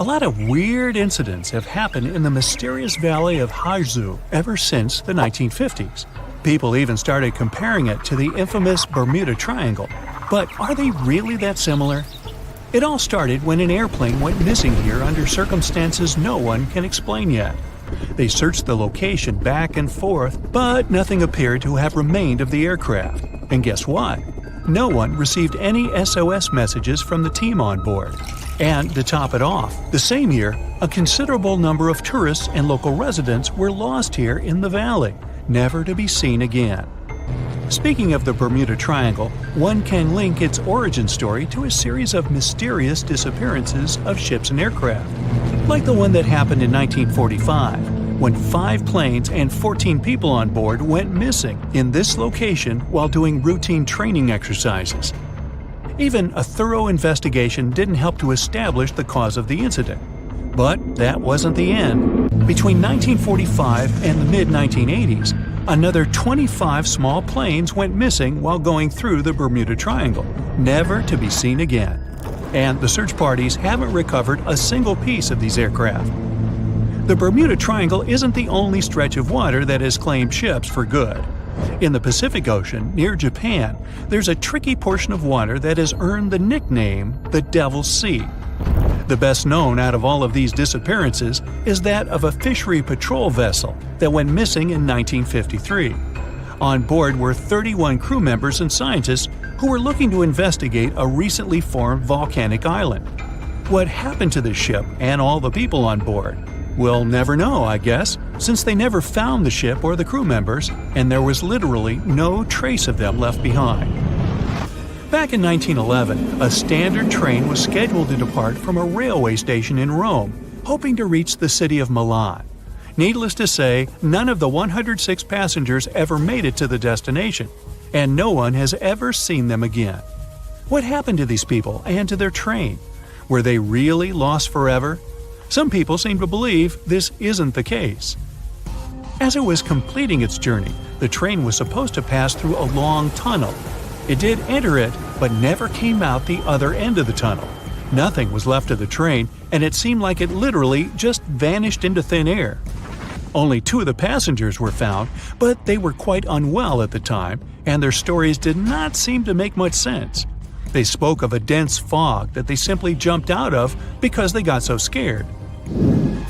A lot of weird incidents have happened in the mysterious valley of Hyperloop ever since the 1950s. People even started comparing it to the infamous Bermuda Triangle. But are they really that similar? It all started when an airplane went missing here under circumstances no one can explain yet. They searched the location back and forth, but nothing appeared to have remained of the aircraft. And guess what? No one received any SOS messages from the team on board. And to top it off, the same year, a considerable number of tourists and local residents were lost here in the valley, never to be seen again. Speaking of the Bermuda Triangle, one can link its origin story to a series of mysterious disappearances of ships and aircraft, like the one that happened in 1945, when 5 planes and 14 people on board went missing in this location while doing routine training exercises. Even a thorough investigation didn't help to establish the cause of the incident. But that wasn't the end. Between 1945 and the mid-1980s, another 25 small planes went missing while going through the Bermuda Triangle, never to be seen again. And the search parties haven't recovered a single piece of these aircraft. The Bermuda Triangle isn't the only stretch of water that has claimed ships for good. In the Pacific Ocean, near Japan, there's a tricky portion of water that has earned the nickname the Devil's Sea. The best known out of all of these disappearances is that of a fishery patrol vessel that went missing in 1953. On board were 31 crew members and scientists who were looking to investigate a recently formed volcanic island. What happened to the ship and all the people on board? We'll never know, I guess, since they never found the ship or the crew members, and there was literally no trace of them left behind. Back in 1911, a standard train was scheduled to depart from a railway station in Rome, hoping to reach the city of Milan. Needless to say, none of the 106 passengers ever made it to the destination, and no one has ever seen them again. What happened to these people and to their train? Were they really lost forever? Some people seem to believe this isn't the case. As it was completing its journey, the train was supposed to pass through a long tunnel. It did enter it, but never came out the other end of the tunnel. Nothing was left of the train, and it seemed like it literally just vanished into thin air. Only 2 of the passengers were found, but they were quite unwell at the time, and their stories did not seem to make much sense. They spoke of a dense fog that they simply jumped out of because they got so scared.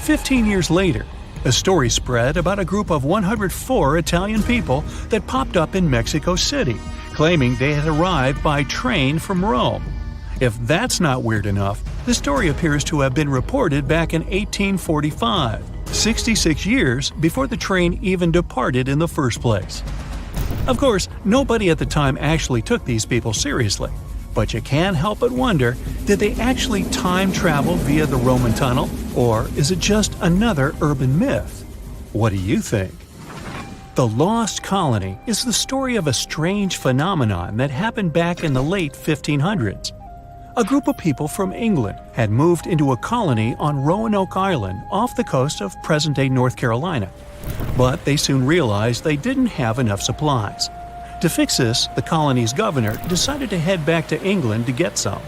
15 years later, a story spread about a group of 104 Italian people that popped up in Mexico City, claiming they had arrived by train from Rome. If that's not weird enough, the story appears to have been reported back in 1845, 66 years before the train even departed in the first place. Of course, nobody at the time actually took these people seriously. But you can't help but wonder, did they actually time travel via the Roman tunnel, or is it just another urban myth? What do you think? The Lost Colony is the story of a strange phenomenon that happened back in the late 1500s. A group of people from England had moved into a colony on Roanoke Island off the coast of present-day North Carolina. But they soon realized they didn't have enough supplies. To fix this, the colony's governor decided to head back to England to get some.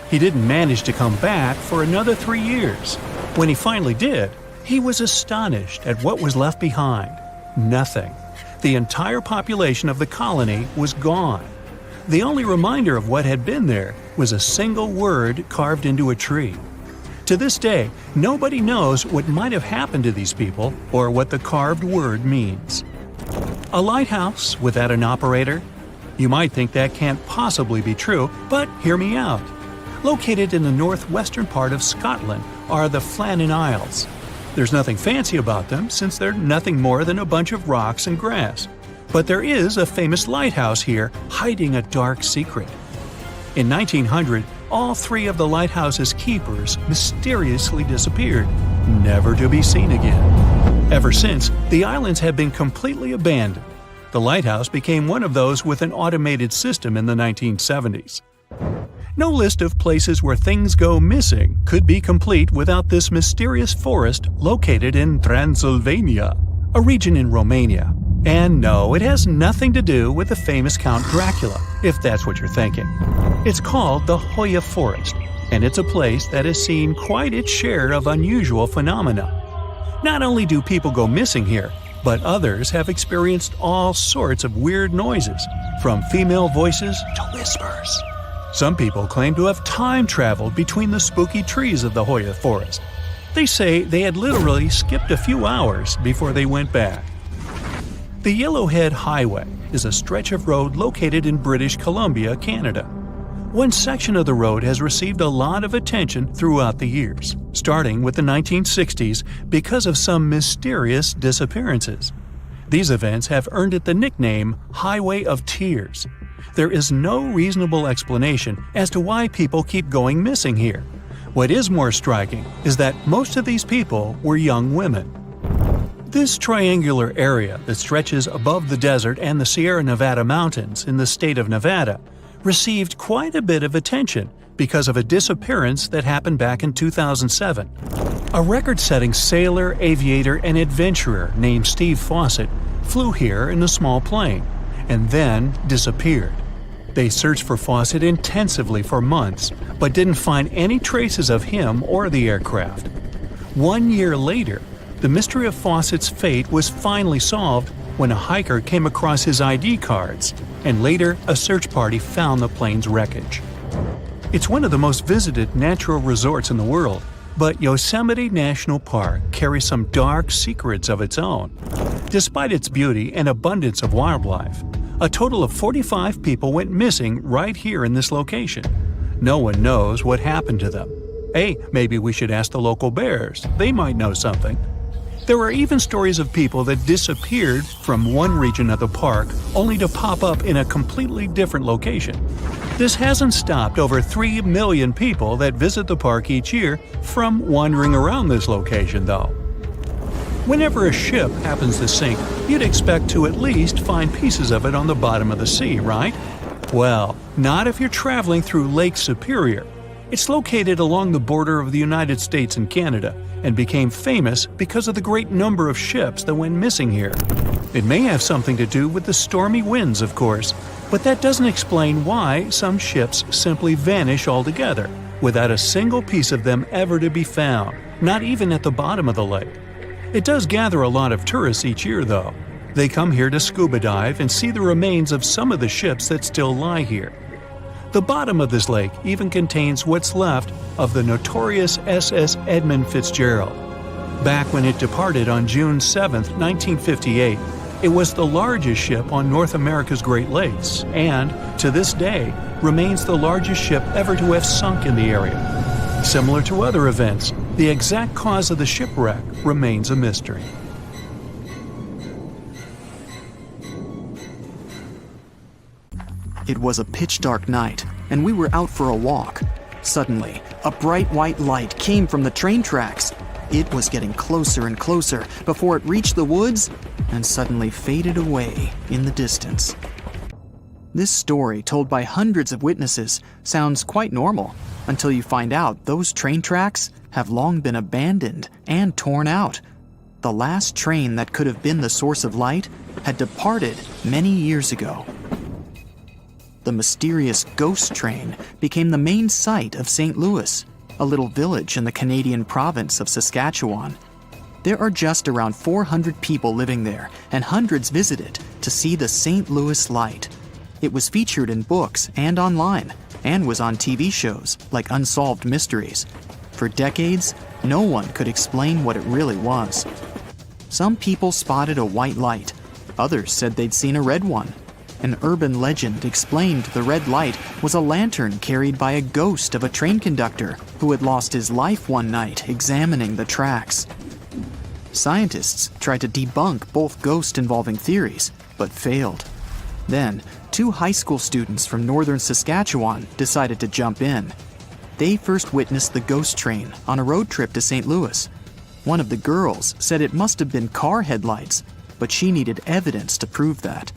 He didn't manage to come back for another 3 years. When he finally did, he was astonished at what was left behind. Nothing. The entire population of the colony was gone. The only reminder of what had been there was a single word carved into a tree. To this day, nobody knows what might have happened to these people or what the carved word means. A lighthouse without an operator? You might think that can't possibly be true, but hear me out. Located in the northwestern part of Scotland are the Flannan Isles. There's nothing fancy about them since they're nothing more than a bunch of rocks and grass. But there is a famous lighthouse here hiding a dark secret. In 1900, all 3 of the lighthouse's keepers mysteriously disappeared, never to be seen again. Ever since, the islands have been completely abandoned. The lighthouse became one of those with an automated system in the 1970s. No list of places where things go missing could be complete without this mysterious forest located in Transylvania, a region in Romania. And no, it has nothing to do with the famous Count Dracula, if that's what you're thinking. It's called the Hoia Forest. and it's a place that has seen quite its share of unusual phenomena. Not only do people go missing here, but others have experienced all sorts of weird noises, from female voices to whispers. Some people claim to have time traveled between the spooky trees of the Hoia Forest. They say they had literally skipped a few hours before they went back. The Yellowhead Highway is a stretch of road located in British Columbia, Canada. One section of the road has received a lot of attention throughout the years, starting with the 1960s because of some mysterious disappearances. These events have earned it the nickname Highway of Tears. There is no reasonable explanation as to why people keep going missing here. What is more striking is that most of these people were young women. This triangular area that stretches above the desert and the Sierra Nevada mountains in the state of Nevada received quite a bit of attention because of a disappearance that happened back in 2007. A record-setting sailor, aviator, and adventurer named Steve Fossett flew here in a small plane and then disappeared. They searched for Fossett intensively for months, but didn't find any traces of him or the aircraft. 1 year later, the mystery of Fossett's fate was finally solved when a hiker came across his ID cards, and later a search party found the plane's wreckage. It's one of the most visited natural resorts in the world, but Yosemite National Park carries some dark secrets of its own. Despite its beauty and abundance of wildlife, a total of 45 people went missing right here in this location. No one knows what happened to them. Hey, maybe we should ask the local bears. They might know something. There are even stories of people that disappeared from one region of the park only to pop up in a completely different location. This hasn't stopped over 3 million people that visit the park each year from wandering around this location, though. Whenever a ship happens to sink, you'd expect to at least find pieces of it on the bottom of the sea, right? Well, not if you're traveling through Lake Superior. It's located along the border of the United States and Canada, and became famous because of the great number of ships that went missing here. It may have something to do with the stormy winds, of course, but that doesn't explain why some ships simply vanish altogether, without a single piece of them ever to be found, not even at the bottom of the lake. It does gather a lot of tourists each year, though. They come here to scuba dive and see the remains of some of the ships that still lie here. The bottom of this lake even contains what's left of the notorious SS Edmund Fitzgerald. Back when it departed on June 7, 1958, it was the largest ship on North America's Great Lakes and, to this day, remains the largest ship ever to have sunk in the area. Similar to other events, the exact cause of the shipwreck remains a mystery. It was a pitch-dark night, and we were out for a walk. Suddenly, a bright white light came from the train tracks. It was getting closer and closer before it reached the woods and suddenly faded away in the distance. This story, told by hundreds of witnesses, sounds quite normal until you find out those train tracks have long been abandoned and torn out. The last train that could have been the source of light had departed many years ago. The mysterious ghost train became the main site of St. Louis, a little village in the Canadian province of Saskatchewan. There are just around 400 people living there, and hundreds visit it to see the St. Louis light. It was featured in books and online, and was on TV shows like Unsolved Mysteries. For decades, no one could explain what it really was. Some people spotted a white light. Others said they'd seen a red one. An urban legend explained the red light was a lantern carried by a ghost of a train conductor who had lost his life one night examining the tracks. Scientists tried to debunk both ghost-involving theories, but failed. Then, 2 high school students from northern Saskatchewan decided to jump in. They first witnessed the ghost train on a road trip to St. Louis. One of the girls said it must have been car headlights, but she needed evidence to prove that.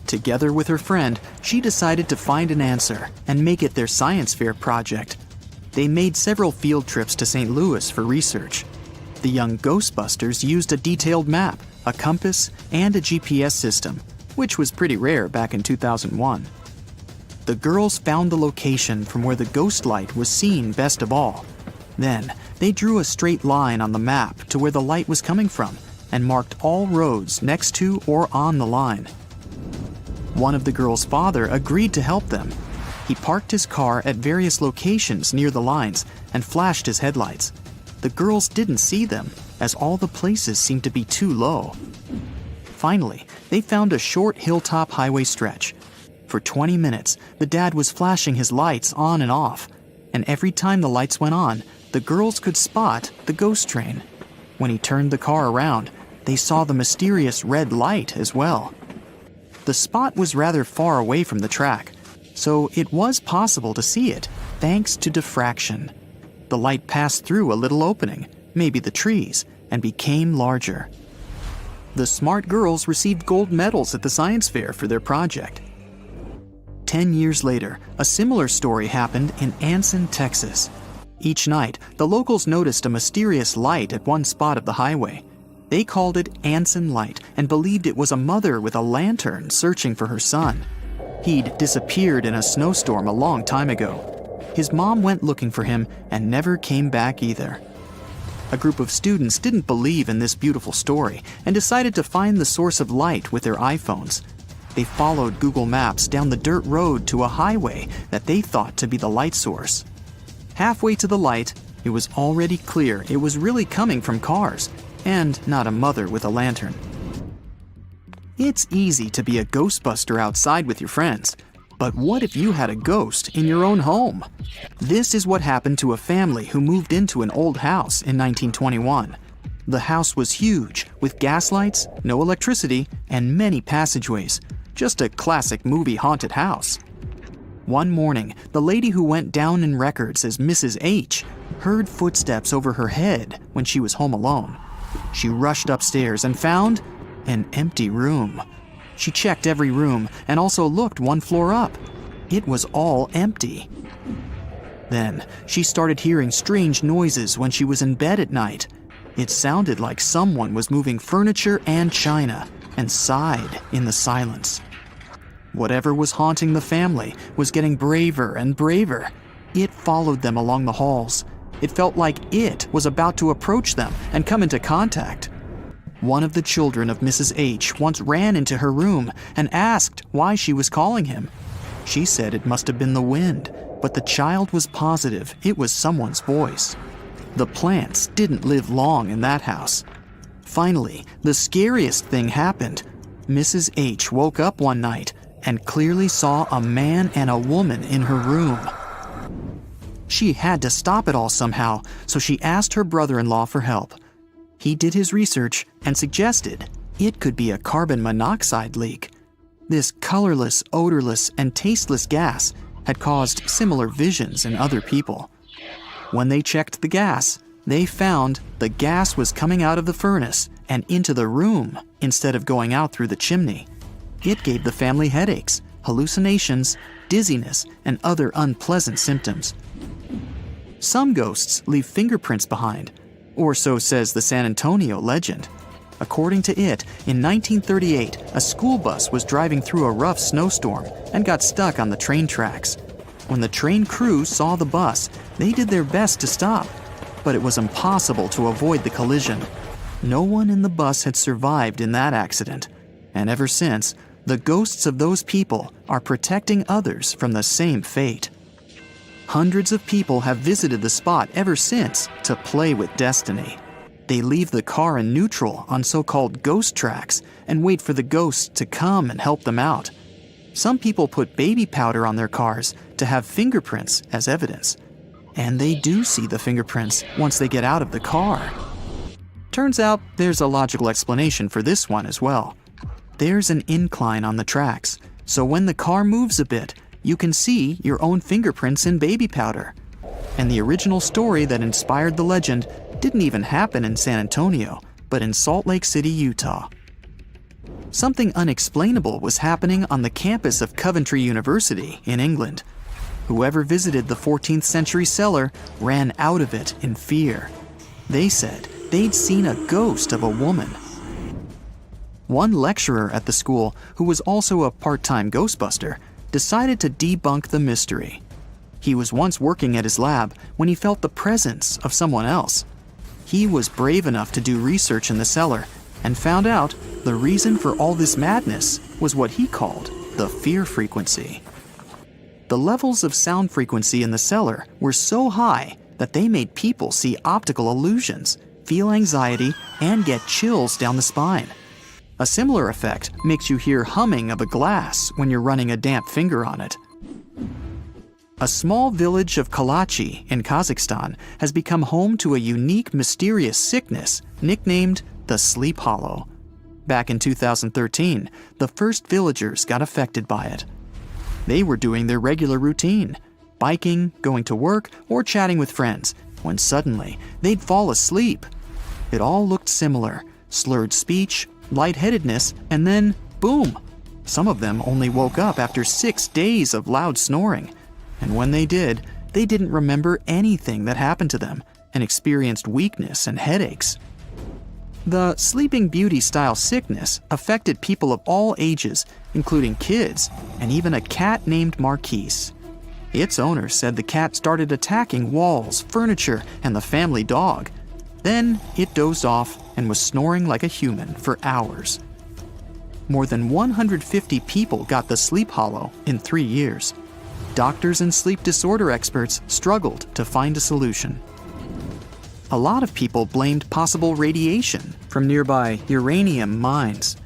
Together with her friend, she decided to find an answer and make it their science fair project. They made several field trips to St. Louis for research. The young Ghostbusters used a detailed map, a compass, and a GPS system, which was pretty rare back in 2001. The girls found the location from where the ghost light was seen best of all. Then, they drew a straight line on the map to where the light was coming from and marked all roads next to or on the line. One of the girls' father agreed to help them. He parked his car at various locations near the lines and flashed his headlights. The girls didn't see them, as all the places seemed to be too low. Finally, they found a short hilltop highway stretch. For 20 minutes, the dad was flashing his lights on and off, and every time the lights went on, the girls could spot the ghost train. When he turned the car around, they saw the mysterious red light as well. The spot was rather far away from the track, so it was possible to see it thanks to diffraction. The light passed through a little opening, maybe the trees, and became larger. The smart girls received gold medals at the science fair for their project. 10 years later, a similar story happened in Ansen, Texas. Each night, the locals noticed a mysterious light at one spot of the highway. They called it Ansen Light and believed it was a mother with a lantern searching for her son. He'd disappeared in a snowstorm a long time ago. His mom went looking for him and never came back either. A group of students didn't believe in this beautiful story and decided to find the source of light with their iPhones. They followed Google Maps down the dirt road to a highway that they thought to be the light source. Halfway to the light, it was already clear it was really coming from cars, and not a mother with a lantern. It's easy to be a ghostbuster outside with your friends, but what if you had a ghost in your own home? This is what happened to a family who moved into an old house in 1921. The house was huge, with gas lights, no electricity, and many passageways. Just a classic movie haunted house. One morning, the lady who went down in records as Mrs. H heard footsteps over her head when she was home alone. She rushed upstairs and found an empty room. She checked every room and also looked one floor up. It was all empty. Then, she started hearing strange noises when she was in bed at night. It sounded like someone was moving furniture and china and sighed in the silence. Whatever was haunting the family was getting braver and braver. It followed them along the halls. It felt like it was about to approach them and come into contact. One of the children of Mrs. H once ran into her room and asked why she was calling him. She said it must have been the wind, but the child was positive it was someone's voice. The plants didn't live long in that house. Finally, the scariest thing happened. Mrs. H woke up one night and clearly saw a man and a woman in her room. She had to stop it all somehow, so she asked her brother-in-law for help. He did his research and suggested it could be a carbon monoxide leak. This colorless, odorless, and tasteless gas had caused similar visions in other people. When they checked the gas, they found the gas was coming out of the furnace and into the room instead of going out through the chimney. It gave the family headaches, hallucinations, dizziness, and other unpleasant symptoms. Some ghosts leave fingerprints behind, or so says the San Antonio legend. According to it, in 1938, a school bus was driving through a rough snowstorm and got stuck on the train tracks. When the train crew saw the bus, they did their best to stop, but it was impossible to avoid the collision. No one in the bus had survived in that accident, and ever since, the ghosts of those people are protecting others from the same fate. Hundreds of people have visited the spot ever since to play with destiny. They leave the car in neutral on so-called ghost tracks and wait for the ghosts to come and help them out. Some people put baby powder on their cars to have fingerprints as evidence. And they do see the fingerprints once they get out of the car. Turns out there's a logical explanation for this one as well. There's an incline on the tracks, so when the car moves a bit, you can see your own fingerprints in baby powder. And the original story that inspired the legend didn't even happen in San Antonio, but in Salt Lake City, Utah. Something unexplainable was happening on the campus of Coventry University in England. Whoever visited the 14th century cellar ran out of it in fear. They said they'd seen a ghost of a woman. One lecturer at the school, who was also a part-time ghostbuster, decided to debunk the mystery. He was once working at his lab when he felt the presence of someone else. He was brave enough to do research in the cellar and found out the reason for all this madness was what he called the fear frequency. The levels of sound frequency in the cellar were so high that they made people see optical illusions, feel anxiety, and get chills down the spine. A similar effect makes you hear humming of a glass when you're running a damp finger on it. A small village of Kalachi in Kazakhstan has become home to a unique, mysterious sickness nicknamed the Sleep Hollow. Back in 2013, the first villagers got affected by it. They were doing their regular routine, biking, going to work, or chatting with friends, when suddenly they'd fall asleep. It all looked similar: slurred speech, lightheadedness, and then boom! Some of them only woke up after 6 days of loud snoring. And when they did, they didn't remember anything that happened to them and experienced weakness and headaches. The Sleeping Beauty style sickness affected people of all ages, including kids, and even a cat named Marquise. Its owner said the cat started attacking walls, furniture, and the family dog. Then it dozed off and was snoring like a human for hours. More than 150 people got the sleep hollow in 3 years. Doctors and sleep disorder experts struggled to find a solution. A lot of people blamed possible radiation from nearby uranium mines.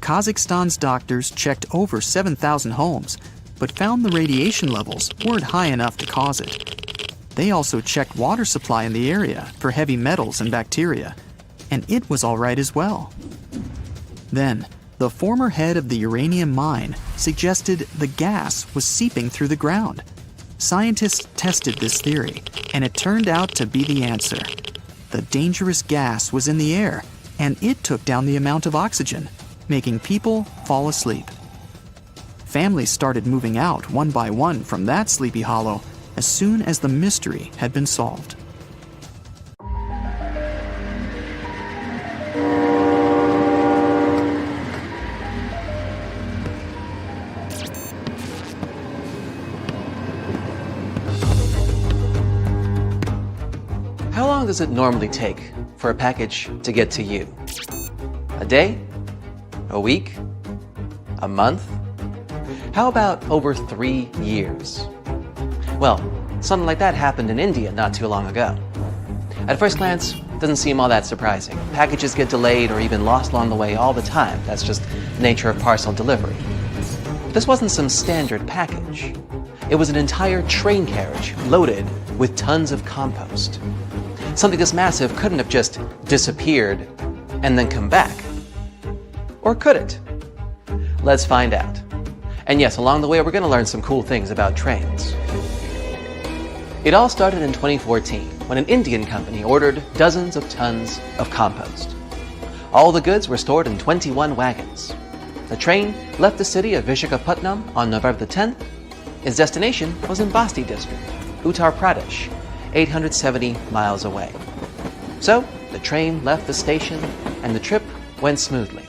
Kazakhstan's doctors checked over 7,000 homes, but found the radiation levels weren't high enough to cause it. They also checked water supply in the area for heavy metals and bacteria, and it was all right as well. Then, the former head of the uranium mine suggested the gas was seeping through the ground. Scientists tested this theory, and it turned out to be the answer. The dangerous gas was in the air, and it took down the amount of oxygen, making people fall asleep. Families started moving out one by one from that sleepy hollow as soon as the mystery had been solved. How long does it normally take for a package to get to you? A day? A week? A month? How about over 3 years? Well, something like that happened in India not too long ago. At first glance, it doesn't seem all that surprising. Packages get delayed or even lost along the way all the time. That's just the nature of parcel delivery. This wasn't some standard package. It was an entire train carriage loaded with tons of compost. Something this massive couldn't have just disappeared and then come back. Or could it? Let's find out. And yes, along the way we're going to learn some cool things about trains. It all started in 2014 when an Indian company ordered dozens of tons of compost. All the goods were stored in 21 wagons. The train left the city of Visakhapatnam on November the 10th. Its destination was in Basti district, Uttar Pradesh, 870 miles away. So, the train left the station and the trip went smoothly.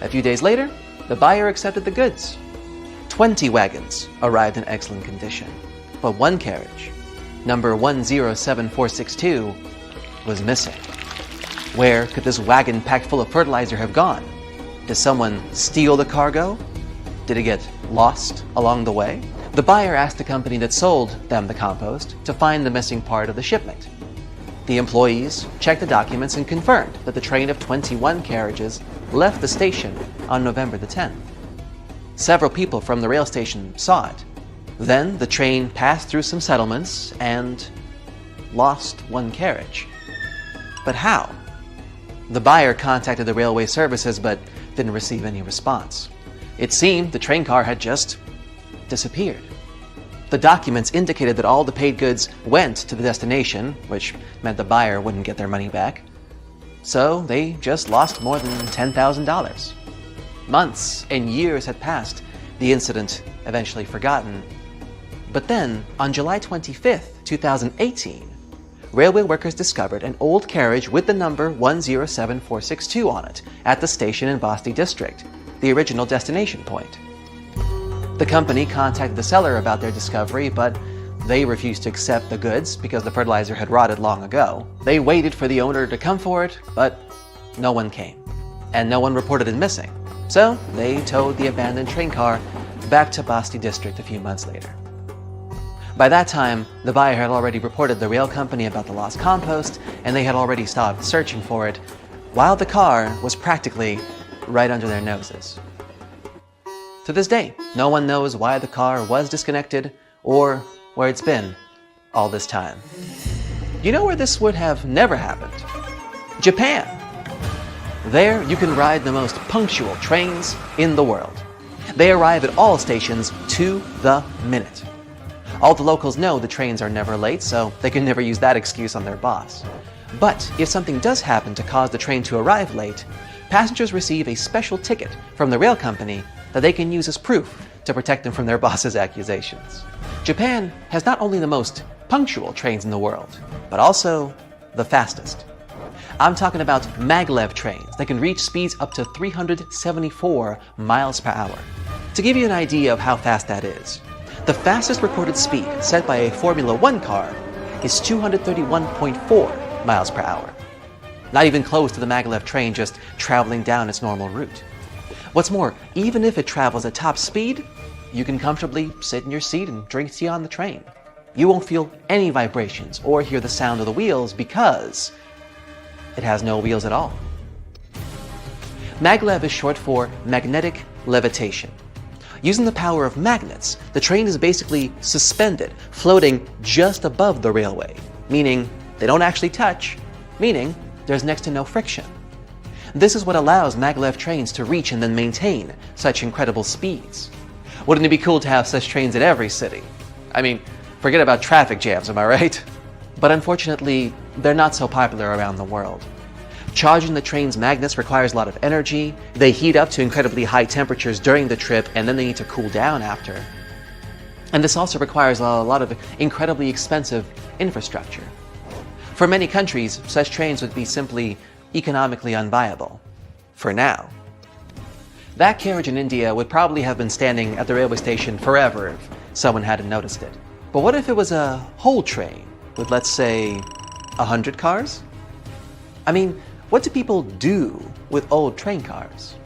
A few days later, the buyer accepted the goods. 20 wagons arrived in excellent condition, but one carriage, number 107462, was missing. Where could this wagon packed full of fertilizer have gone? Did someone steal the cargo? Did it get lost along the way? The buyer asked the company that sold them the compost to find the missing part of the shipment. The employees checked the documents and confirmed that the train of 21 carriages left the station on November the 10th. Several people from the rail station saw it. Then the train passed through some settlements and lost one carriage. But how? The buyer contacted the railway services but didn't receive any response. It seemed the train car had just disappeared. The documents indicated that all the paid goods went to the destination, which meant the buyer wouldn't get their money back. So they just lost more than $10,000. Months and years had passed, the incident eventually forgotten. But then, on July 25th, 2018, railway workers discovered an old carriage with the number 107462 on it at the station in Basti district, the original destination point. The company contacted the seller about their discovery, but they refused to accept the goods because the fertilizer had rotted long ago. They waited for the owner to come for it, but no one came, and no one reported it missing. So they towed the abandoned train car back to Basti district a few months later. By that time, the buyer had already reported the rail company about the lost compost, and they had already stopped searching for it, while the car was practically right under their noses. To this day, no one knows why the car was disconnected or where it's been all this time. You know where this would have never happened? Japan. There, you can ride the most punctual trains in the world. They arrive at all stations to the minute. All the locals know the trains are never late, so they can never use that excuse on their boss. But if something does happen to cause the train to arrive late, passengers receive a special ticket from the rail company that they can use as proof to protect them from their boss's accusations. Japan has not only the most punctual trains in the world, but also the fastest. I'm talking about maglev trains that can reach speeds up to 374 miles per hour. To give you an idea of how fast that is, the fastest recorded speed set by a Formula One car is 231.4 miles per hour. Not even close to the maglev train just traveling down its normal route. What's more, even if it travels at top speed, you can comfortably sit in your seat and drink tea on the train. You won't feel any vibrations or hear the sound of the wheels because it has no wheels at all. Maglev is short for magnetic levitation. Using the power of magnets, the train is basically suspended, floating just above the railway, meaning they don't actually touch, meaning there's next to no friction. This is what allows maglev trains to reach and then maintain such incredible speeds. Wouldn't it be cool to have such trains in every city? I mean, forget about traffic jams, am I right? But unfortunately, they're not so popular around the world. Charging the train's magnets requires a lot of energy. They heat up to incredibly high temperatures during the trip, and then they need to cool down after. And this also requires a lot of incredibly expensive infrastructure. For many countries, such trains would be simply economically unviable. For now. That carriage in India would probably have been standing at the railway station forever if someone hadn't noticed it. But what if it was a whole train with, let's say, 100 cars? I mean, what do people do with old train cars?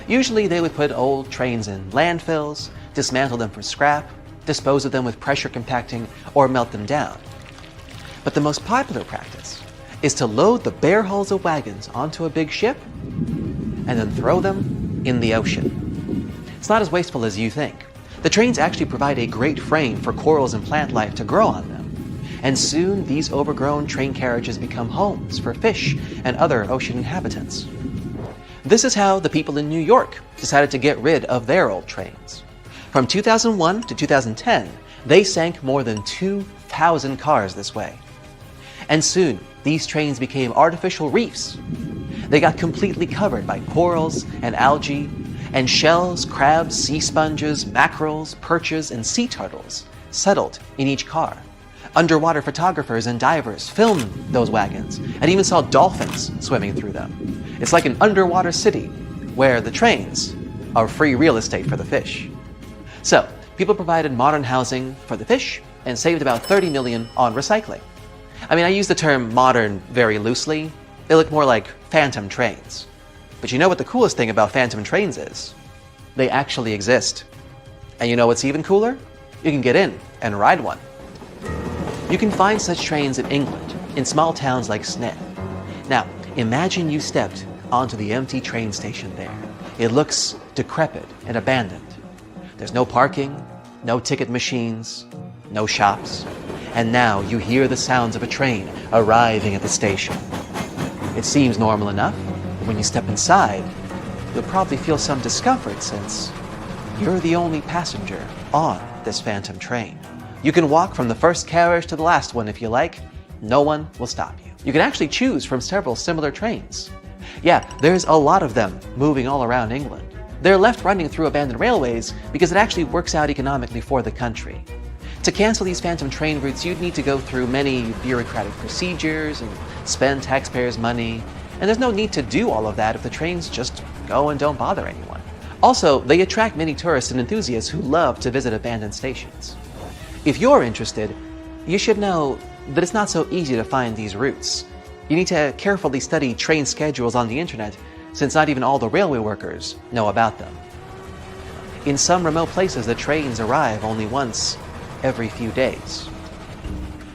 Usually they would put old trains in landfills, dismantle them for scrap, dispose of them with pressure compacting, or melt them down. But the most popular practice is to load the bare hulls of wagons onto a big ship and then throw them in the ocean. It's not as wasteful as you think. The trains actually provide a great frame for corals and plant life to grow on them. And soon these overgrown train carriages become homes for fish and other ocean inhabitants. This is how the people in New York decided to get rid of their old trains. From 2001 to 2010, they sank more than 2,000 cars this way. And soon, these trains became artificial reefs. They got completely covered by corals and algae, and shells, crabs, sea sponges, mackerels, perches, and sea turtles settled in each car. Underwater photographers and divers filmed those wagons and even saw dolphins swimming through them. It's like an underwater city where the trains are free real estate for the fish. So, people provided modern housing for the fish and saved about $30 million on recycling. I mean, I use the term modern very loosely. They look more like phantom trains. But you know what the coolest thing about phantom trains is? They actually exist. And you know what's even cooler? You can get in and ride one. You can find such trains in England, in small towns like Sneyd. Now, imagine you stepped onto the empty train station there. It looks decrepit and abandoned. There's no parking, no ticket machines, no shops. And now you hear the sounds of a train arriving at the station. It seems normal enough, but when you step inside, you'll probably feel some discomfort since you're the only passenger on this phantom train. You can walk from the first carriage to the last one if you like. No one will stop you. You can actually choose from several similar trains. Yeah, there's a lot of them moving all around England. They're left running through abandoned railways because it actually works out economically for the country. To cancel these phantom train routes, you'd need to go through many bureaucratic procedures and spend taxpayers' money. And there's no need to do all of that if the trains just go and don't bother anyone. Also, they attract many tourists and enthusiasts who love to visit abandoned stations. If you're interested, you should know that it's not so easy to find these routes. You need to carefully study train schedules on the internet, since not even all the railway workers know about them. In some remote places, the trains arrive only once every few days.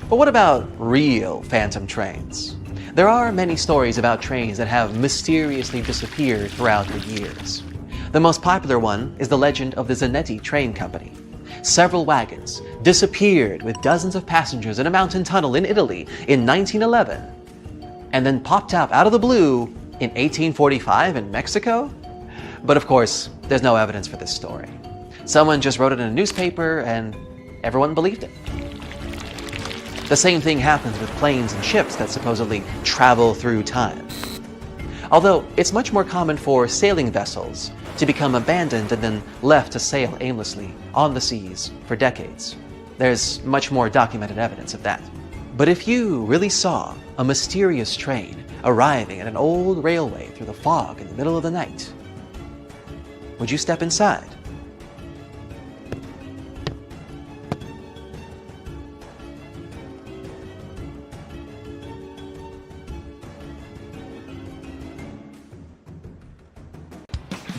But what about real phantom trains? There are many stories about trains that have mysteriously disappeared throughout the years. The most popular one is the legend of the Zanetti Train Company. Several wagons disappeared with dozens of passengers in a mountain tunnel in Italy in 1911, and then popped up out of the blue in 1845 in Mexico? But of course, there's no evidence for this story. Someone just wrote it in a newspaper and everyone believed it. The same thing happens with planes and ships that supposedly travel through time. Although it's much more common for sailing vessels to become abandoned and then left to sail aimlessly on the seas for decades. There's much more documented evidence of that. But if you really saw a mysterious train arriving at an old railway through the fog in the middle of the night, would you step inside?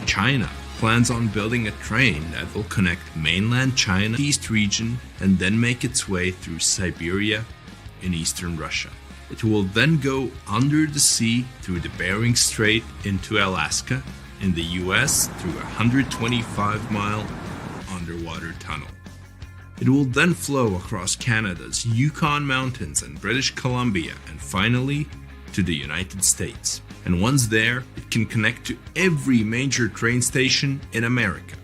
China plans on building a train that will connect mainland China, east region, and then make its way through Siberia in eastern Russia. It will then go under the sea through the Bering Strait into Alaska, in the US through a 125-mile underwater tunnel. It will then flow across Canada's Yukon Mountains and British Columbia, and finally to the United States. And once there, it can connect to every major train station in America.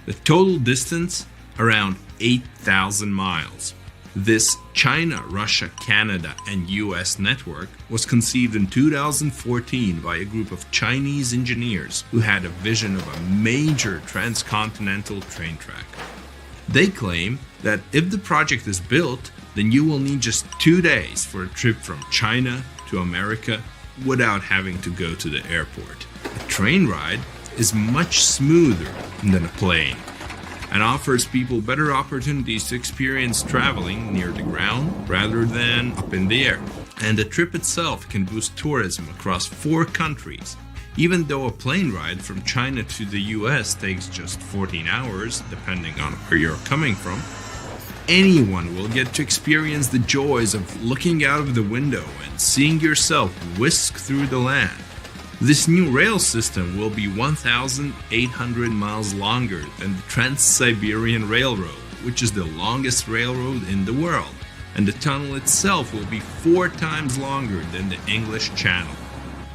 The total distance, around 8,000 miles. This China, Russia, Canada, and US network was conceived in 2014 by a group of Chinese engineers who had a vision of a major transcontinental train track. They claim that if the project is built, then you will need just 2 days for a trip from China to America without having to go to the airport. A train ride is much smoother than a plane and offers people better opportunities to experience traveling near the ground rather than up in the air. And the trip itself can boost tourism across 4 countries. Even though a plane ride from China to the US takes just 14 hours, depending on where you're coming from, anyone will get to experience the joys of looking out of the window and seeing yourself whisk through the land. This new rail system will be 1,800 miles longer than the Trans-Siberian Railroad, which is the longest railroad in the world, and the tunnel itself will be 4 times longer than the English Channel.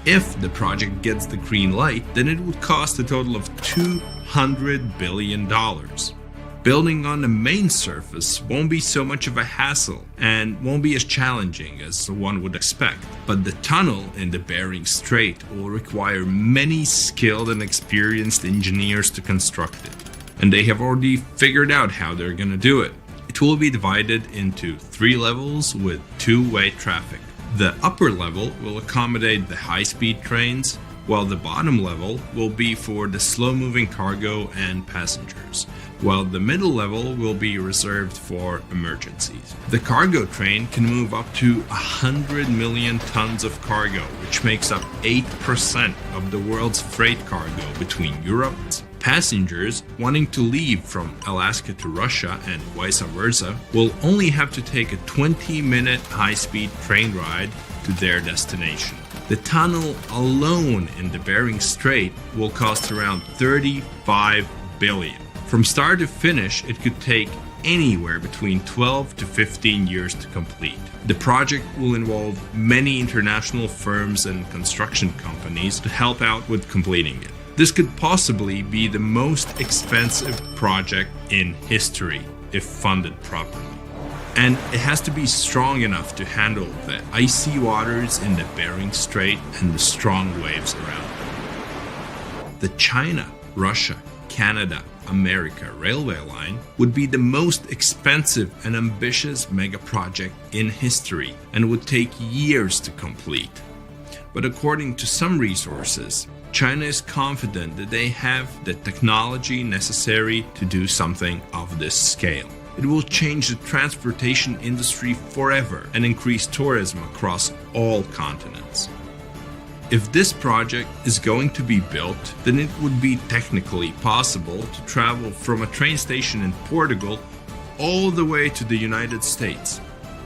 If the project gets the green light, then it would cost a total of $200 billion. Building on the main surface won't be so much of a hassle and won't be as challenging as one would expect. But the tunnel in the Bering Strait will require many skilled and experienced engineers to construct it. And they have already figured out how they're going to do it. It will be divided into 3 levels with 2-way traffic. The upper level will accommodate the high-speed trains, while the bottom level will be for the slow-moving cargo and passengers, while the middle level will be reserved for emergencies. The cargo train can move up to 100 million tons of cargo, which makes up 8% of the world's freight cargo between Europe. Passengers wanting to leave from Alaska to Russia and vice versa will only have to take a 20-minute high-speed train ride to their destination. The tunnel alone in the Bering Strait will cost around $35 billion. From start to finish, it could take anywhere between 12 to 15 years to complete. The project will involve many international firms and construction companies to help out with completing it. This could possibly be the most expensive project in history if funded properly. And it has to be strong enough to handle the icy waters in the Bering Strait and the strong waves around it. The China, Russia, Canada, America railway line would be the most expensive and ambitious mega project in history and would take years to complete. but according to some resources, China is confident that they have the technology necessary to do something of this scale. It will change the transportation industry forever and increase tourism across all continents. If this project is going to be built, then it would be technically possible to travel from a train station in Portugal all the way to the United States.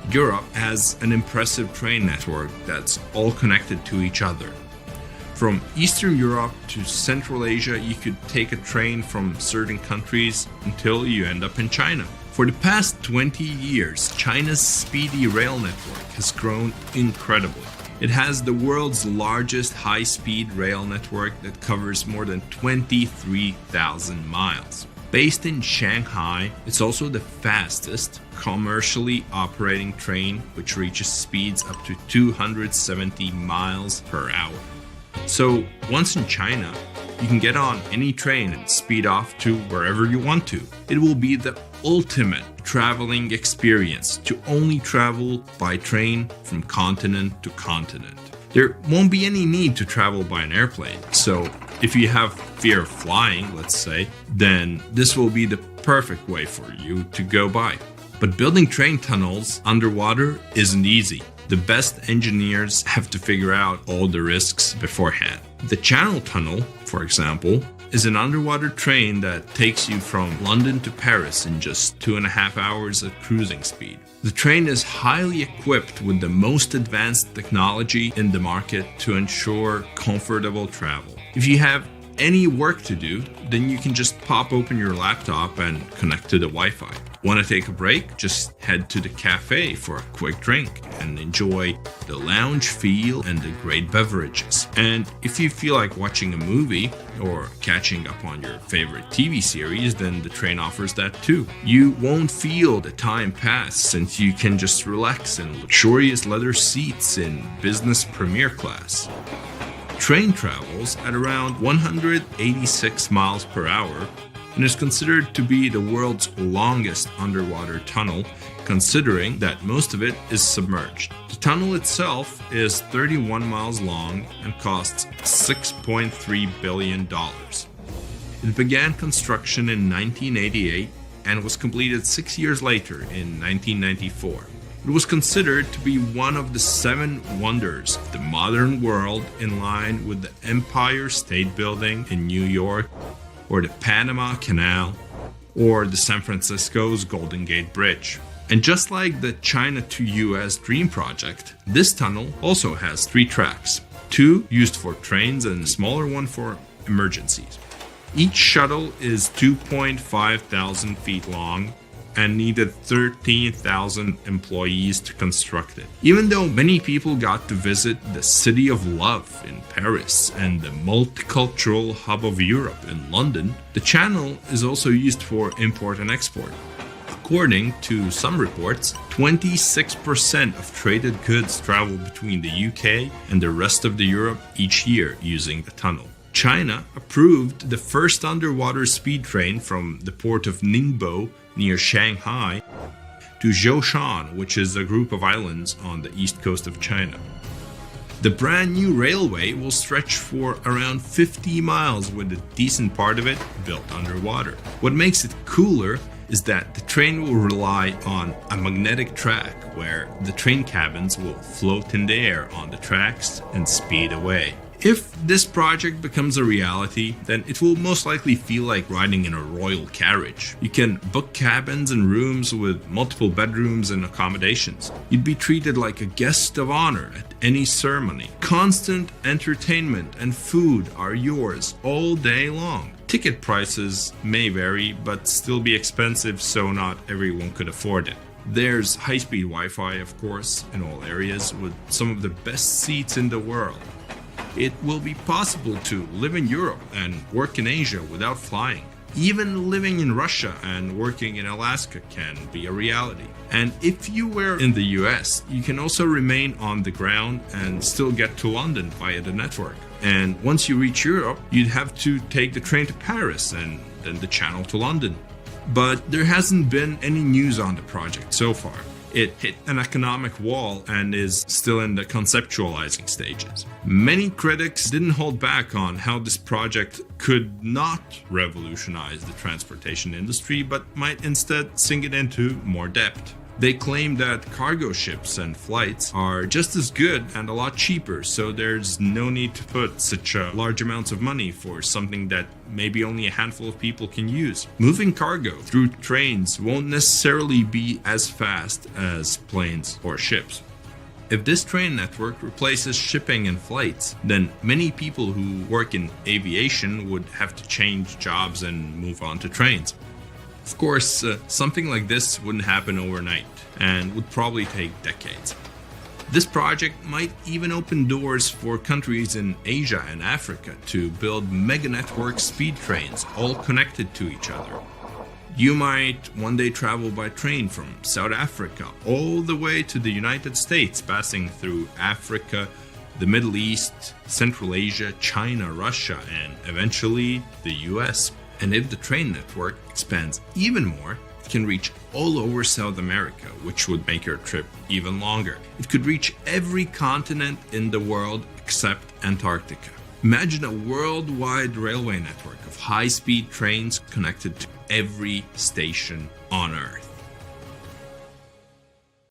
Europe has an impressive train network that's all connected to each other. From Eastern Europe to Central Asia, you could take a train from certain countries until you end up in China. For the past 20 years, China's speedy rail network has grown incredibly. It has the world's largest high-speed rail network that covers more than 23,000 miles. Based in Shanghai, it's also the fastest commercially operating train, which reaches speeds up to 270 miles per hour. So once in China, you can get on any train and speed off to wherever you want to. It will be the ultimate traveling experience to only travel by train from continent to continent. There won't be any need to travel by an airplane. So if you have fear of flying, let's say, then this will be the perfect way for you to go by. But building train tunnels underwater isn't easy. The best engineers have to figure out all the risks beforehand. The Channel Tunnel, for example, is an underwater train that takes you from London to Paris in just 2.5 hours at cruising speed. The train is highly equipped with the most advanced technology in the market to ensure comfortable travel. If you have any work to do, then you can just pop open your laptop and connect to the Wi-Fi. Want to take a break? Just head to the cafe for a quick drink and enjoy the lounge feel and the great beverages. And if you feel like watching a movie or catching up on your favorite TV series, then the train offers that too. You won't feel the time pass since you can just relax in luxurious leather seats in business premier class. Train travels at around 186 miles per hour and is considered to be the world's longest underwater tunnel, considering that most of it is submerged. The tunnel itself is 31 miles long and costs $6.3 billion. It began construction in 1988 and was completed 6 years later in 1994. It was considered to be one of the 7 wonders of the modern world, in line with the Empire State Building in New York, or the Panama Canal, or the San Francisco's Golden Gate Bridge. And just like the China to US Dream Project, this tunnel also has 3 tracks, 2 used for trains and a smaller one for emergencies. Each shuttle is 2.5 thousand feet long and needed 13,000 employees to construct it. Even though many people got to visit the City of Love in Paris and the multicultural hub of Europe in London, the channel is also used for import and export. According to some reports, 26% of traded goods travel between the UK and the rest of Europe each year using the tunnel. China approved the first underwater speed train from the port of Ningbo near Shanghai to Zhoushan, which is a group of islands on the east coast of China. The brand new railway will stretch for around 50 miles, with a decent part of it built underwater. What makes it cooler is that the train will rely on a magnetic track where the train cabins will float in the air on the tracks and speed away. If this project becomes a reality, then it will most likely feel like riding in a royal carriage. You can book cabins and rooms with multiple bedrooms and accommodations. You'd be treated like a guest of honor at any ceremony. Constant entertainment and food are yours all day long. Ticket prices may vary, but still be expensive, so not everyone could afford it. There's high-speed Wi-Fi, of course, in all areas, with some of the best seats in the world. It will be possible to live in Europe and work in Asia without flying. Even living in Russia and working in Alaska can be a reality. And if you were in the US, you can also remain on the ground and still get to London via the network. And once you reach Europe, you'd have to take the train to Paris and then the channel to London. But there hasn't been any news on the project so far. It hit an economic wall and is still in the conceptualizing stages. Many critics didn't hold back on how this project could not revolutionize the transportation industry, but might instead sink it into more depth. They claim that cargo ships and flights are just as good and a lot cheaper, so there's no need to put such large amounts of money for something that maybe only a handful of people can use. Moving cargo through trains won't necessarily be as fast as planes or ships. If this train network replaces shipping and flights, then many people who work in aviation would have to change jobs and move on to trains. Of course, something like this wouldn't happen overnight and would probably take decades. This project might even open doors for countries in Asia and Africa to build mega-network speed trains all connected to each other. You might one day travel by train from South Africa all the way to the United States, passing through Africa, the Middle East, Central Asia, China, Russia, and eventually the US. And if the train network expands even more, it can reach all over South America, which would make your trip even longer. It could reach every continent in the world except Antarctica. Imagine a worldwide railway network of high-speed trains connected to every station on Earth.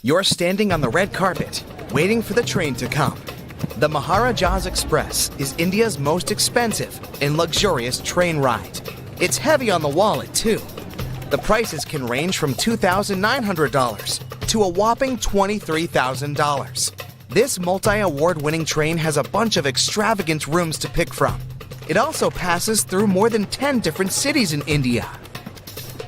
You're standing on the red carpet, waiting for the train to come. The Maharaja's Express is India's most expensive and luxurious train ride. It's heavy on the wallet, too. The prices can range from $2,900 to a whopping $23,000. This multi-award-winning train has a bunch of extravagant rooms to pick from. It also passes through more than 10 different cities in India.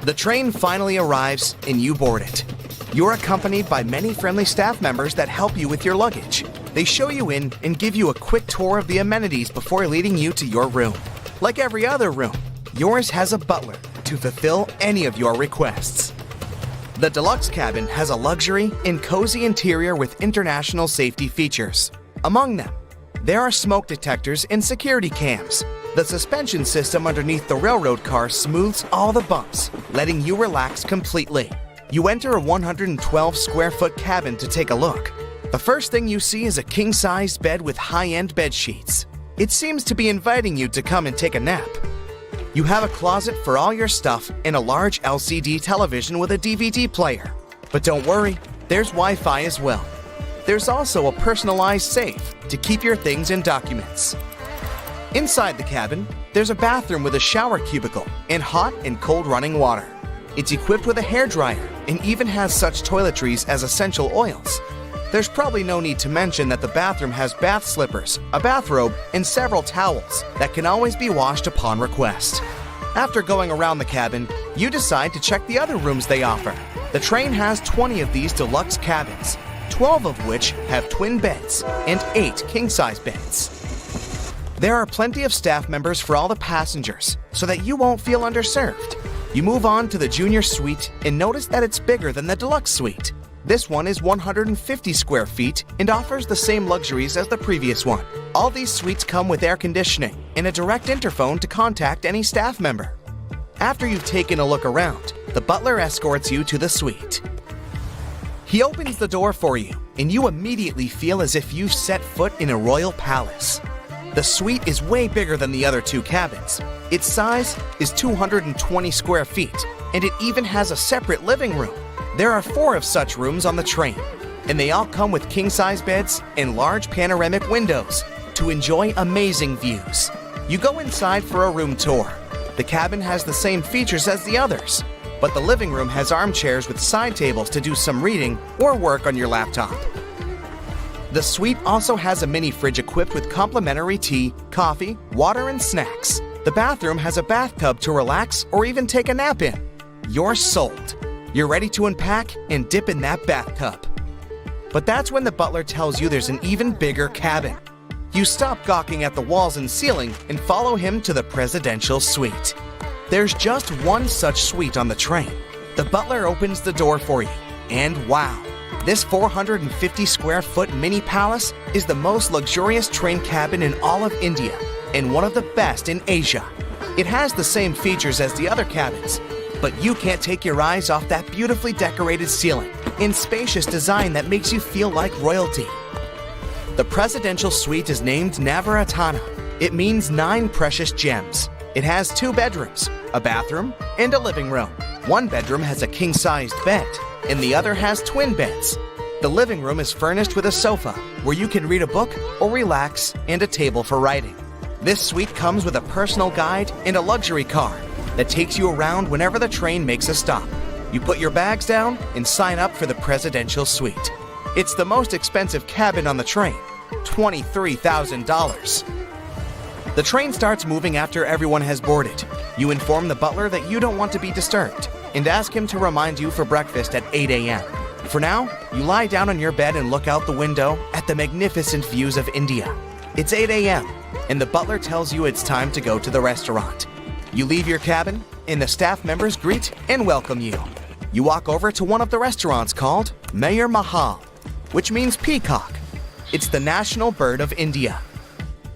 The train finally arrives and you board it. You're accompanied by many friendly staff members that help you with your luggage. They show you in and give you a quick tour of the amenities before leading you to your room. Like every other room, yours has a butler to fulfill any of your requests. The deluxe cabin has a luxury and cozy interior with international safety features. Among them, there are smoke detectors and security cams. The suspension system underneath the railroad car smooths all the bumps, letting you relax completely. You enter a 112 square foot cabin to take a look. The first thing you see is a king-sized bed with high-end bed sheets. It seems to be inviting you to come and take a nap. You have a closet for all your stuff and a large LCD television with a DVD player. But don't worry, there's Wi-Fi as well. There's also a personalized safe to keep your things and documents. Inside the cabin, there's a bathroom with a shower cubicle and hot and cold running water. It's equipped with a hairdryer and even has such toiletries as essential oils. There's probably no need to mention that the bathroom has bath slippers, a bathrobe, and several towels that can always be washed upon request. After going around the cabin, you decide to check the other rooms they offer. The train has 20 of these deluxe cabins, 12 of which have twin beds and 8 king-size beds. There are plenty of staff members for all the passengers, so that you won't feel underserved. You move on to the junior suite and notice that it's bigger than the deluxe suite. This one is 150 square feet and offers the same luxuries as the previous one. All these suites come with air conditioning and a direct interphone to contact any staff member. After you've taken a look around, the butler escorts you to the suite. He opens the door for you, and you immediately feel as if you've set foot in a royal palace. The suite is way bigger than the other 2 cabins. Its size is 220 square feet, and it even has a separate living room. There are 4 of such rooms on the train, and they all come with king-size beds and large panoramic windows to enjoy amazing views. You go inside for a room tour. The cabin has the same features as the others, but the living room has armchairs with side tables to do some reading or work on your laptop. The suite also has a mini fridge equipped with complimentary tea, coffee, water, and snacks. The bathroom has a bathtub to relax or even take a nap in. You're sold. You're ready to unpack and dip in that bathtub. But that's when the butler tells you there's an even bigger cabin. You stop gawking at the walls and ceiling and follow him to the presidential suite. There's just one such suite on the train. The butler opens the door for you, and wow, this 450 square foot mini palace is the most luxurious train cabin in all of India and one of the best in Asia. It has the same features as the other cabins, but you can't take your eyes off that beautifully decorated ceiling in spacious design that makes you feel like royalty. The presidential suite is named Navaratana. It means 9 precious gems. It has 2 bedrooms, a bathroom, and a living room. One bedroom has a king-sized bed, and the other has twin beds. The living room is furnished with a sofa where you can read a book or relax, and a table for writing. This suite comes with a personal guide and a luxury car that takes you around whenever the train makes a stop. You put your bags down and sign up for the presidential suite. It's the most expensive cabin on the train, $23,000. The train starts moving after everyone has boarded. You inform the butler that you don't want to be disturbed and ask him to remind you for breakfast at 8 a.m. For now, you lie down on your bed and look out the window at the magnificent views of India. It's 8 a.m., and the butler tells you it's time to go to the restaurant. You leave your cabin, and the staff members greet and welcome you. You walk over to one of the restaurants called Mayor Mahal, which means peacock. It's the national bird of India.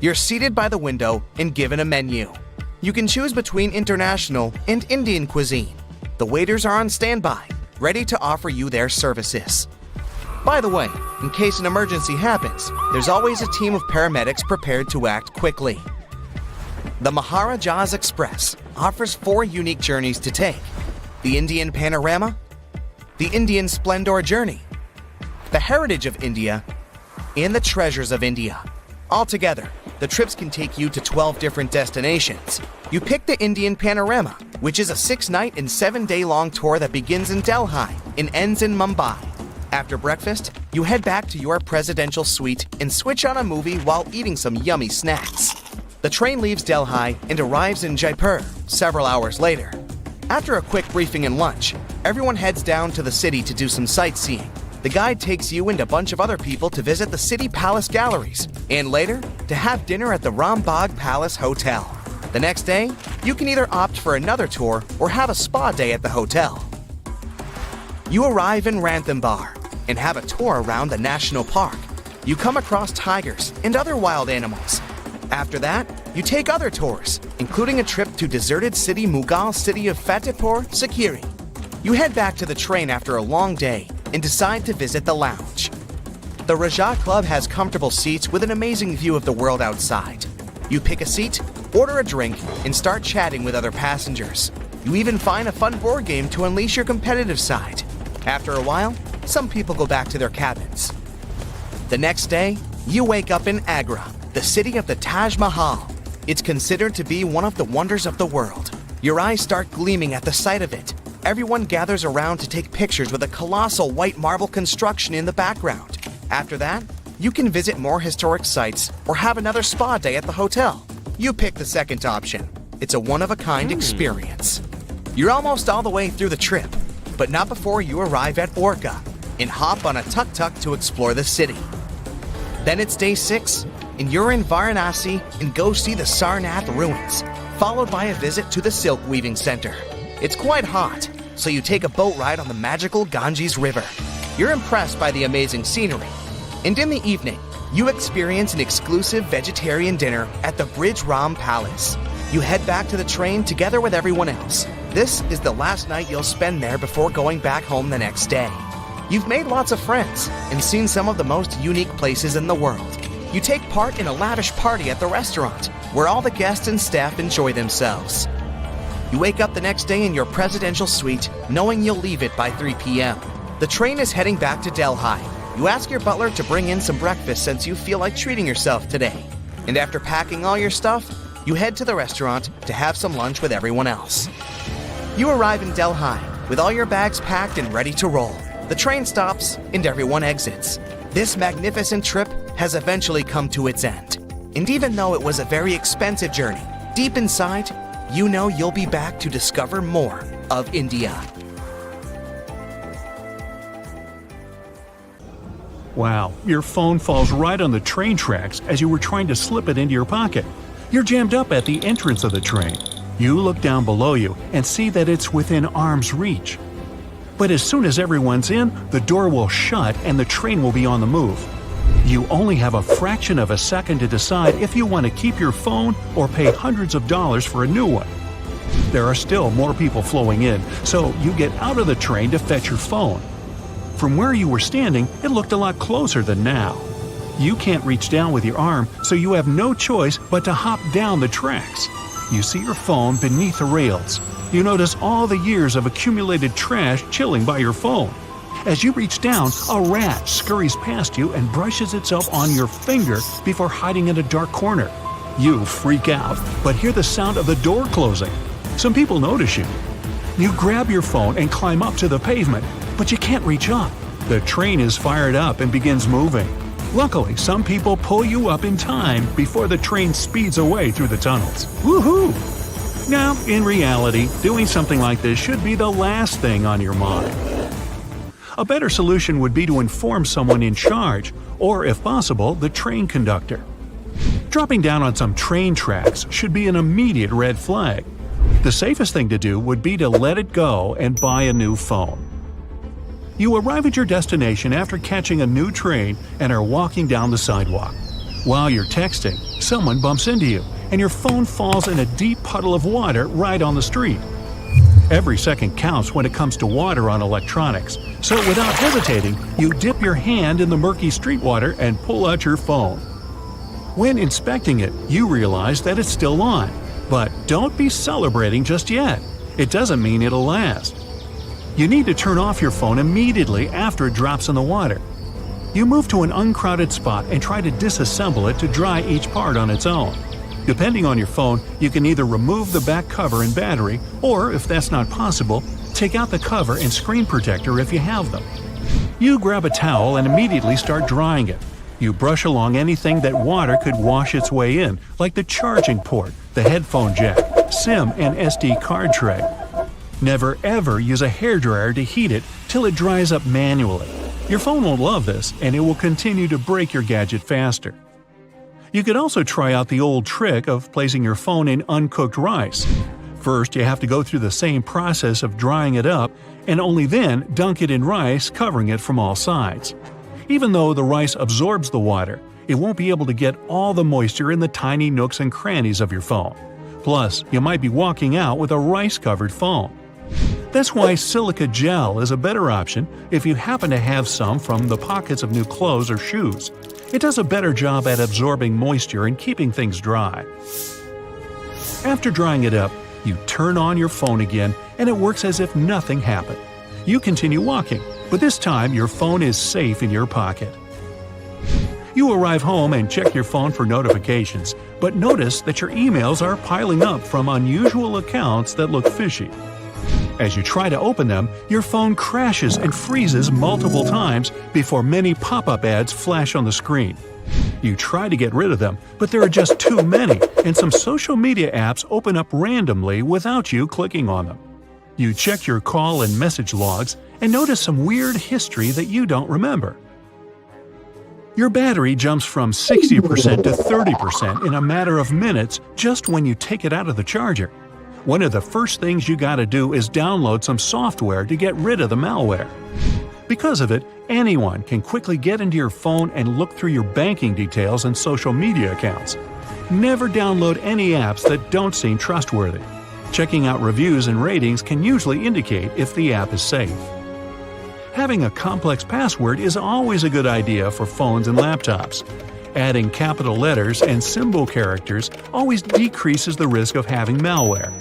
You're seated by the window and given a menu. You can choose between international and Indian cuisine. The waiters are on standby, ready to offer you their services. By the way, in case an emergency happens, there's always a team of paramedics prepared to act quickly. The Maharaja's Express offers 4 unique journeys to take: the Indian Panorama, the Indian Splendor Journey, the Heritage of India, and the Treasures of India. Altogether, the trips can take you to 12 different destinations. You pick the Indian Panorama, which is a 6-night and 7-day-long tour that begins in Delhi and ends in Mumbai. After breakfast, you head back to your presidential suite and switch on a movie while eating some yummy snacks. The train leaves Delhi and arrives in Jaipur several hours later. After a quick briefing and lunch, everyone heads down to the city to do some sightseeing. The guide takes you and a bunch of other people to visit the City Palace galleries, and later, to have dinner at the Rambagh Palace Hotel. The next day, you can either opt for another tour or have a spa day at the hotel. You arrive in Ranthambore and have a tour around the national park. You come across tigers and other wild animals. After that, you take other tours, including a trip to deserted city Mughal city of Fatehpur Sikri. You head back to the train after a long day and decide to visit the lounge. The Raja Club has comfortable seats with an amazing view of the world outside. You pick a seat, order a drink, and start chatting with other passengers. You even find a fun board game to unleash your competitive side. After a while, some people go back to their cabins. The next day, you wake up in Agra, the city of the Taj Mahal. It's considered to be one of the wonders of the world. Your eyes start gleaming at the sight of it. Everyone gathers around to take pictures with a colossal white marble construction in the background. After that, you can visit more historic sites or have another spa day at the hotel. You pick the second option. It's a one-of-a-kind experience. You're almost all the way through the trip, but not before you arrive at Orca and hop on a tuk-tuk to explore the city. Then it's day 6, and you're in Varanasi and go see the Sarnath ruins, followed by a visit to the Silk Weaving Center. It's quite hot, so you take a boat ride on the magical Ganges River. You're impressed by the amazing scenery. And in the evening, you experience an exclusive vegetarian dinner at the Brij Ram Palace. You head back to the train together with everyone else. This is the last night you'll spend there before going back home the next day. You've made lots of friends and seen some of the most unique places in the world. You take part in a lavish party at the restaurant, where all the guests and staff enjoy themselves. You wake up the next day in your presidential suite, knowing you'll leave it by 3 p.m. The train is heading back to Delhi. You ask your butler to bring in some breakfast since you feel like treating yourself today. And after packing all your stuff, you head to the restaurant to have some lunch with everyone else. You arrive in Delhi with all your bags packed and ready to roll. The train stops and everyone exits. This magnificent trip has eventually come to its end. And even though it was a very expensive journey, deep inside, you know you'll be back to discover more of India. Wow, your phone falls right on the train tracks as you were trying to slip it into your pocket. You're jammed up at the entrance of the train. You look down below you and see that it's within arm's reach. But as soon as everyone's in, the door will shut and the train will be on the move. You only have a fraction of a second to decide if you want to keep your phone or pay hundreds of dollars for a new one. There are still more people flowing in, so you get out of the train to fetch your phone. From where you were standing, it looked a lot closer than now. You can't reach down with your arm, so you have no choice but to hop down the tracks. You see your phone beneath the rails. You notice all the years of accumulated trash chilling by your phone. As you reach down, a rat scurries past you and brushes itself on your finger before hiding in a dark corner. You freak out, but hear the sound of the door closing. Some people notice you. You grab your phone and climb up to the pavement, but you can't reach up. The train is fired up and begins moving. Luckily, some people pull you up in time before the train speeds away through the tunnels. Woohoo! Now, in reality, doing something like this should be the last thing on your mind. A better solution would be to inform someone in charge, or if possible, the train conductor. Dropping down on some train tracks should be an immediate red flag. The safest thing to do would be to let it go and buy a new phone. You arrive at your destination after catching a new train and are walking down the sidewalk. While you're texting, someone bumps into you, and your phone falls in a deep puddle of water right on the street. Every second counts when it comes to water on electronics, so without hesitating, you dip your hand in the murky street water and pull out your phone. When inspecting it, you realize that it's still on. But don't be celebrating just yet. It doesn't mean it'll last. You need to turn off your phone immediately after it drops in the water. You move to an uncrowded spot and try to disassemble it to dry each part on its own. Depending on your phone, you can either remove the back cover and battery, or if that's not possible, take out the cover and screen protector if you have them. You grab a towel and immediately start drying it. You brush along anything that water could wash its way in, like the charging port, the headphone jack, SIM and SD card tray. Never ever use a hairdryer to heat it till it dries up manually. Your phone won't love this, and it will continue to break your gadget faster. You could also try out the old trick of placing your phone in uncooked rice. First, you have to go through the same process of drying it up, and only then dunk it in rice, covering it from all sides. Even though the rice absorbs the water, it won't be able to get all the moisture in the tiny nooks and crannies of your phone. Plus, you might be walking out with a rice-covered phone. That's why silica gel is a better option if you happen to have some from the pockets of new clothes or shoes. It does a better job at absorbing moisture and keeping things dry. After drying it up, you turn on your phone again and it works as if nothing happened. You continue walking, but this time your phone is safe in your pocket. You arrive home and check your phone for notifications, but notice that your emails are piling up from unusual accounts that look fishy. As you try to open them, your phone crashes and freezes multiple times before many pop-up ads flash on the screen. You try to get rid of them, but there are just too many, and some social media apps open up randomly without you clicking on them. You check your call and message logs and notice some weird history that you don't remember. Your battery jumps from 60% to 30% in a matter of minutes just when you take it out of the charger. One of the first things you gotta do is download some software to get rid of the malware. Because of it, anyone can quickly get into your phone and look through your banking details and social media accounts. Never download any apps that don't seem trustworthy. Checking out reviews and ratings can usually indicate if the app is safe. Having a complex password is always a good idea for phones and laptops. Adding capital letters and symbol characters always decreases the risk of having malware.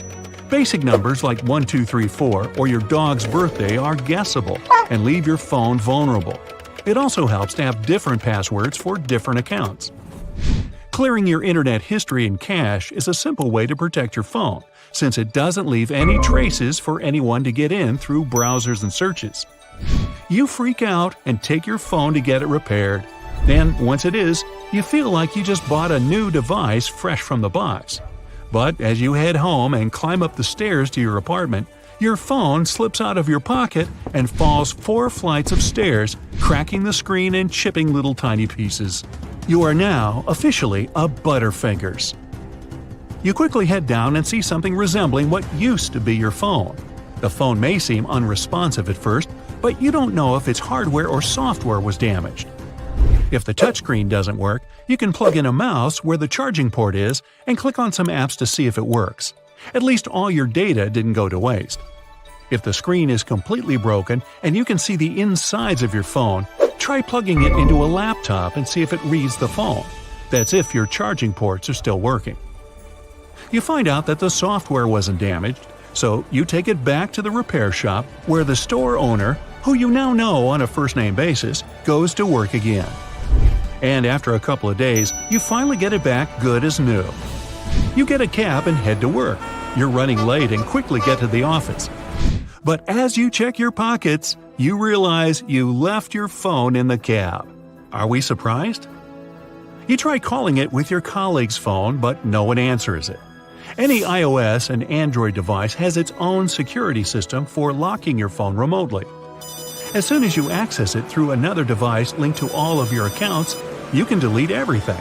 Basic numbers like 1234 or your dog's birthday are guessable and leave your phone vulnerable. It also helps to have different passwords for different accounts. Clearing your internet history and cache is a simple way to protect your phone, since it doesn't leave any traces for anyone to get in through browsers and searches. You freak out and take your phone to get it repaired. Then, once it is, you feel like you just bought a new device fresh from the box. But as you head home and climb up the stairs to your apartment, your phone slips out of your pocket and falls 4 flights of stairs, cracking the screen and chipping little tiny pieces. You are now officially a Butterfingers. You quickly head down and see something resembling what used to be your phone. The phone may seem unresponsive at first, but you don't know if its hardware or software was damaged. If the touchscreen doesn't work, you can plug in a mouse where the charging port is and click on some apps to see if it works. At least all your data didn't go to waste. If the screen is completely broken and you can see the insides of your phone, try plugging it into a laptop and see if it reads the phone. That's if your charging ports are still working. You find out that the software wasn't damaged, so you take it back to the repair shop where the store owner, who you now know on a first-name basis, goes to work again. And after a couple of days, you finally get it back good as new. You get a cab and head to work. You're running late and quickly get to the office. But as you check your pockets, you realize you left your phone in the cab. Are we surprised? You try calling it with your colleague's phone, but no one answers it. Any iOS and Android device has its own security system for locking your phone remotely. As soon as you access it through another device linked to all of your accounts, you can delete everything.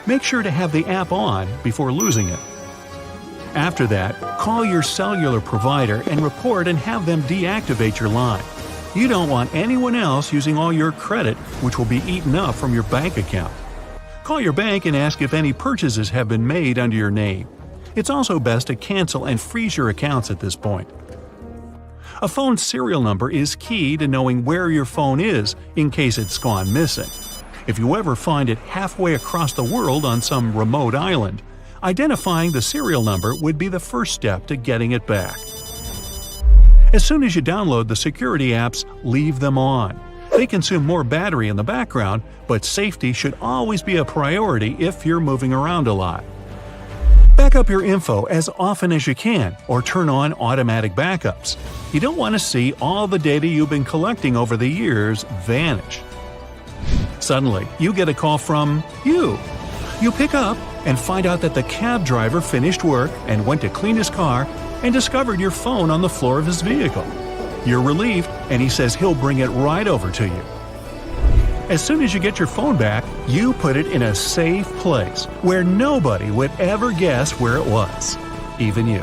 Make sure to have the app on before losing it. After that, call your cellular provider and report and have them deactivate your line. You don't want anyone else using all your credit, which will be eaten up from your bank account. Call your bank and ask if any purchases have been made under your name. It's also best to cancel and freeze your accounts at this point. A phone serial number is key to knowing where your phone is in case it's gone missing. If you ever find it halfway across the world on some remote island, identifying the serial number would be the first step to getting it back. As soon as you download the security apps, leave them on. They consume more battery in the background, but safety should always be a priority if you're moving around a lot. Back up your info as often as you can, or turn on automatic backups. You don't want to see all the data you've been collecting over the years vanish. Suddenly, you get a call from you. You pick up and find out that the cab driver finished work and went to clean his car and discovered your phone on the floor of his vehicle. You're relieved, and he says he'll bring it right over to you. As soon as you get your phone back, you put it in a safe place where nobody would ever guess where it was, even you.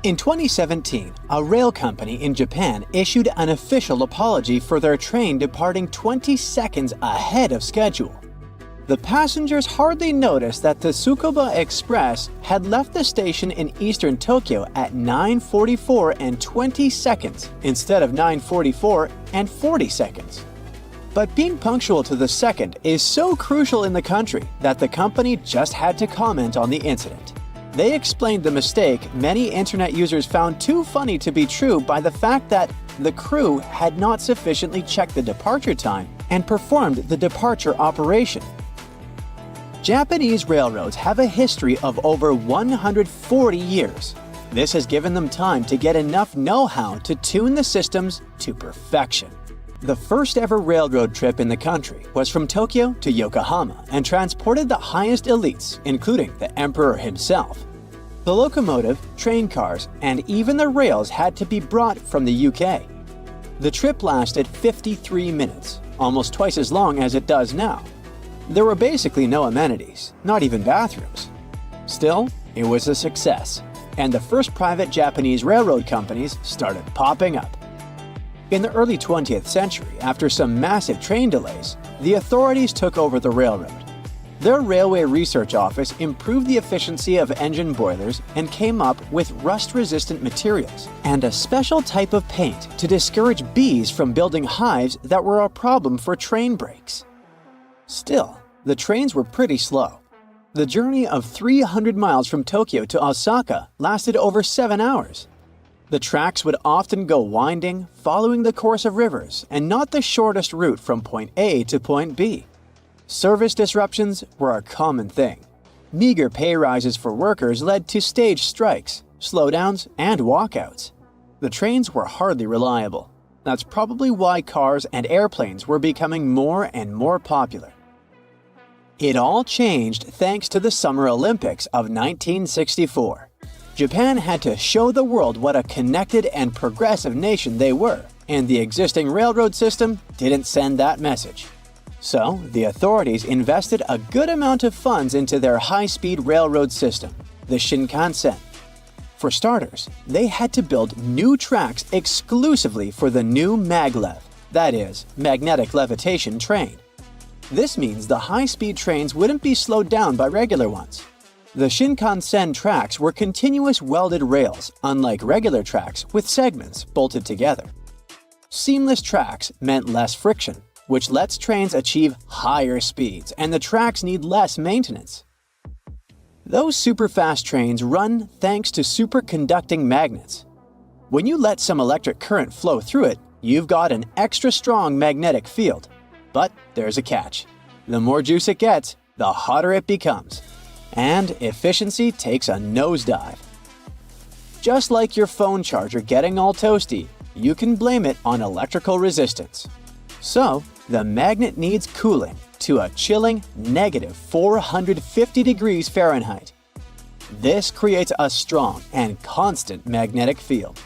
In 2017, a rail company in Japan issued an official apology for their train departing 20 seconds ahead of schedule. The passengers hardly noticed that the Tsukuba Express had left the station in eastern Tokyo at 9:44 and 20 seconds instead of 9:44 and 40 seconds. But being punctual to the second is so crucial in the country that the company just had to comment on the incident. They explained the mistake many internet users found too funny to be true by the fact that the crew had not sufficiently checked the departure time and performed the departure operation. Japanese railroads have a history of over 140 years. This has given them time to get enough know-how to tune the systems to perfection. The first ever railroad trip in the country was from Tokyo to Yokohama and transported the highest elites, including the emperor himself. The locomotive, train cars, and even the rails had to be brought from the UK. The trip lasted 53 minutes, almost twice as long as it does now. There were basically no amenities, not even bathrooms. Still, it was a success, and the first private Japanese railroad companies started popping up. In the early 20th century, after some massive train delays, the authorities took over the railroad. Their Railway Research Office improved the efficiency of engine boilers and came up with rust-resistant materials and a special type of paint to discourage bees from building hives that were a problem for train brakes. Still, the trains were pretty slow. The journey of 300 miles from Tokyo to Osaka lasted over 7 hours. The tracks would often go winding, following the course of rivers, and not the shortest route from point A to point B. Service disruptions were a common thing. Meager pay rises for workers led to staged strikes, slowdowns, and walkouts. The trains were hardly reliable. That's probably why cars and airplanes were becoming more and more popular. It all changed thanks to the Summer Olympics of 1964. Japan had to show the world what a connected and progressive nation they were, and the existing railroad system didn't send that message. So, the authorities invested a good amount of funds into their high-speed railroad system, the Shinkansen. For starters, they had to build new tracks exclusively for the new Maglev, that is, magnetic levitation train. This means the high-speed trains wouldn't be slowed down by regular ones. The Shinkansen tracks were continuous welded rails, unlike regular tracks with segments bolted together. Seamless tracks meant less friction, which lets trains achieve higher speeds, and the tracks need less maintenance. Those superfast trains run thanks to superconducting magnets. When you let some electric current flow through it, you've got an extra strong magnetic field. But there's a catch. The more juice it gets, the hotter it becomes. And efficiency takes a nosedive. Just like your phone charger getting all toasty, you can blame it on electrical resistance. So, the magnet needs cooling to a chilling negative 450 degrees Fahrenheit. This creates a strong and constant magnetic field.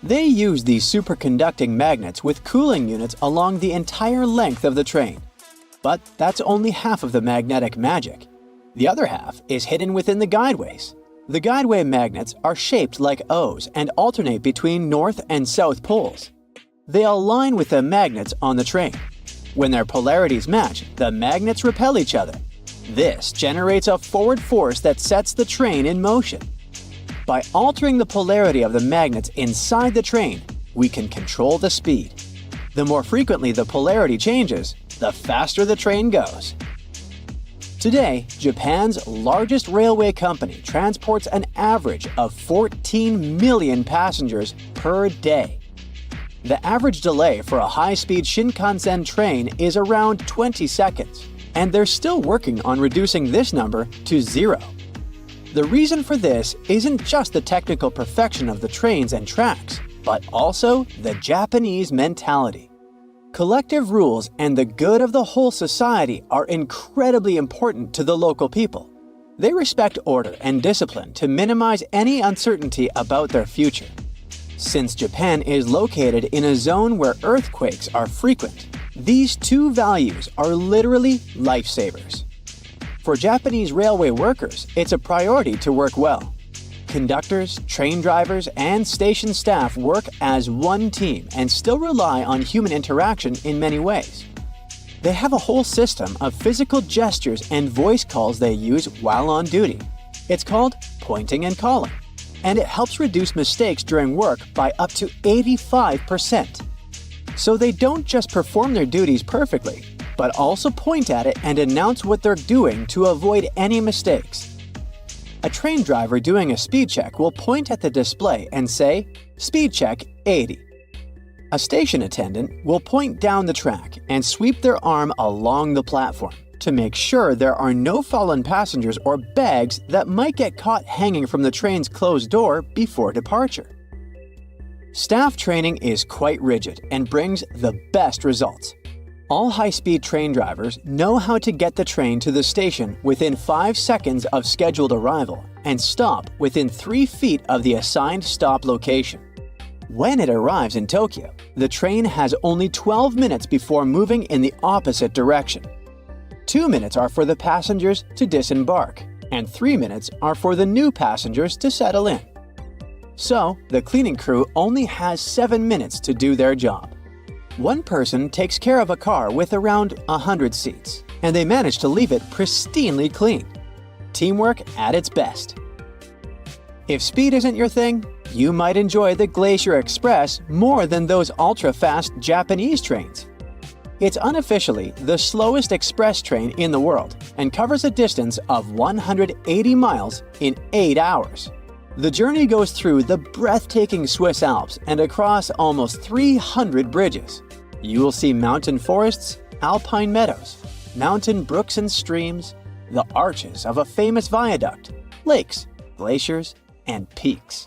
They use these superconducting magnets with cooling units along the entire length of the train. But that's only half of the magnetic magic. The other half is hidden within the guideways. The guideway magnets are shaped like O's and alternate between north and south poles. They align with the magnets on the train. When their polarities match, the magnets repel each other. This generates a forward force that sets the train in motion. By altering the polarity of the magnets inside the train, we can control the speed. The more frequently the polarity changes, the faster the train goes. Today, Japan's largest railway company transports an average of 14 million passengers per day. The average delay for a high-speed Shinkansen train is around 20 seconds, and they're still working on reducing this number to 0. The reason for this isn't just the technical perfection of the trains and tracks, but also the Japanese mentality. Collective rules and the good of the whole society are incredibly important to the local people. They respect order and discipline to minimize any uncertainty about their future. Since Japan is located in a zone where earthquakes are frequent, these two values are literally lifesavers. For Japanese railway workers, it's a priority to work well. Conductors, train drivers, and station staff work as one team and still rely on human interaction in many ways. They have a whole system of physical gestures and voice calls they use while on duty. It's called pointing and calling, and it helps reduce mistakes during work by up to 85%. So they don't just perform their duties perfectly, but also point at it and announce what they're doing to avoid any mistakes. A train driver doing a speed check will point at the display and say, "Speed check 80." A station attendant will point down the track and sweep their arm along the platform to make sure there are no fallen passengers or bags that might get caught hanging from the train's closed door before departure. Staff training is quite rigid and brings the best results. All high-speed train drivers know how to get the train to the station within 5 seconds of scheduled arrival and stop within 3 feet of the assigned stop location. When it arrives in Tokyo, the train has only 12 minutes before moving in the opposite direction. 2 minutes are for the passengers to disembark, and 3 minutes are for the new passengers to settle in. So, the cleaning crew only has 7 minutes to do their job. One person takes care of a car with around 100 seats, and they manage to leave it pristinely clean. Teamwork at its best. If speed isn't your thing, you might enjoy the Glacier Express more than those ultra-fast Japanese trains. It's unofficially the slowest express train in the world and covers a distance of 180 miles in 8 hours. The journey goes through the breathtaking Swiss Alps and across almost 300 bridges. You will see mountain forests, alpine meadows, mountain brooks and streams, the arches of a famous viaduct, lakes, glaciers, and peaks.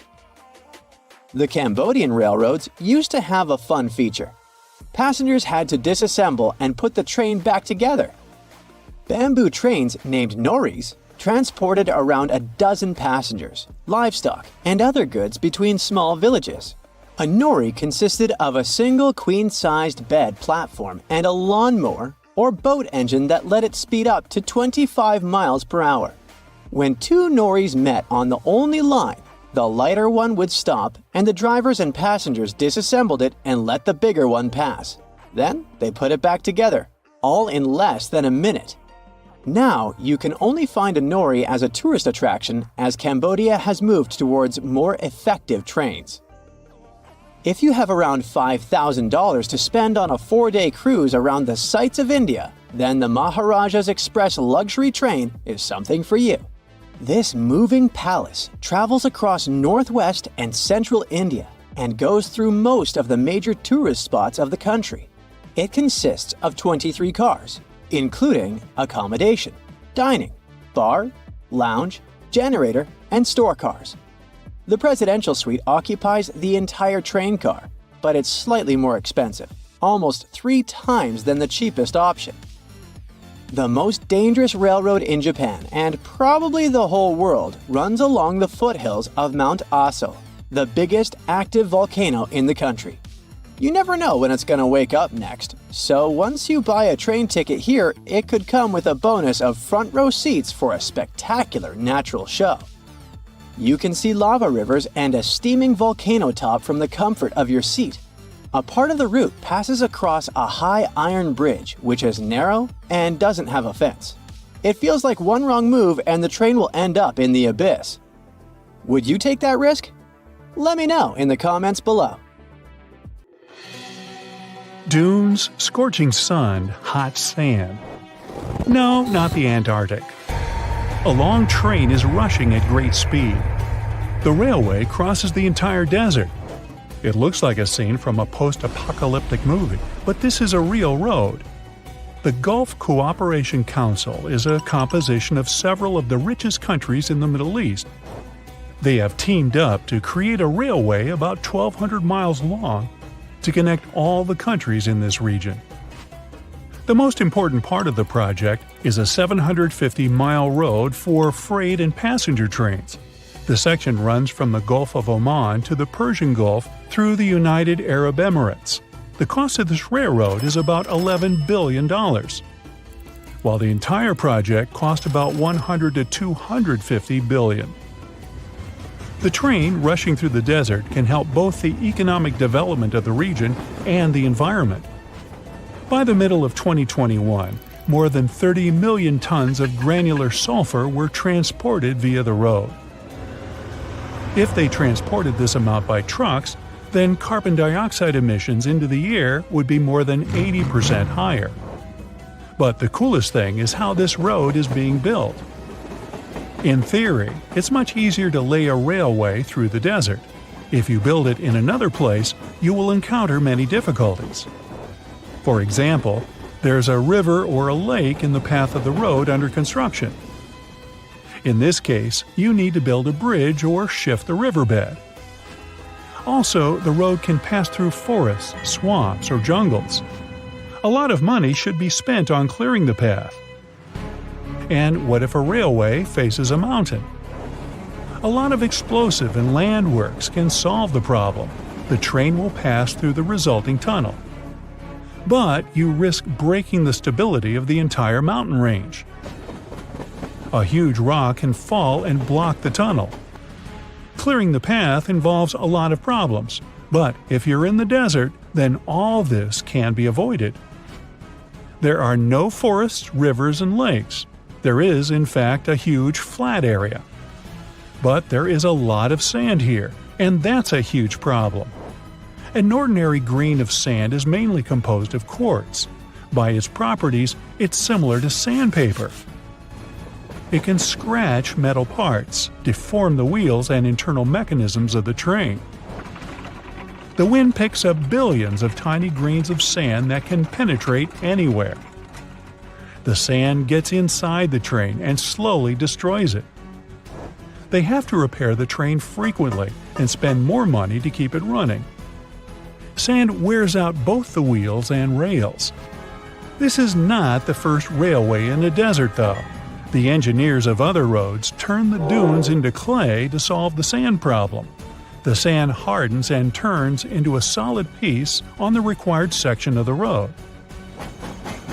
The Cambodian railroads used to have a fun feature. Passengers had to disassemble and put the train back together. Bamboo trains named noris transported around a dozen passengers, livestock, and other goods between small villages. A nori consisted of a single queen-sized bed platform and a lawnmower or boat engine that let it speed up to 25 miles per hour. When 2 noris met on the only line, the lighter one would stop and the drivers and passengers disassembled it and let the bigger one pass. Then they put it back together, all in less than a minute. Now, you can only find a nori as a tourist attraction as Cambodia has moved towards more effective trains. If you have around $5,000 to spend on a 4-day cruise around the sights of India, then the Maharaja's Express luxury train is something for you. This moving palace travels across northwest and central India and goes through most of the major tourist spots of the country. It consists of 23 cars, including accommodation, dining, bar, lounge, generator, and store cars. The presidential suite occupies the entire train car, but it's slightly more expensive, almost 3 times than the cheapest option. The most dangerous railroad in Japan, and probably the whole world, runs along the foothills of Mount Aso, the biggest active volcano in the country. You never know when it's going to wake up next, so once you buy a train ticket here, it could come with a bonus of front row seats for a spectacular natural show. You can see lava rivers and a steaming volcano top from the comfort of your seat. A part of the route passes across a high iron bridge, which is narrow and doesn't have a fence. It feels like one wrong move and the train will end up in the abyss. Would you take that risk? Let me know in the comments below. Dunes, scorching sun, hot sand. No, not the Antarctic. A long train is rushing at great speed. The railway crosses the entire desert. It looks like a scene from a post-apocalyptic movie, but this is a real road. The Gulf Cooperation Council is a composition of several of the richest countries in the Middle East. They have teamed up to create a railway about 1,200 miles long to connect all the countries in this region. The most important part of the project is a 750-mile road for freight and passenger trains. The section runs from the Gulf of Oman to the Persian Gulf through the United Arab Emirates. The cost of this railroad is about $11 billion, while the entire project cost about $100 to $250 billion. The train rushing through the desert can help both the economic development of the region and the environment. By the middle of 2021, more than 30 million tons of granular sulfur were transported via the road. If they transported this amount by trucks, then carbon dioxide emissions into the air would be more than 80% higher. But the coolest thing is how this road is being built. In theory, it's much easier to lay a railway through the desert. If you build it in another place, you will encounter many difficulties. For example, there's a river or a lake in the path of the road under construction. In this case, you need to build a bridge or shift the riverbed. Also, the road can pass through forests, swamps, or jungles. A lot of money should be spent on clearing the path. And what if a railway faces a mountain? A lot of explosive and land works can solve the problem. The train will pass through the resulting tunnel. But you risk breaking the stability of the entire mountain range. A huge rock can fall and block the tunnel. Clearing the path involves a lot of problems, but if you're in the desert, then all this can be avoided. There are no forests, rivers, and lakes. There is, in fact, a huge flat area. But there is a lot of sand here, and that's a huge problem. An ordinary grain of sand is mainly composed of quartz. By its properties, it's similar to sandpaper. It can scratch metal parts, deform the wheels and internal mechanisms of the train. The wind picks up billions of tiny grains of sand that can penetrate anywhere. The sand gets inside the train and slowly destroys it. They have to repair the train frequently and spend more money to keep it running. Sand wears out both the wheels and rails. This is not the first railway in a desert, though. The engineers of other roads turn the dunes into clay to solve the sand problem. The sand hardens and turns into a solid piece on the required section of the road.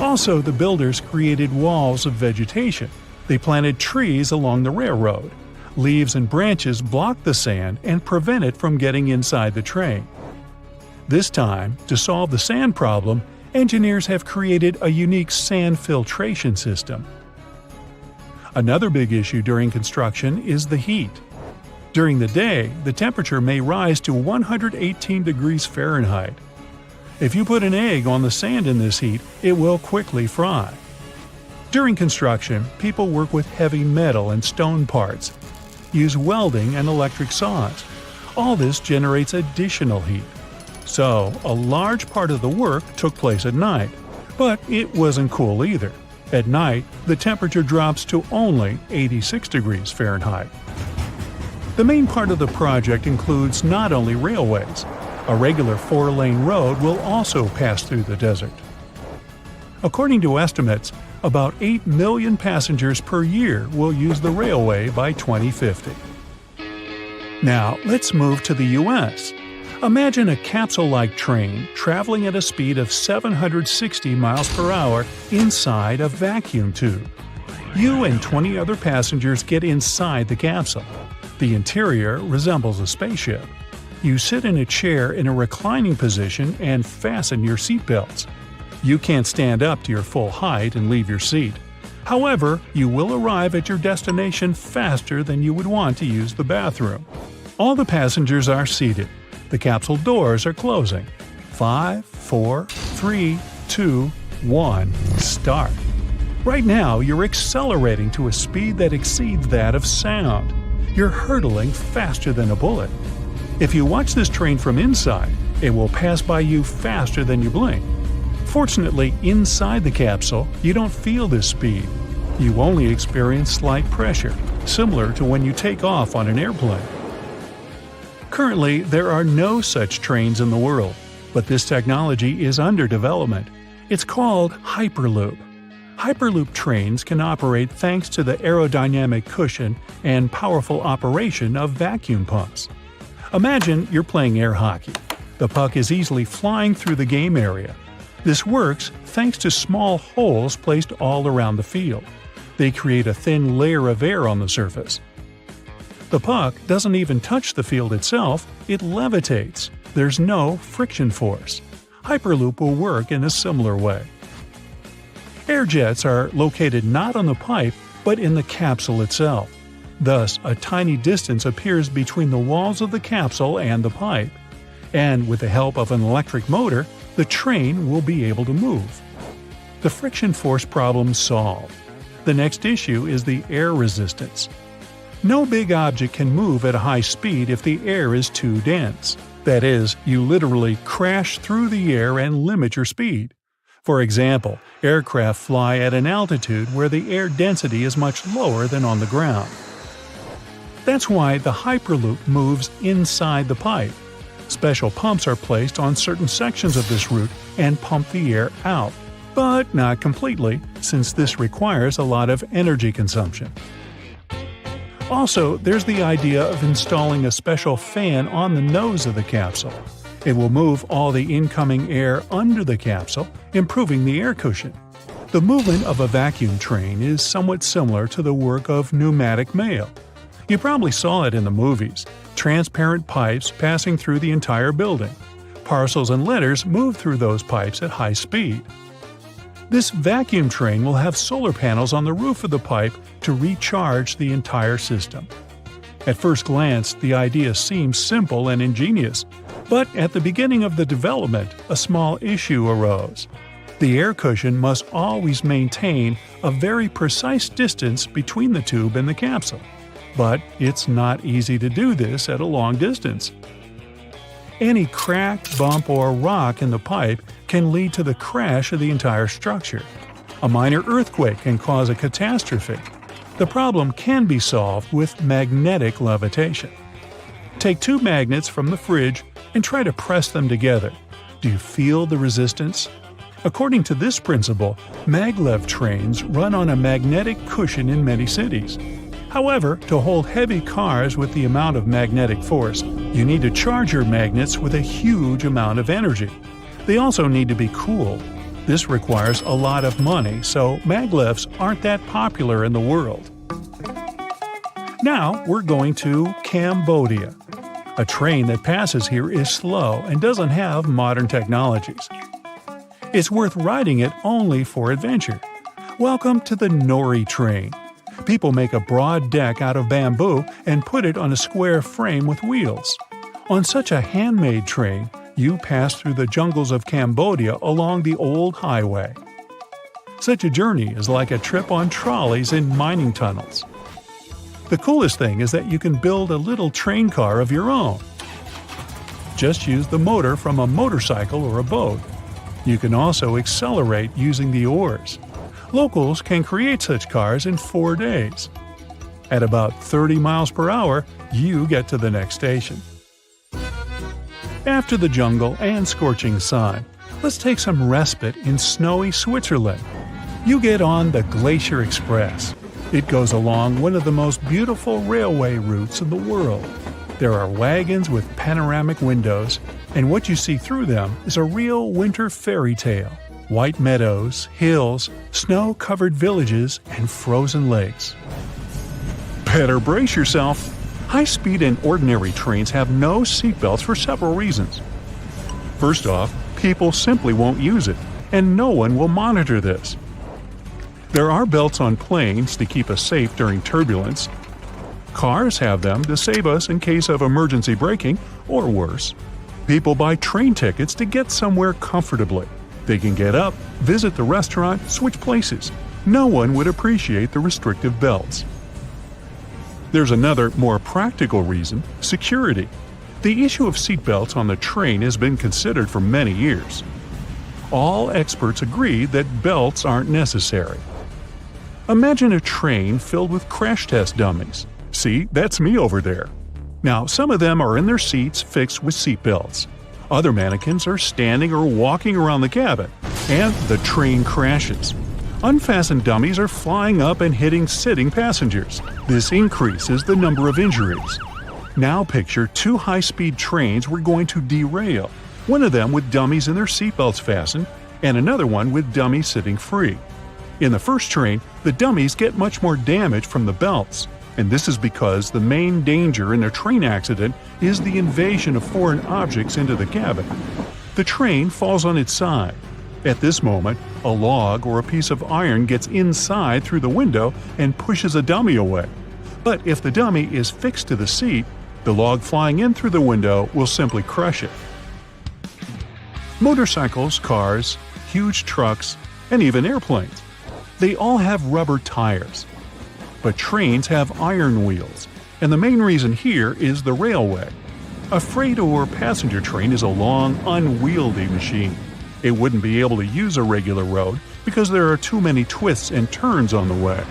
Also, the builders created walls of vegetation. They planted trees along the railroad. Leaves and branches block the sand and prevent it from getting inside the train. This time, to solve the sand problem, engineers have created a unique sand filtration system. Another big issue during construction is the heat. During the day, the temperature may rise to 118 degrees Fahrenheit. If you put an egg on the sand in this heat, it will quickly fry. During construction, people work with heavy metal and stone parts, use welding and electric saws. All this generates additional heat. So, a large part of the work took place at night, but it wasn't cool either. At night, the temperature drops to only 86 degrees Fahrenheit. The main part of the project includes not only railways. A regular 4-lane road will also pass through the desert. According to estimates, about 8 million passengers per year will use the railway by 2050. Now, let's move to the US. Imagine a capsule-like train traveling at a speed of 760 miles per hour inside a vacuum tube. You and 20 other passengers get inside the capsule. The interior resembles a spaceship. You sit in a chair in a reclining position and fasten your seatbelts. You can't stand up to your full height and leave your seat. However, you will arrive at your destination faster than you would want to use the bathroom. All the passengers are seated. The capsule doors are closing. 5, 4, 3, 2, 1, start. Right now, you're accelerating to a speed that exceeds that of sound. You're hurtling faster than a bullet. If you watch this train from inside, it will pass by you faster than you blink. Fortunately, inside the capsule, you don't feel this speed. You only experience slight pressure, similar to when you take off on an airplane. Currently, there are no such trains in the world, but this technology is under development. It's called Hyperloop. Hyperloop trains can operate thanks to the aerodynamic cushion and powerful operation of vacuum pumps. Imagine you're playing air hockey. The puck is easily flying through the game area. This works thanks to small holes placed all around the field. They create a thin layer of air on the surface. The puck doesn't even touch the field itself, it levitates. There's no friction force. Hyperloop will work in a similar way. Air jets are located not on the pipe, but in the capsule itself. Thus, a tiny distance appears between the walls of the capsule and the pipe. And with the help of an electric motor, the train will be able to move. The friction force problem solved. The next issue is the air resistance. No big object can move at a high speed if the air is too dense. That is, you literally crash through the air and limit your speed. For example, aircraft fly at an altitude where the air density is much lower than on the ground. That's why the Hyperloop moves inside the pipe. Special pumps are placed on certain sections of this route and pump the air out. But not completely, since this requires a lot of energy consumption. Also, there's the idea of installing a special fan on the nose of the capsule. It will move all the incoming air under the capsule, improving the air cushion. The movement of a vacuum train is somewhat similar to the work of pneumatic mail. You probably saw it in the movies. Transparent pipes passing through the entire building. Parcels and letters move through those pipes at high speed. This vacuum train will have solar panels on the roof of the pipe to recharge the entire system. At first glance, the idea seems simple and ingenious, but at the beginning of the development, a small issue arose. The air cushion must always maintain a very precise distance between the tube and the capsule. But it's not easy to do this at a long distance. Any crack, bump, or rock in the pipe can lead to the crash of the entire structure. A minor earthquake can cause a catastrophe. The problem can be solved with magnetic levitation. Take two magnets from the fridge and try to press them together. Do you feel the resistance? According to this principle, maglev trains run on a magnetic cushion in many cities. However, to hold heavy cars with the amount of magnetic force, you need to charge your magnets with a huge amount of energy. They also need to be cooled. This requires a lot of money, so maglevs aren't that popular in the world. Now we're going to Cambodia. A train that passes here is slow and doesn't have modern technologies. It's worth riding it only for adventure. Welcome to the Nori train. People make a broad deck out of bamboo and put it on a square frame with wheels. On such a handmade train, you pass through the jungles of Cambodia along the old highway. Such a journey is like a trip on trolleys in mining tunnels. The coolest thing is that you can build a little train car of your own. Just use the motor from a motorcycle or a boat. You can also accelerate using the oars. Locals can create such cars in 4 days. At about 30 miles per hour, you get to the next station. After the jungle and scorching sun, let's take some respite in snowy Switzerland. You get on the Glacier Express. It goes along one of the most beautiful railway routes in the world. There are wagons with panoramic windows, and what you see through them is a real winter fairy tale. White meadows, hills, snow-covered villages, and frozen lakes. Better brace yourself! High-speed and ordinary trains have no seatbelts for several reasons. First off, people simply won't use it, and no one will monitor this. There are belts on planes to keep us safe during turbulence. Cars have them to save us in case of emergency braking, or worse. People buy train tickets to get somewhere comfortably. They can get up, visit the restaurant, switch places. No one would appreciate the restrictive belts. There's another, more practical reason: security. The issue of seatbelts on the train has been considered for many years. All experts agree that belts aren't necessary. Imagine a train filled with crash test dummies. See, that's me over there. Now, some of them are in their seats fixed with seatbelts. Other mannequins are standing or walking around the cabin, and the train crashes. Unfastened dummies are flying up and hitting sitting passengers. This increases the number of injuries. Now picture 2 high-speed trains were going to derail, one of them with dummies in their seatbelts fastened, and another one with dummies sitting free. In the first train, the dummies get much more damage from the belts, and this is because the main danger in a train accident is the invasion of foreign objects into the cabin. The train falls on its side. At this moment, a log or a piece of iron gets inside through the window and pushes a dummy away. But if the dummy is fixed to the seat, the log flying in through the window will simply crush it. Motorcycles, cars, huge trucks, and even airplanes. They all have rubber tires. But trains have iron wheels, and the main reason here is the railway. A freight or passenger train is a long, unwieldy machine. It wouldn't be able to use a regular road because there are too many twists and turns on the way.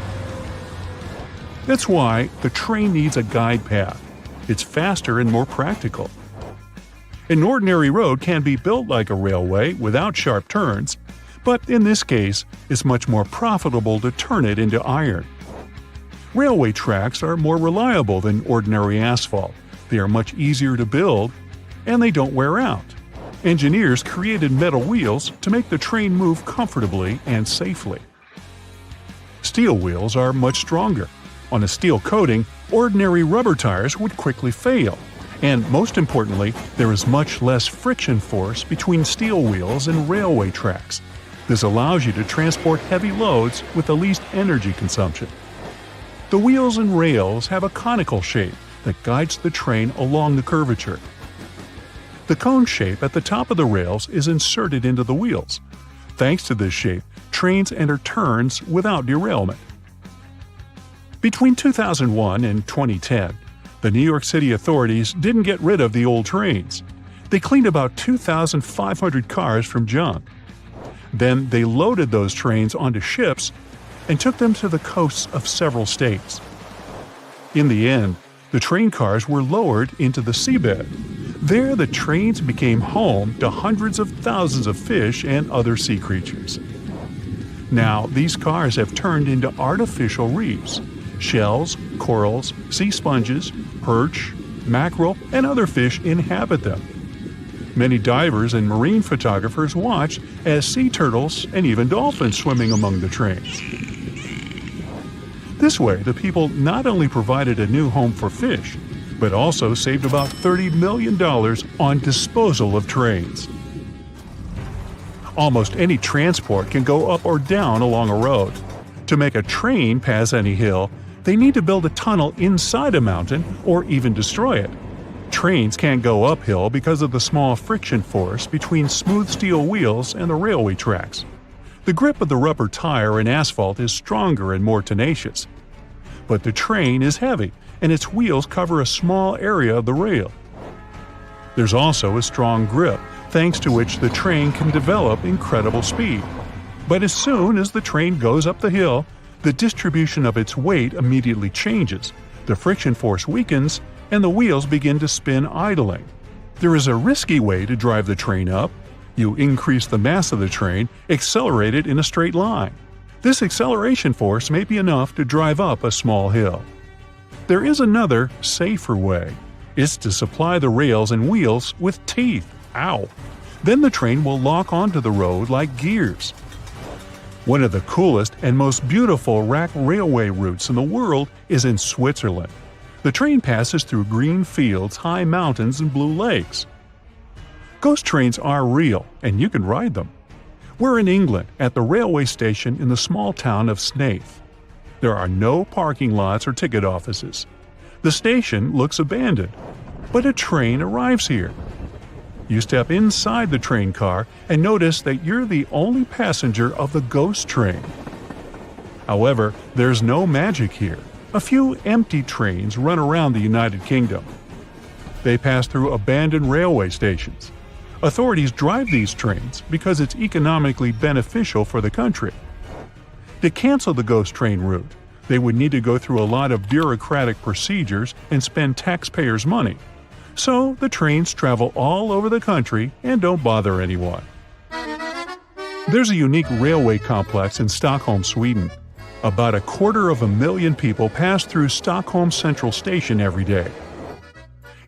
That's why the train needs a guide path. It's faster and more practical. An ordinary road can be built like a railway without sharp turns, but in this case, it's much more profitable to turn it into iron. Railway tracks are more reliable than ordinary asphalt. They are much easier to build, and they don't wear out. Engineers created metal wheels to make the train move comfortably and safely. Steel wheels are much stronger. On a steel coating, ordinary rubber tires would quickly fail. And most importantly, there is much less friction force between steel wheels and railway tracks. This allows you to transport heavy loads with the least energy consumption. The wheels and rails have a conical shape that guides the train along the curvature. The cone shape at the top of the rails is inserted into the wheels. Thanks to this shape, trains enter turns without derailment. Between 2001 and 2010, the New York City authorities didn't get rid of the old trains. They cleaned about 2,500 cars from junk. Then they loaded those trains onto ships and took them to the coasts of several states. In the end, the train cars were lowered into the seabed. There, the trains became home to hundreds of thousands of fish and other sea creatures. Now, these cars have turned into artificial reefs. Shells, corals, sea sponges, perch, mackerel, and other fish inhabit them. Many divers and marine photographers watch as sea turtles and even dolphins swimming among the trains. This way, the people not only provided a new home for fish, but also saved about $30 million on disposal of trains. Almost any transport can go up or down along a road. To make a train pass any hill, They need to build a tunnel inside a mountain or even destroy it. Trains can't go uphill because of the small friction force between smooth steel wheels and the railway tracks. The grip of the rubber tire and asphalt is stronger and more tenacious. But the train is heavy, and its wheels cover a small area of the rail. There's also a strong grip, thanks to which the train can develop incredible speed. But as soon as the train goes up the hill, the distribution of its weight immediately changes, the friction force weakens, and the wheels begin to spin idling. There is a risky way to drive the train up. You increase the mass of the train, accelerate it in a straight line. This acceleration force may be enough to drive up a small hill. There is another, safer way. It's to supply the rails and wheels with teeth. Ow! Then the train will lock onto the road like gears. One of the coolest and most beautiful rack railway routes in the world is in Switzerland. The train passes through green fields, high mountains, and blue lakes. Ghost trains are real, and you can ride them. We're in England, at the railway station in the small town of Snaith. There are no parking lots or ticket offices. The station looks abandoned, but a train arrives here. You step inside the train car and notice that you're the only passenger of the ghost train. However, there's no magic here. A few empty trains run around the United Kingdom. They pass through abandoned railway stations. Authorities drive these trains because it's economically beneficial for the country. To cancel the ghost train route, they would need to go through a lot of bureaucratic procedures and spend taxpayers' money. So the trains travel all over the country and don't bother anyone. There's a unique railway complex in Stockholm, Sweden. About 250,000 people pass through Stockholm Central Station every day.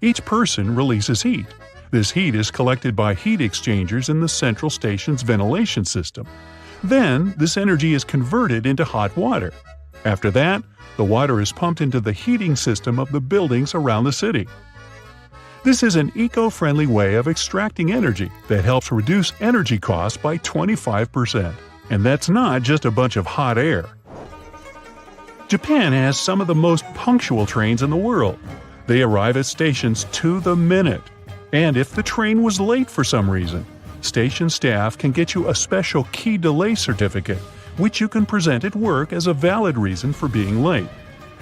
Each person releases heat. This heat is collected by heat exchangers in the central station's ventilation system. Then, this energy is converted into hot water. After that, the water is pumped into the heating system of the buildings around the city. This is an eco-friendly way of extracting energy that helps reduce energy costs by 25%. And that's not just a bunch of hot air. Japan has some of the most punctual trains in the world. They arrive at stations to the minute. And if the train was late for some reason, station staff can get you a special key delay certificate, which you can present at work as a valid reason for being late.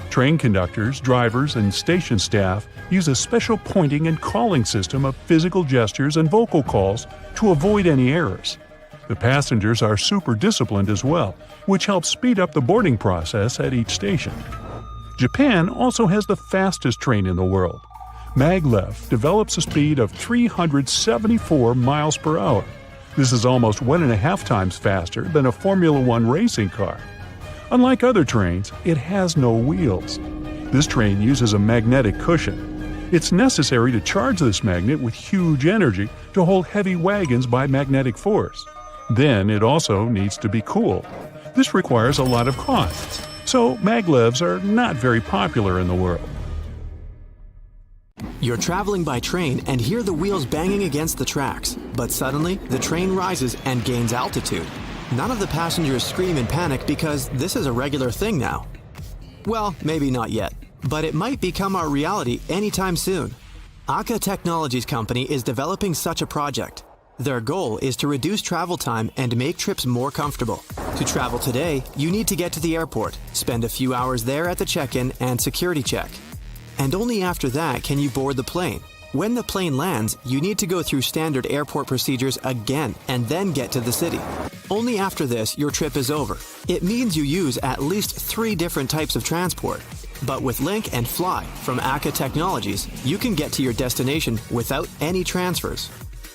Train conductors, drivers, and station staff use a special pointing and calling system of physical gestures and vocal calls to avoid any errors. The passengers are super disciplined as well, which helps speed up the boarding process at each station. Japan also has the fastest train in the world. Maglev develops a speed of 374 miles per hour. This is almost 1.5 times faster than a Formula One racing car. Unlike other trains, it has no wheels. This train uses a magnetic cushion. It's necessary to charge this magnet with huge energy to hold heavy wagons by magnetic force. Then it also needs to be cooled. This requires a lot of costs, so maglevs are not very popular in the world. You're traveling by train and hear the wheels banging against the tracks, but suddenly the train rises and gains altitude. None of the passengers scream in panic because this is a regular thing now. Well, maybe not yet, but it might become our reality anytime soon. Aka Technologies Company is developing such a project. Their goal is to reduce travel time and make trips more comfortable. To travel today, you need to get to the airport, spend a few hours there at the check-in and security check. And only after that can you board the plane. When the plane lands, you need to go through standard airport procedures again and then get to the city. Only after this, your trip is over. It means you use at least 3 different types of transport. But with Link and Fly from Aka Technologies, you can get to your destination without any transfers.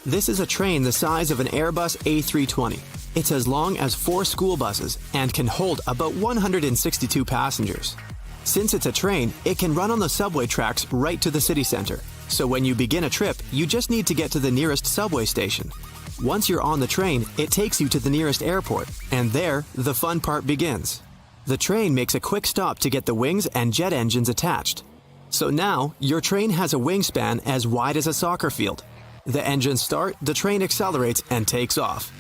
This is a train the size of an Airbus A320. It's as long as 4 school buses and can hold about 162 passengers. Since it's a train, it can run on the subway tracks right to the city center. So when you begin a trip, you just need to get to the nearest subway station. Once you're on the train, it takes you to the nearest airport, and there, the fun part begins. The train makes a quick stop to get the wings and jet engines attached. So now, your train has a wingspan as wide as a soccer field. The engines start, the train accelerates and takes off.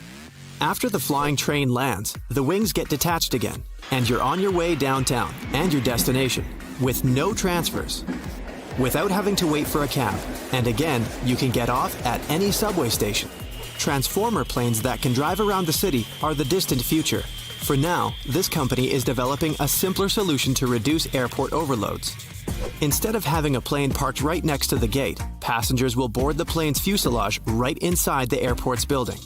After the flying train lands, the wings get detached again. and you're on your way downtown and your destination with no transfers, without having to wait for a cab. And again, you can get off at any subway station. Transformer planes that can drive around the city are the distant future. For now, this company is developing a simpler solution to reduce airport overloads. Instead of having a plane parked right next to the gate, passengers will board the plane's fuselage right inside the airport's building.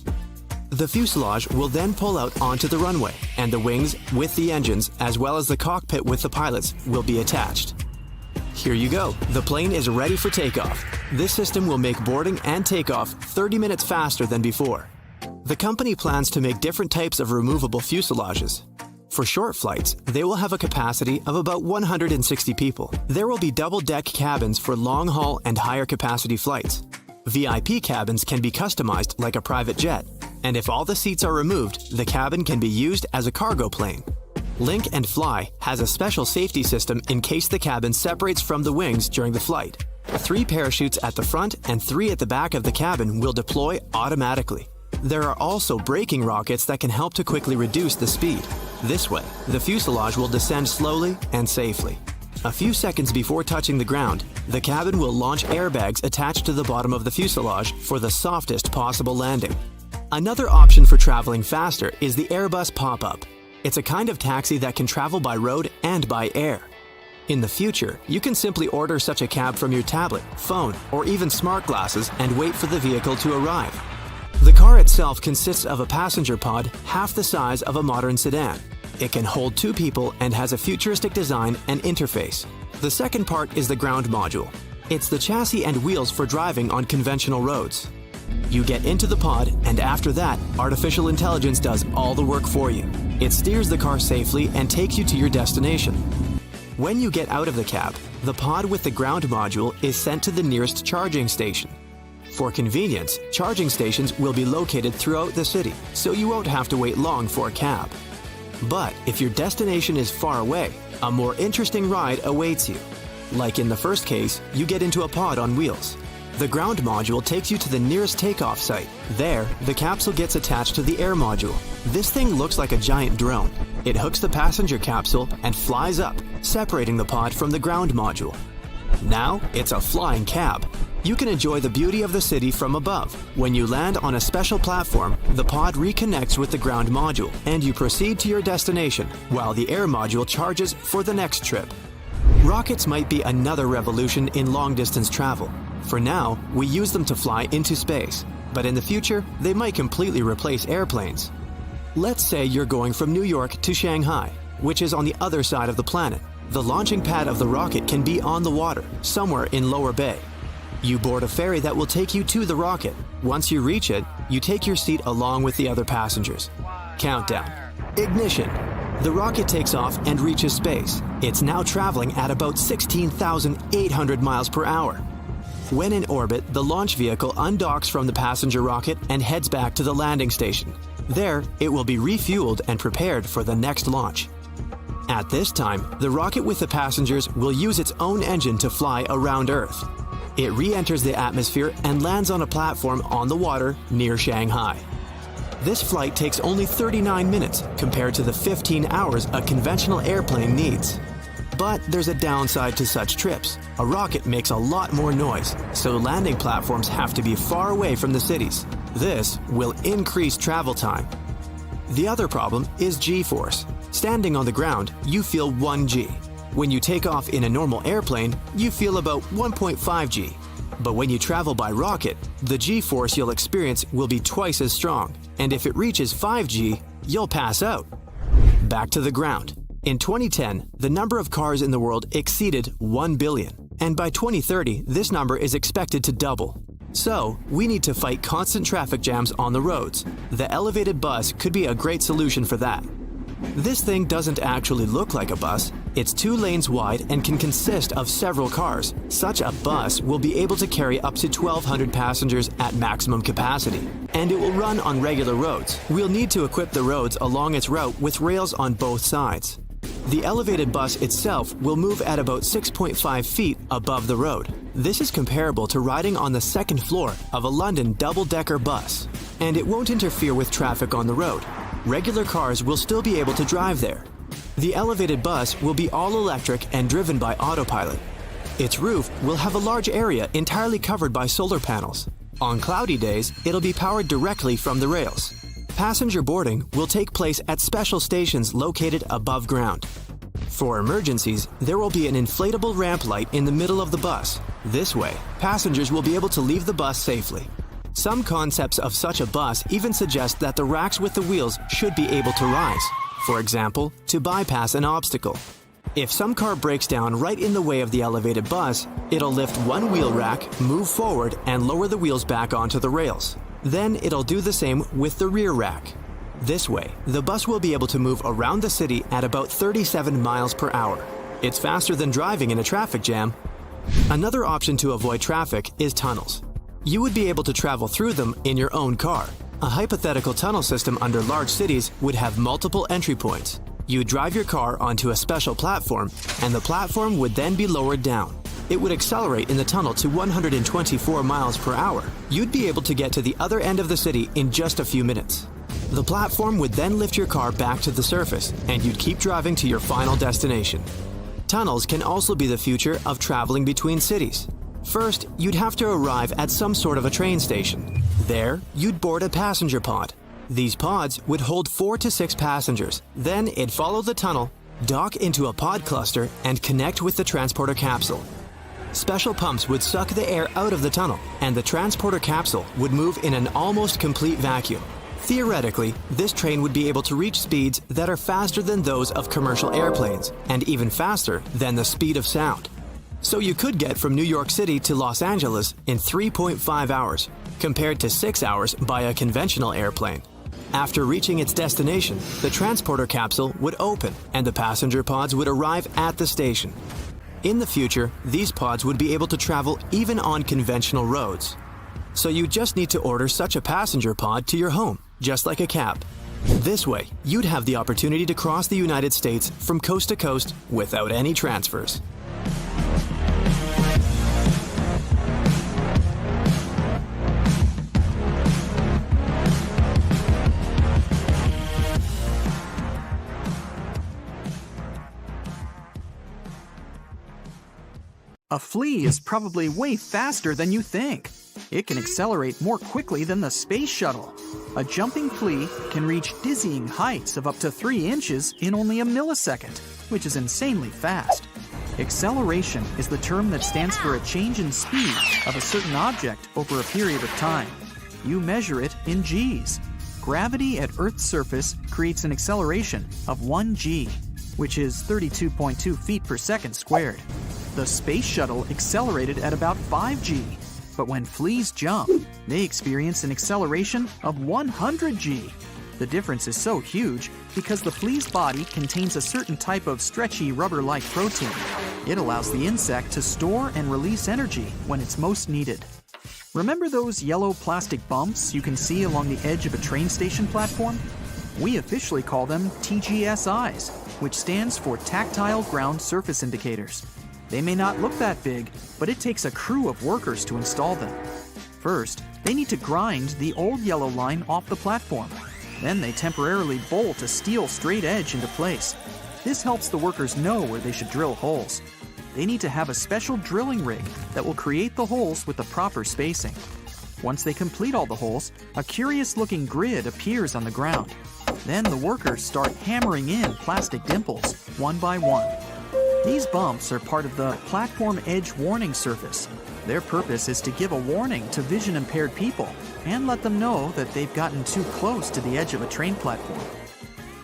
The fuselage will then pull out onto the runway, and the wings with the engines, as well as the cockpit with the pilots, will be attached. Here you go. The plane is ready for takeoff. This system will make boarding and takeoff 30 minutes faster than before. The company plans to make different types of removable fuselages. For short flights, they will have a capacity of about 160 people. There will be double-deck cabins for long-haul and higher capacity flights. VIP cabins can be customized like a private jet. And if all the seats are removed, the cabin can be used as a cargo plane. Link and Fly has a special safety system in case the cabin separates from the wings during the flight. 3 parachutes at the front and 3 at the back of the cabin will deploy automatically. There are also braking rockets that can help to quickly reduce the speed. This way, the fuselage will descend slowly and safely. A few seconds before touching the ground, the cabin will launch airbags attached to the bottom of the fuselage for the softest possible landing. Another option for traveling faster is the Airbus Pop-Up. It's a kind of taxi that can travel by road and by air. In the future, you can simply order such a cab from your tablet, phone, or even smart glasses and wait for the vehicle to arrive. The car itself consists of a passenger pod half the size of a modern sedan. It can hold 2 people and has a futuristic design and interface. The second part is the ground module. It's the chassis and wheels for driving on conventional roads. You get into the pod, and after that, artificial intelligence does all the work for you. It steers the car safely and takes you to your destination. When you get out of the cab, the pod with the ground module is sent to the nearest charging station. For convenience, charging stations will be located throughout the city, so you won't have to wait long for a cab. But if your destination is far away, a more interesting ride awaits you. Like in the first case, you get into a pod on wheels. The ground module takes you to the nearest takeoff site. There, the capsule gets attached to the air module. This thing looks like a giant drone. It hooks the passenger capsule and flies up, separating the pod from the ground module. Now, it's a flying cab. You can enjoy the beauty of the city from above. When you land on a special platform, the pod reconnects with the ground module, and you proceed to your destination, while the air module charges for the next trip. Rockets might be another revolution in long-distance travel. For now, we use them to fly into space, but in the future, they might completely replace airplanes. Let's say you're going from New York to Shanghai, which is on the other side of the planet. The launching pad of the rocket can be on the water, somewhere in Lower Bay. You board a ferry that will take you to the rocket. Once you reach it, you take your seat along with the other passengers. Countdown. Ignition. The rocket takes off and reaches space. It's now traveling at about 16,800 miles per hour. When in orbit, the launch vehicle undocks from the passenger rocket and heads back to the landing station. There, it will be refueled and prepared for the next launch. At this time, the rocket with the passengers will use its own engine to fly around Earth. It re-enters the atmosphere and lands on a platform on the water near Shanghai. This flight takes only 39 minutes compared to the 15 hours a conventional airplane needs. But there's a downside to such trips. A rocket makes a lot more noise, so landing platforms have to be far away from the cities. This will increase travel time. The other problem is G-force. Standing on the ground, you feel 1 G. When you take off in a normal airplane, you feel about 1.5 G. But when you travel by rocket, the G-force you'll experience will be twice as strong, and if it reaches 5 G, you'll pass out. Back to the ground. In 2010, the number of cars in the world exceeded 1 billion, and by 2030, this number is expected to double. So, we need to fight constant traffic jams on the roads. The elevated bus could be a great solution for that. This thing doesn't actually look like a bus. It's 2 lanes wide and can consist of several cars. Such a bus will be able to carry up to 1,200 passengers at maximum capacity, and it will run on regular roads. We'll need to equip the roads along its route with rails on both sides. The elevated bus itself will move at about 6.5 feet above the road. This is comparable to riding on the second floor of a London double-decker bus, and it won't interfere with traffic on the road. Regular cars will still be able to drive there. The elevated bus will be all electric and driven by autopilot. Its roof will have a large area entirely covered by solar panels. On cloudy days, it'll be powered directly from the rails. Passenger boarding will take place at special stations located above ground. For emergencies, there will be an inflatable ramp light in the middle of the bus. This way, passengers will be able to leave the bus safely. Some concepts of such a bus even suggest that the racks with the wheels should be able to rise, for example, to bypass an obstacle. If some car breaks down right in the way of the elevated bus, it'll lift one wheel rack, move forward, and lower the wheels back onto the rails. Then it'll do the same with the rear rack. This way, the bus will be able to move around the city at about 37 miles per hour. It's faster than driving in a traffic jam. Another option to avoid traffic is tunnels. You would be able to travel through them in your own car. A hypothetical tunnel system under large cities would have multiple entry points. You'd drive your car onto a special platform, and the platform would then be lowered down. It would accelerate in the tunnel to 124 miles per hour. You'd be able to get to the other end of the city in just a few minutes. The platform would then lift your car back to the surface, and you'd keep driving to your final destination. Tunnels can also be the future of traveling between cities. First, you'd have to arrive at some sort of a train station. There, you'd board a passenger pod. These pods would hold 4 to 6 passengers. Then it'd follow the tunnel, dock into a pod cluster, and connect with the transporter capsule. Special pumps would suck the air out of the tunnel, and the transporter capsule would move in an almost complete vacuum. Theoretically, this train would be able to reach speeds that are faster than those of commercial airplanes, and even faster than the speed of sound. So you could get from New York City to Los Angeles in 3.5 hours, compared to 6 hours by a conventional airplane. After reaching its destination, the transporter capsule would open and the passenger pods would arrive at the station. In the future, these pods would be able to travel even on conventional roads. So you just need to order such a passenger pod to your home, just like a cab. This way, you'd have the opportunity to cross the United States from coast to coast without any transfers. A flea is probably way faster than you think. It can accelerate more quickly than the space shuttle. A jumping flea can reach dizzying heights of up to 3 inches in only a millisecond, which is insanely fast. Acceleration is the term that stands for a change in speed of a certain object over a period of time. You measure it in Gs. Gravity at Earth's surface creates an acceleration of 1 G, which is 32.2 feet per second squared. The space shuttle accelerated at about 5G, but when fleas jump, they experience an acceleration of 100G. The difference is so huge because the flea's body contains a certain type of stretchy rubber-like protein. It allows the insect to store and release energy when it's most needed. Remember those yellow plastic bumps you can see along the edge of a train station platform? We officially call them TGSIs, which stands for Tactile Ground Surface Indicators. They may not look that big, but it takes a crew of workers to install them. First, they need to grind the old yellow line off the platform. Then they temporarily bolt a steel straight edge into place. This helps the workers know where they should drill holes. They need to have a special drilling rig that will create the holes with the proper spacing. Once they complete all the holes, a curious-looking grid appears on the ground. Then the workers start hammering in plastic dimples, one by one. These bumps are part of the platform edge warning surface. Their purpose is to give a warning to vision-impaired people and let them know that they've gotten too close to the edge of a train platform.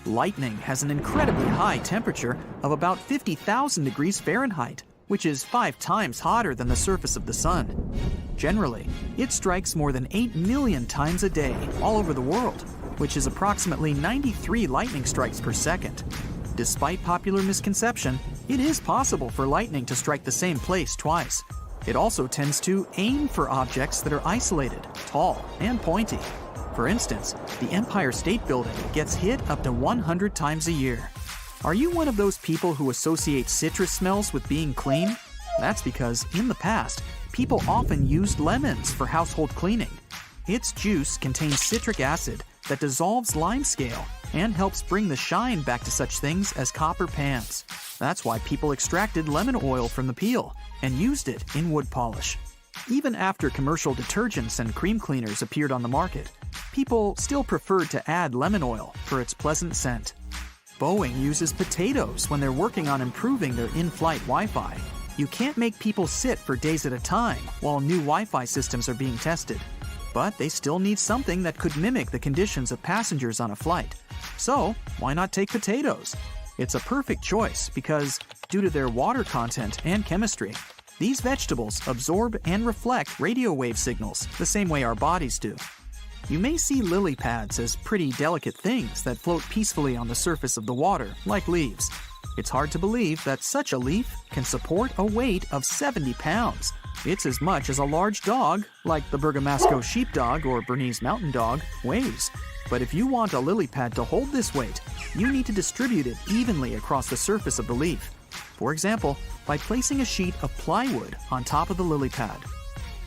Lightning has an incredibly high temperature of about 50,000 degrees Fahrenheit, which is 5 times hotter than the surface of the sun. Generally, it strikes more than 8 million times a day all over the world, which is approximately 93 lightning strikes per second. Despite popular misconception, it is possible for lightning to strike the same place twice. It also tends to aim for objects that are isolated, tall, and pointy. For instance, the Empire State Building gets hit up to 100 times a year. Are you one of those people who associate citrus smells with being clean? That's because, in the past, people often used lemons for household cleaning. Its juice contains citric acid that dissolves limescale and helps bring the shine back to such things as copper pans. That's why people extracted lemon oil from the peel and used it in wood polish. Even after commercial detergents and cream cleaners appeared on the market, people still preferred to add lemon oil for its pleasant scent. Boeing uses potatoes when they're working on improving their in-flight Wi-Fi. You can't make people sit for days at a time while new Wi-Fi systems are being tested. But they still need something that could mimic the conditions of passengers on a flight. So, why not take potatoes? It's a perfect choice because, due to their water content and chemistry, these vegetables absorb and reflect radio wave signals the same way our bodies do. You may see lily pads as pretty delicate things that float peacefully on the surface of the water, like leaves. It's hard to believe that such a leaf can support a weight of 70 pounds. It's as much as a large dog, like the Bergamasco sheepdog or Bernese mountain dog, weighs. But if you want a lily pad to hold this weight, you need to distribute it evenly across the surface of the leaf. For example, by placing a sheet of plywood on top of the lily pad.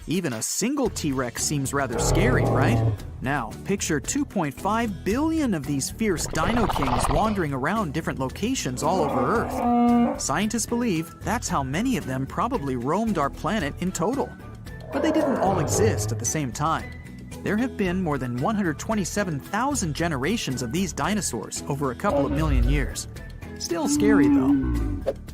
Even a single T-Rex seems rather scary, right? Now, picture 2.5 billion of these fierce dino kings wandering around different locations all over Earth. Scientists believe that's how many of them probably roamed our planet in total. But they didn't all exist at the same time. There have been more than 127,000 generations of these dinosaurs over a couple of million years. Still scary, though.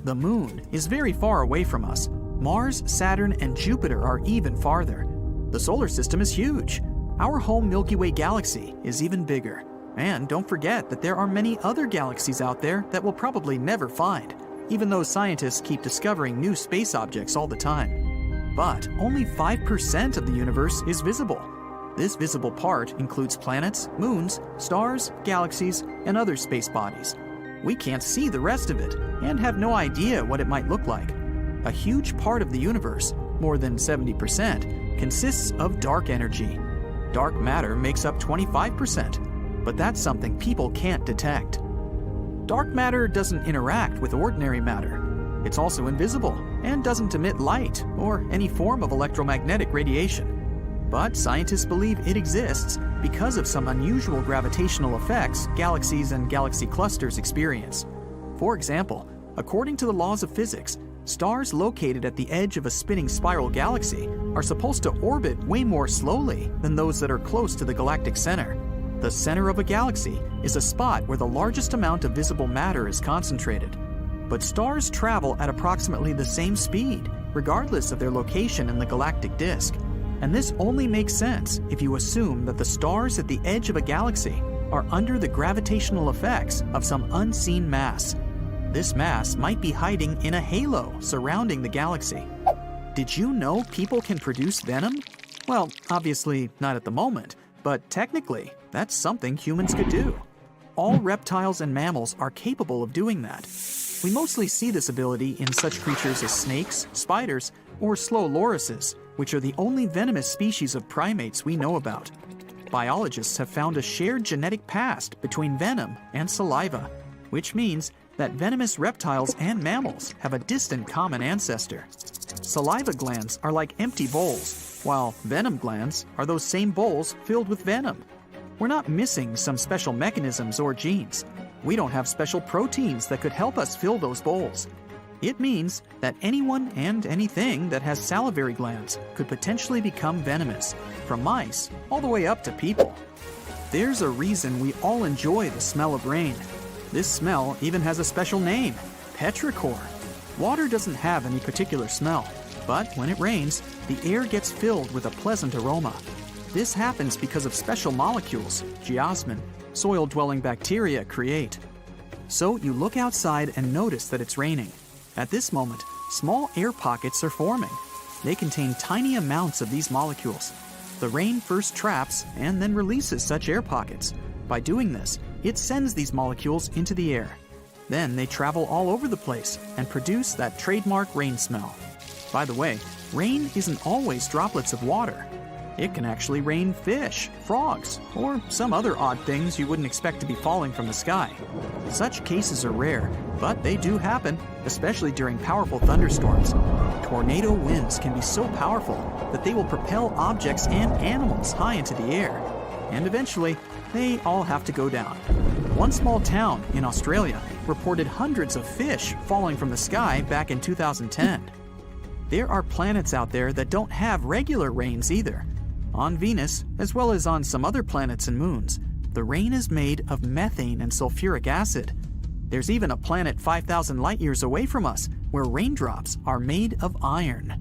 The moon is very far away from us. Mars, Saturn, and Jupiter are even farther. The solar system is huge. Our home Milky Way galaxy is even bigger. And don't forget that there are many other galaxies out there that we'll probably never find, even though scientists keep discovering new space objects all the time. But only 5% of the universe is visible. This visible part includes planets, moons, stars, galaxies, and other space bodies. We can't see the rest of it and have no idea what it might look like. A huge part of the universe, more than 70%, consists of dark energy. Dark matter makes up 25%, but that's something people can't detect. Dark matter doesn't interact with ordinary matter. It's also invisible and doesn't emit light or any form of electromagnetic radiation. But scientists believe it exists because of some unusual gravitational effects galaxies and galaxy clusters experience. For example, according to the laws of physics, stars located at the edge of a spinning spiral galaxy are supposed to orbit way more slowly than those that are close to the galactic center. The center of a galaxy is a spot where the largest amount of visible matter is concentrated. But stars travel at approximately the same speed, regardless of their location in the galactic disk. And this only makes sense if you assume that the stars at the edge of a galaxy are under the gravitational effects of some unseen mass. This mass might be hiding in a halo surrounding the galaxy. Did you know people can produce venom? Well, obviously not at the moment, but technically, that's something humans could do. All reptiles and mammals are capable of doing that. We mostly see this ability in such creatures as snakes, spiders, or slow lorises, which are the only venomous species of primates we know about. Biologists have found a shared genetic past between venom and saliva, which means that venomous reptiles and mammals have a distant common ancestor. Saliva glands are like empty bowls, while venom glands are those same bowls filled with venom. We're not missing some special mechanisms or genes. We don't have special proteins that could help us fill those bowls. It means that anyone and anything that has salivary glands could potentially become venomous, from mice all the way up to people. There's a reason we all enjoy the smell of rain. This smell even has a special name, petrichor. Water doesn't have any particular smell, but when it rains, the air gets filled with a pleasant aroma. This happens because of special molecules, geosmin, soil-dwelling bacteria create. So you look outside and notice that it's raining. At this moment, small air pockets are forming. They contain tiny amounts of these molecules. The rain first traps and then releases such air pockets. By doing this, it sends these molecules into the air. Then they travel all over the place and produce that trademark rain smell. By the way, rain isn't always droplets of water. It can actually rain fish, frogs, or some other odd things you wouldn't expect to be falling from the sky. Such cases are rare, but they do happen, especially during powerful thunderstorms. Tornado winds can be so powerful that they will propel objects and animals high into the air. And eventually, they all have to go down. One small town in Australia reported hundreds of fish falling from the sky back in 2010. There are planets out there that don't have regular rains either. On Venus, as well as on some other planets and moons, the rain is made of methane and sulfuric acid. There's even a planet 5,000 light years away from us where raindrops are made of iron.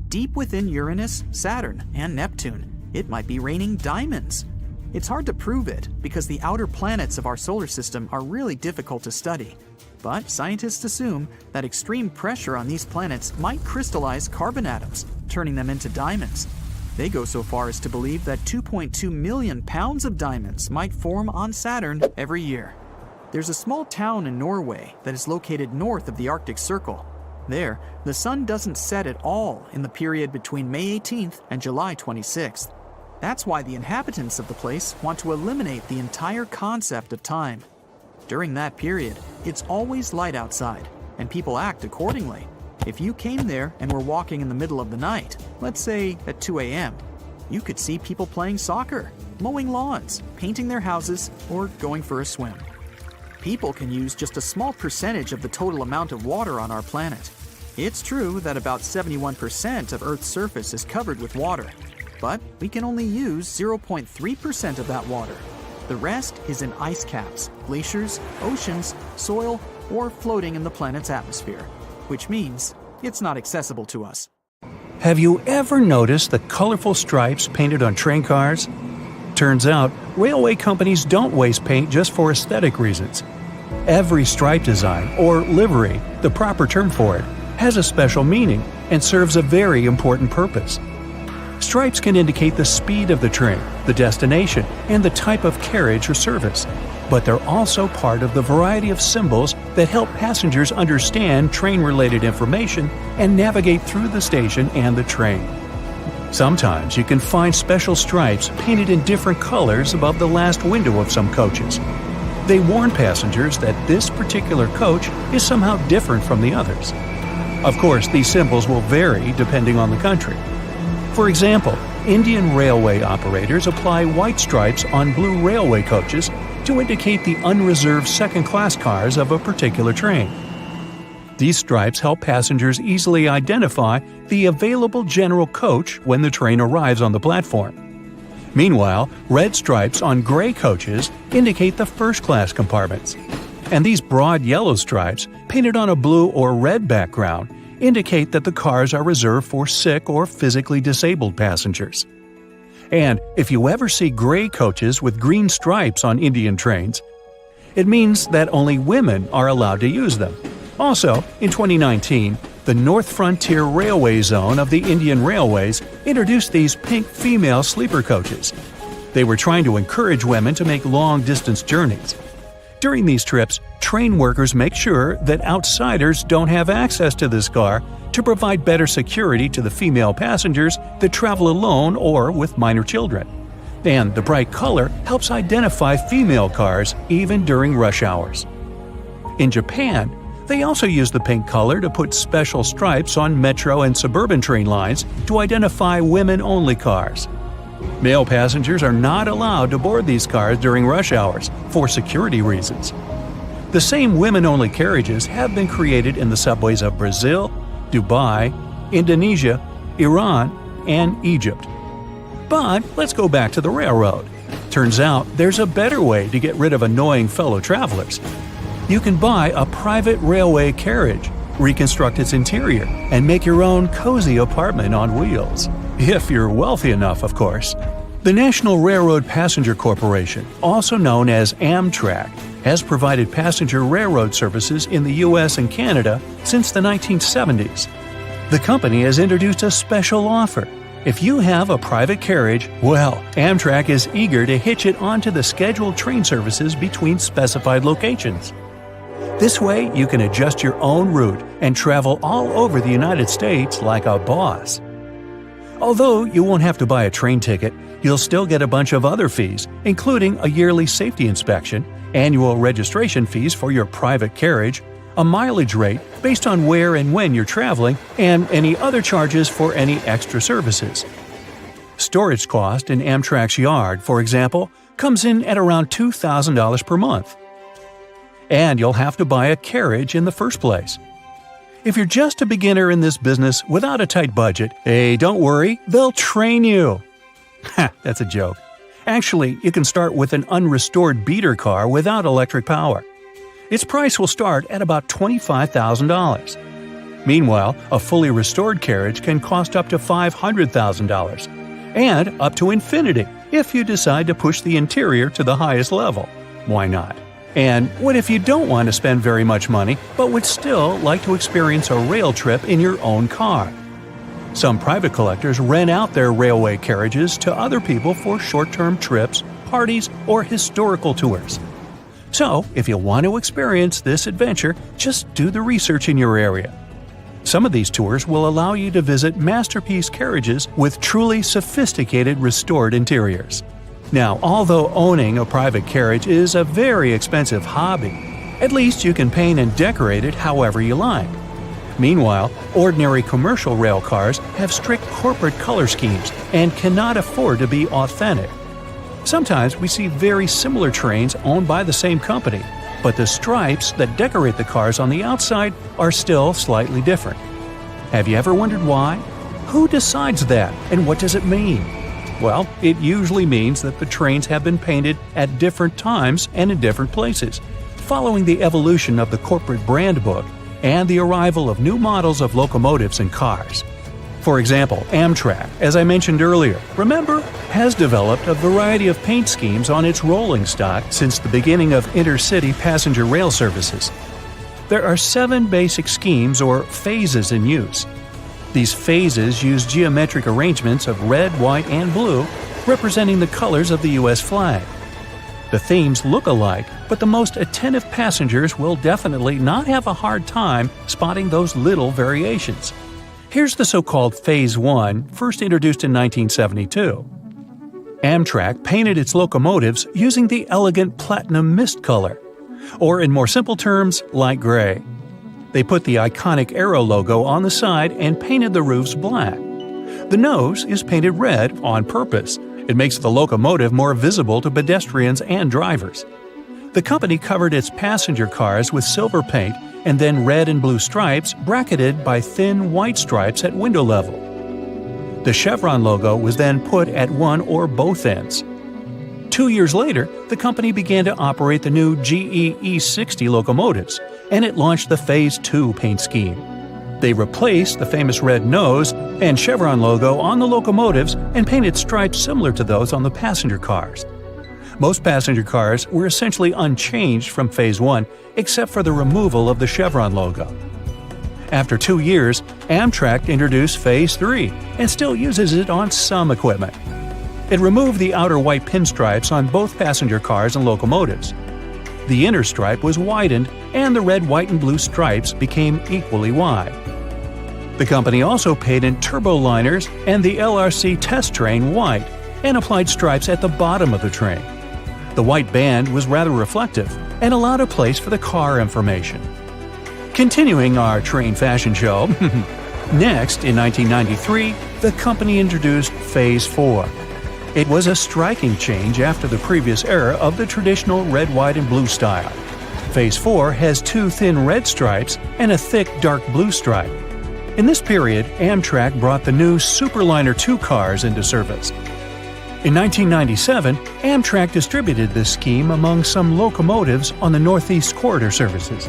Deep within Uranus, Saturn, and Neptune, it might be raining diamonds. It's hard to prove it because the outer planets of our solar system are really difficult to study. But scientists assume that extreme pressure on these planets might crystallize carbon atoms, turning them into diamonds. They go so far as to believe that 2.2 million pounds of diamonds might form on Saturn every year. There's a small town in Norway that is located north of the Arctic Circle. There, the sun doesn't set at all in the period between May 18th and July 26th. That's why the inhabitants of the place want to eliminate the entire concept of time. During that period, it's always light outside, and people act accordingly. If you came there and were walking in the middle of the night, let's say at 2 a.m., you could see people playing soccer, mowing lawns, painting their houses, or going for a swim. People can use just a small percentage of the total amount of water on our planet. It's true that about 71% of Earth's surface is covered with water, but we can only use 0.3% of that water. The rest is in ice caps, glaciers, oceans, soil, or floating in the planet's atmosphere, which means it's not accessible to us. Have you ever noticed the colorful stripes painted on train cars? Turns out, railway companies don't waste paint just for aesthetic reasons. Every stripe design, or livery, the proper term for it, has a special meaning and serves a very important purpose. Stripes can indicate the speed of the train, the destination, and the type of carriage or service. But they're also part of the variety of symbols that help passengers understand train-related information and navigate through the station and the train. Sometimes you can find special stripes painted in different colors above the last window of some coaches. They warn passengers that this particular coach is somehow different from the others. Of course, these symbols will vary depending on the country. For example, Indian railway operators apply white stripes on blue railway coaches to indicate the unreserved second-class cars of a particular train. These stripes help passengers easily identify the available general coach when the train arrives on the platform. Meanwhile, red stripes on gray coaches indicate the first-class compartments. And these broad yellow stripes, painted on a blue or red background, indicate that the cars are reserved for sick or physically disabled passengers. And if you ever see gray coaches with green stripes on Indian trains, it means that only women are allowed to use them. Also, in 2019, the North Frontier Railway Zone of the Indian Railways introduced these pink female sleeper coaches. They were trying to encourage women to make long-distance journeys. During these trips, train workers make sure that outsiders don't have access to this car to provide better security to the female passengers that travel alone or with minor children. And the bright color helps identify female cars even during rush hours. In Japan, they also use the pink color to put special stripes on metro and suburban train lines to identify women-only cars. Male passengers are not allowed to board these cars during rush hours for security reasons. The same women-only carriages have been created in the subways of Brazil, Dubai, Indonesia, Iran, and Egypt. But let's go back to the railroad. Turns out there's a better way to get rid of annoying fellow travelers. You can buy a private railway carriage, reconstruct its interior, and make your own cozy apartment on wheels. If you're wealthy enough, of course. The National Railroad Passenger Corporation, also known as Amtrak, has provided passenger railroad services in the U.S. and Canada since the 1970s. The company has introduced a special offer. If you have a private carriage, well, Amtrak is eager to hitch it onto the scheduled train services between specified locations. This way, you can adjust your own route and travel all over the United States like a boss. Although you won't have to buy a train ticket, you'll still get a bunch of other fees, including a yearly safety inspection, annual registration fees for your private carriage, a mileage rate based on where and when you're traveling, and any other charges for any extra services. Storage cost in Amtrak's yard, for example, comes in at around $2,000 per month. and you'll have to buy a carriage in the first place. If you're just a beginner in this business without a tight budget, hey, don't worry, they'll train you. Ha, that's a joke. Actually, you can start with an unrestored beater car without electric power. Its price will start at about $25,000. Meanwhile, a fully restored carriage can cost up to $500,000, and up to infinity if you decide to push the interior to the highest level. Why not? And what if you don't want to spend very much money, but would still like to experience a rail trip in your own car? Some private collectors rent out their railway carriages to other people for short-term trips, parties, or historical tours. So, if you want to experience this adventure, just do the research in your area. Some of these tours will allow you to visit masterpiece carriages with truly sophisticated restored interiors. Now, although owning a private carriage is a very expensive hobby, at least you can paint and decorate it however you like. Meanwhile, ordinary commercial rail cars have strict corporate color schemes and cannot afford to be authentic. Sometimes we see very similar trains owned by the same company, but the stripes that decorate the cars on the outside are still slightly different. Have you ever wondered why? Who decides that, and what does it mean? Well, it usually means that the trains have been painted at different times and in different places, following the evolution of the corporate brand book and the arrival of new models of locomotives and cars. For example, Amtrak, as I mentioned earlier, remember, has developed a variety of paint schemes on its rolling stock since the beginning of intercity passenger rail services. There are 7 basic schemes or phases in use. These phases use geometric arrangements of red, white, and blue, representing the colors of the U.S. flag. The themes look alike, but the most attentive passengers will definitely not have a hard time spotting those little variations. Here's the so-called Phase 1, first introduced in 1972. Amtrak painted its locomotives using the elegant platinum mist color, or in more simple terms, light gray. They put the iconic Arrow logo on the side and painted the roofs black. The nose is painted red on purpose. It makes the locomotive more visible to pedestrians and drivers. The company covered its passenger cars with silver paint and then red and blue stripes bracketed by thin white stripes at window level. The chevron logo was then put at one or both ends. 2 years later, the company began to operate the new GE E60 locomotives, and it launched the Phase 2 paint scheme. They replaced the famous red nose and chevron logo on the locomotives and painted stripes similar to those on the passenger cars. Most passenger cars were essentially unchanged from Phase 1 except for the removal of the chevron logo. After 2 years, Amtrak introduced Phase 3 and still uses it on some equipment. It removed the outer white pinstripes on both passenger cars and locomotives. The inner stripe was widened and the red, white, and blue stripes became equally wide. The company also painted turboliners and the LRC test train white and applied stripes at the bottom of the train. The white band was rather reflective and allowed a place for the car information. Continuing our train fashion show, next in 1993, the company introduced Phase 4. It was a striking change after the previous era of the traditional red, white, and blue style. Phase 4 has 2 thin red stripes and a thick dark blue stripe. In this period, Amtrak brought the new Superliner 2 cars into service. In 1997, Amtrak distributed this scheme among some locomotives on the Northeast Corridor services.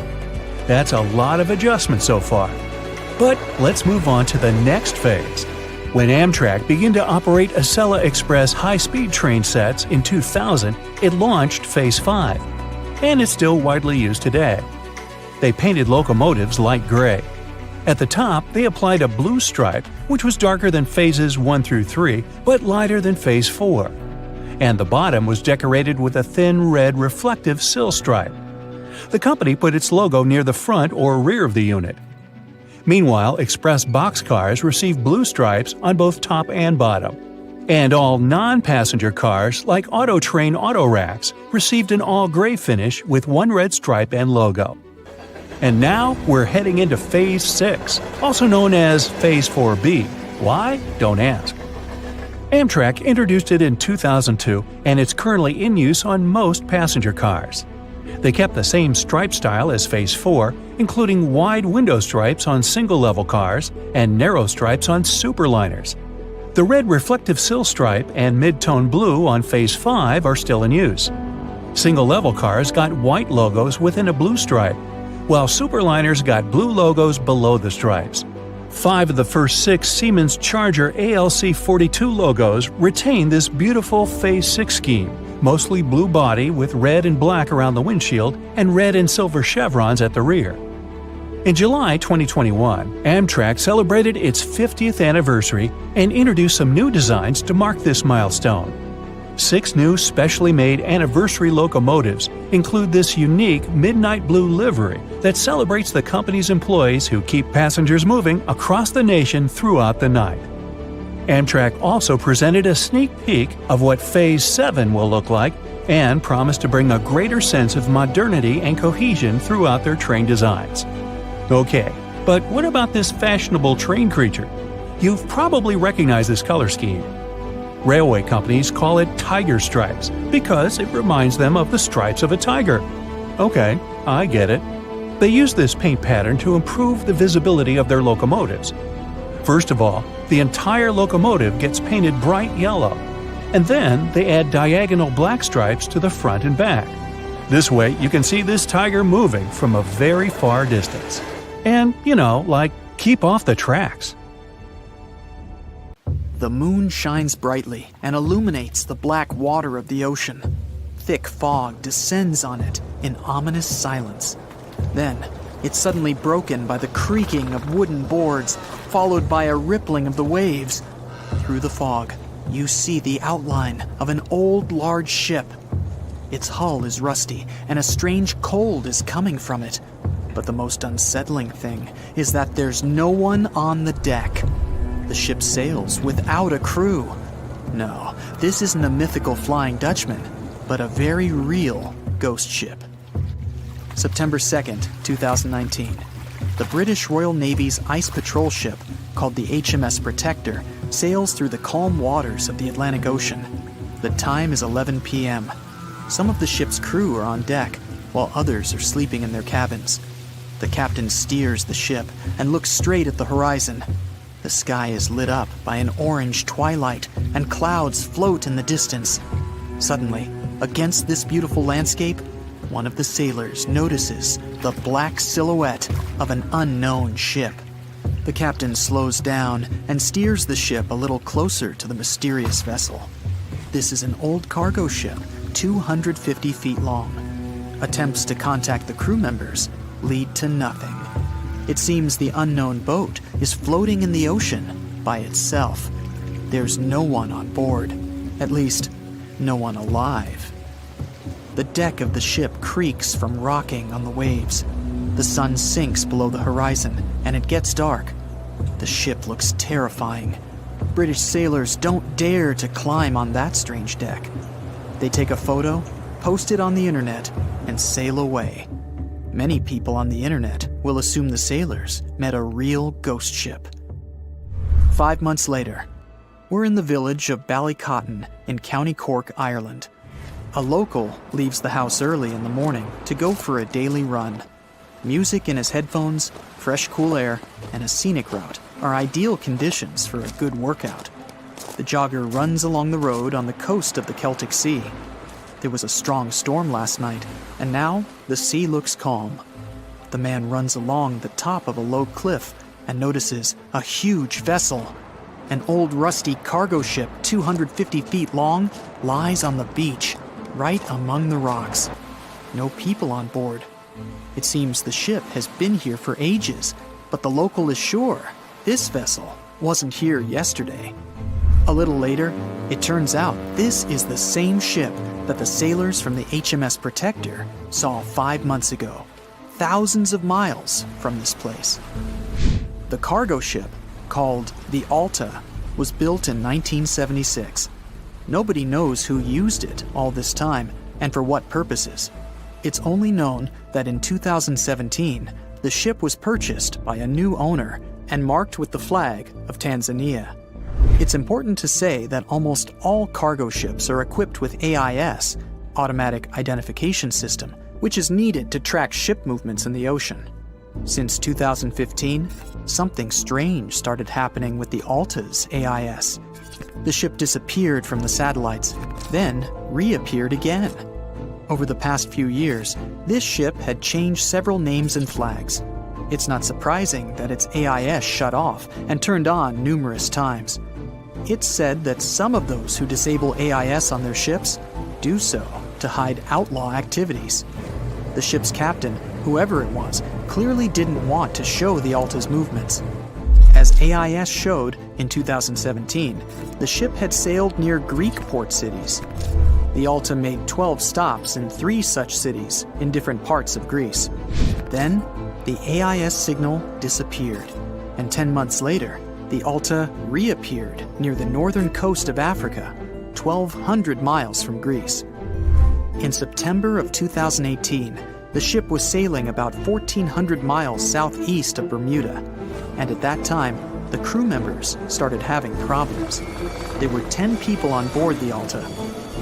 That's a lot of adjustment so far. But let's move on to the next phase. When Amtrak began to operate Acela Express high-speed train sets in 2000, it launched Phase 5, and it's still widely used today. They painted locomotives light gray. At the top, they applied a blue stripe, which was darker than Phases 1 through 3, but lighter than Phase 4. And the bottom was decorated with a thin red reflective sill stripe. The company put its logo near the front or rear of the unit. Meanwhile, express boxcars received blue stripes on both top and bottom. And all non-passenger cars, like Autotrain auto racks, received an all-gray finish with one red stripe and logo. And now we're heading into Phase 6, also known as Phase 4B. Why? Don't ask. Amtrak introduced it in 2002, and it's currently in use on most passenger cars. They kept the same stripe style as Phase 4, including wide window stripes on single-level cars and narrow stripes on superliners. The red reflective sill stripe and mid-tone blue on Phase 5 are still in use. Single-level cars got white logos within a blue stripe, while superliners got blue logos below the stripes. 5 of the first 6 Siemens Charger ALC42 logos retain this beautiful Phase 6 scheme, mostly blue body with red and black around the windshield and red and silver chevrons at the rear. In July 2021, Amtrak celebrated its 50th anniversary and introduced some new designs to mark this milestone. 6 new specially made anniversary locomotives include this unique midnight blue livery that celebrates the company's employees who keep passengers moving across the nation throughout the night. Amtrak also presented a sneak peek of what Phase 7 will look like and promised to bring a greater sense of modernity and cohesion throughout their train designs. Okay, but what about this fashionable train creature? You've probably recognized this color scheme. Railway companies call it tiger stripes because it reminds them of the stripes of a tiger. Okay, I get it. They use this paint pattern to improve the visibility of their locomotives. First of all, the entire locomotive gets painted bright yellow, and then they add diagonal black stripes to the front and back. This way you can see this tiger moving from a very far distance. And, like, keep off the tracks. The moon shines brightly and illuminates the black water of the ocean. Thick fog descends on it in ominous silence. Then, it's suddenly broken by the creaking of wooden boards, followed by a rippling of the waves. Through the fog, you see the outline of an old large ship. Its hull is rusty, and a strange cold is coming from it. But the most unsettling thing is that there's no one on the deck. The ship sails without a crew. No, this isn't a mythical Flying Dutchman, but a very real ghost ship. September 2nd, 2019. The British Royal Navy's ice patrol ship, called the HMS Protector, sails through the calm waters of the Atlantic Ocean. The time is 11 p.m. Some of the ship's crew are on deck, while others are sleeping in their cabins. The captain steers the ship and looks straight at the horizon. The sky is lit up by an orange twilight, and clouds float in the distance. Suddenly, against this beautiful landscape, one of the sailors notices the black silhouette of an unknown ship. The captain slows down and steers the ship a little closer to the mysterious vessel. This is an old cargo ship, 250 feet long. Attempts to contact the crew members lead to nothing. It seems the unknown boat is floating in the ocean by itself. There's no one on board, at least, no one alive. The deck of the ship creaks from rocking on the waves. The sun sinks below the horizon, and it gets dark. The ship looks terrifying. British sailors don't dare to climb on that strange deck. They take a photo, post it on the internet, and sail away. Many people on the internet will assume the sailors met a real ghost ship. 5 months later, we're in the village of Ballycotton in County Cork, Ireland. A local leaves the house early in the morning to go for a daily run. Music in his headphones, fresh cool air, and a scenic route are ideal conditions for a good workout. The jogger runs along the road on the coast of the Celtic Sea. There was a strong storm last night, and now the sea looks calm. The man runs along the top of a low cliff and notices a huge vessel. An old rusty cargo ship 250 feet long lies on the beach, right among the rocks. No people on board. It seems the ship has been here for ages, but the local is sure this vessel wasn't here yesterday. A little later, it turns out this is the same ship that the sailors from the HMS Protector saw 5 months ago, thousands of miles from this place. The cargo ship, called the Alta, was built in 1976. Nobody knows who used it all this time and for what purposes. It's only known that in 2017, the ship was purchased by a new owner and marked with the flag of Tanzania. It's important to say that almost all cargo ships are equipped with AIS, Automatic Identification System, which is needed to track ship movements in the ocean. Since 2015, something strange started happening with the Alta's AIS. The ship disappeared from the satellites, then reappeared again. Over the past few years, this ship had changed several names and flags. It's not surprising that its AIS shut off and turned on numerous times. It's said that some of those who disable AIS on their ships do so to hide outlaw activities. The ship's captain, whoever it was, clearly didn't want to show the Alta's movements. As AIS showed in 2017, the ship had sailed near Greek port cities. The Alta made 12 stops in 3 such cities in different parts of Greece. Then, the AIS signal disappeared, and 10 months later, the Alta reappeared near the northern coast of Africa, 1,200 miles from Greece. In September of 2018, the ship was sailing about 1,400 miles southeast of Bermuda, and at that time, the crew members started having problems. There were 10 people on board the Alta.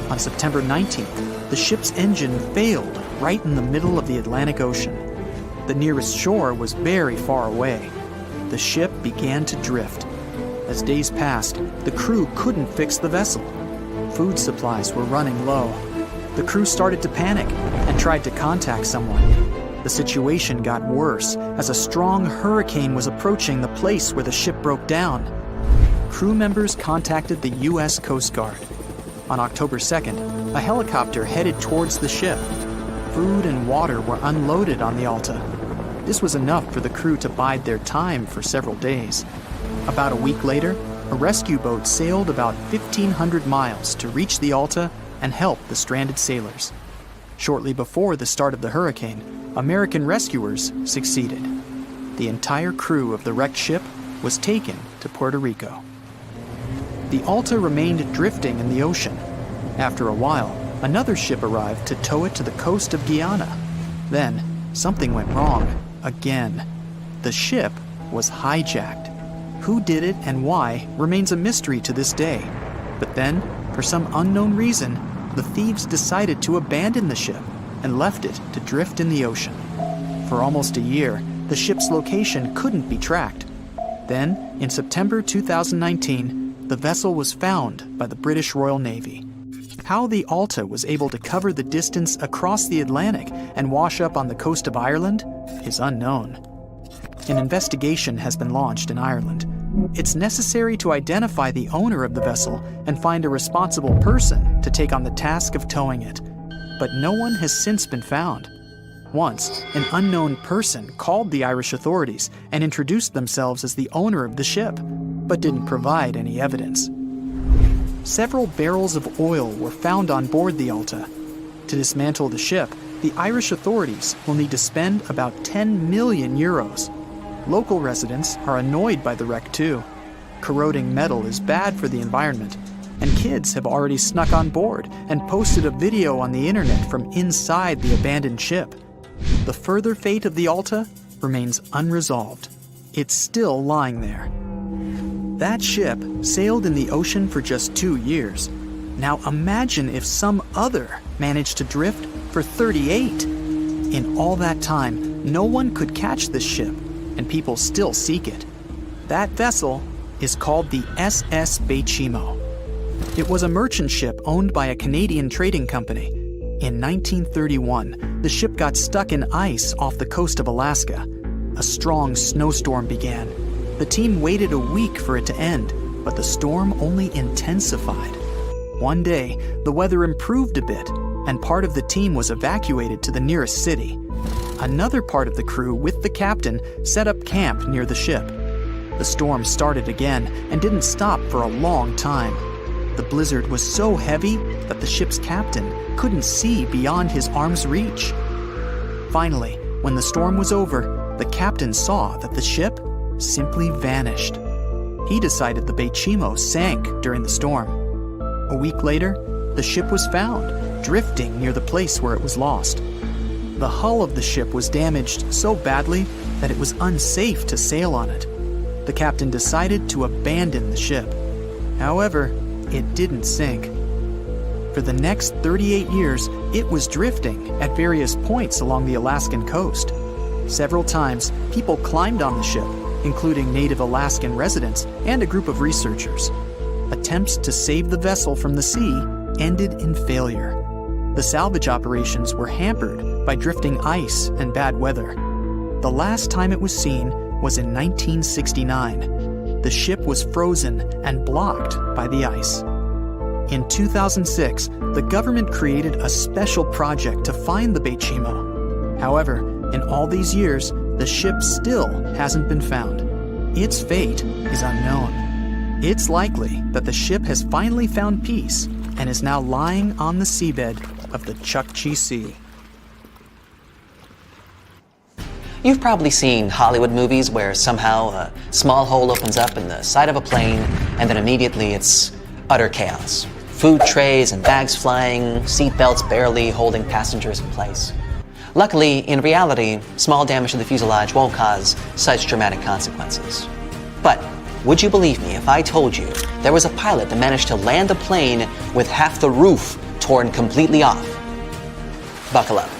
On September 19th, the ship's engine failed right in the middle of the Atlantic Ocean. The nearest shore was very far away. The ship began to drift. As days passed, the crew couldn't fix the vessel. Food supplies were running low. The crew started to panic and tried to contact someone. The situation got worse as a strong hurricane was approaching the place where the ship broke down. Crew members contacted the U.S. Coast Guard. On October 2nd, a helicopter headed towards the ship. Food and water were unloaded on the Alta. This was enough for the crew to bide their time for several days. About a week later, a rescue boat sailed about 1,500 miles to reach the Alta and help the stranded sailors. Shortly before the start of the hurricane, American rescuers succeeded. The entire crew of the wrecked ship was taken to Puerto Rico. The Alta remained drifting in the ocean. After a while, another ship arrived to tow it to the coast of Guyana. Then, something went wrong again. The ship was hijacked. Who did it and why remains a mystery to this day. But then, for some unknown reason, the thieves decided to abandon the ship and left it to drift in the ocean. For almost a year, the ship's location couldn't be tracked. Then, in September 2019, the vessel was found by the British Royal Navy. How the Alta was able to cover the distance across the Atlantic and wash up on the coast of Ireland is unknown. An investigation has been launched in Ireland. It's necessary to identify the owner of the vessel and find a responsible person to take on the task of towing it. But no one has since been found. Once, an unknown person called the Irish authorities and introduced themselves as the owner of the ship, but didn't provide any evidence. Several barrels of oil were found on board the Alta. To dismantle the ship, the Irish authorities will need to spend about 10 million euros. Local residents are annoyed by the wreck too. Corroding metal is bad for the environment, and kids have already snuck on board and posted a video on the internet from inside the abandoned ship. The further fate of the Alta remains unresolved. It's still lying there. That ship sailed in the ocean for just 2 years. Now imagine if some other managed to drift for 38. In all that time, no one could catch this ship, and people still seek it. That vessel is called the SS Bechimo. It was a merchant ship owned by a Canadian trading company. In 1931, the ship got stuck in ice off the coast of Alaska. A strong snowstorm began. The team waited a week for it to end, but the storm only intensified. One day, the weather improved a bit, and part of the team was evacuated to the nearest city. Another part of the crew, with the captain, set up camp near the ship. The storm started again and didn't stop for a long time. The blizzard was so heavy that the ship's captain couldn't see beyond his arm's reach. Finally, when the storm was over, the captain saw that the ship simply vanished. He decided the Bechimo sank during the storm. A week later, the ship was found, drifting near the place where it was lost. The hull of the ship was damaged so badly that it was unsafe to sail on it. The captain decided to abandon the ship. However, it didn't sink. For the next 38 years, it was drifting at various points along the Alaskan coast. Several times, people climbed on the ship, including native Alaskan residents and a group of researchers. Attempts to save the vessel from the sea ended in failure. The salvage operations were hampered by drifting ice and bad weather. The last time it was seen was in 1969. The ship was frozen and blocked by the ice. In 2006, the government created a special project to find the Bechimo. However, in all these years, the ship still hasn't been found. Its fate is unknown. It's likely that the ship has finally found peace and is now lying on the seabed of the Chukchi Sea. You've probably seen Hollywood movies where somehow a small hole opens up in the side of a plane and then immediately it's utter chaos. Food trays and bags flying, seatbelts barely holding passengers in place. Luckily, in reality, small damage to the fuselage won't cause such dramatic consequences. But would you believe me if I told you there was a pilot that managed to land a plane with half the roof torn completely off? Buckle up.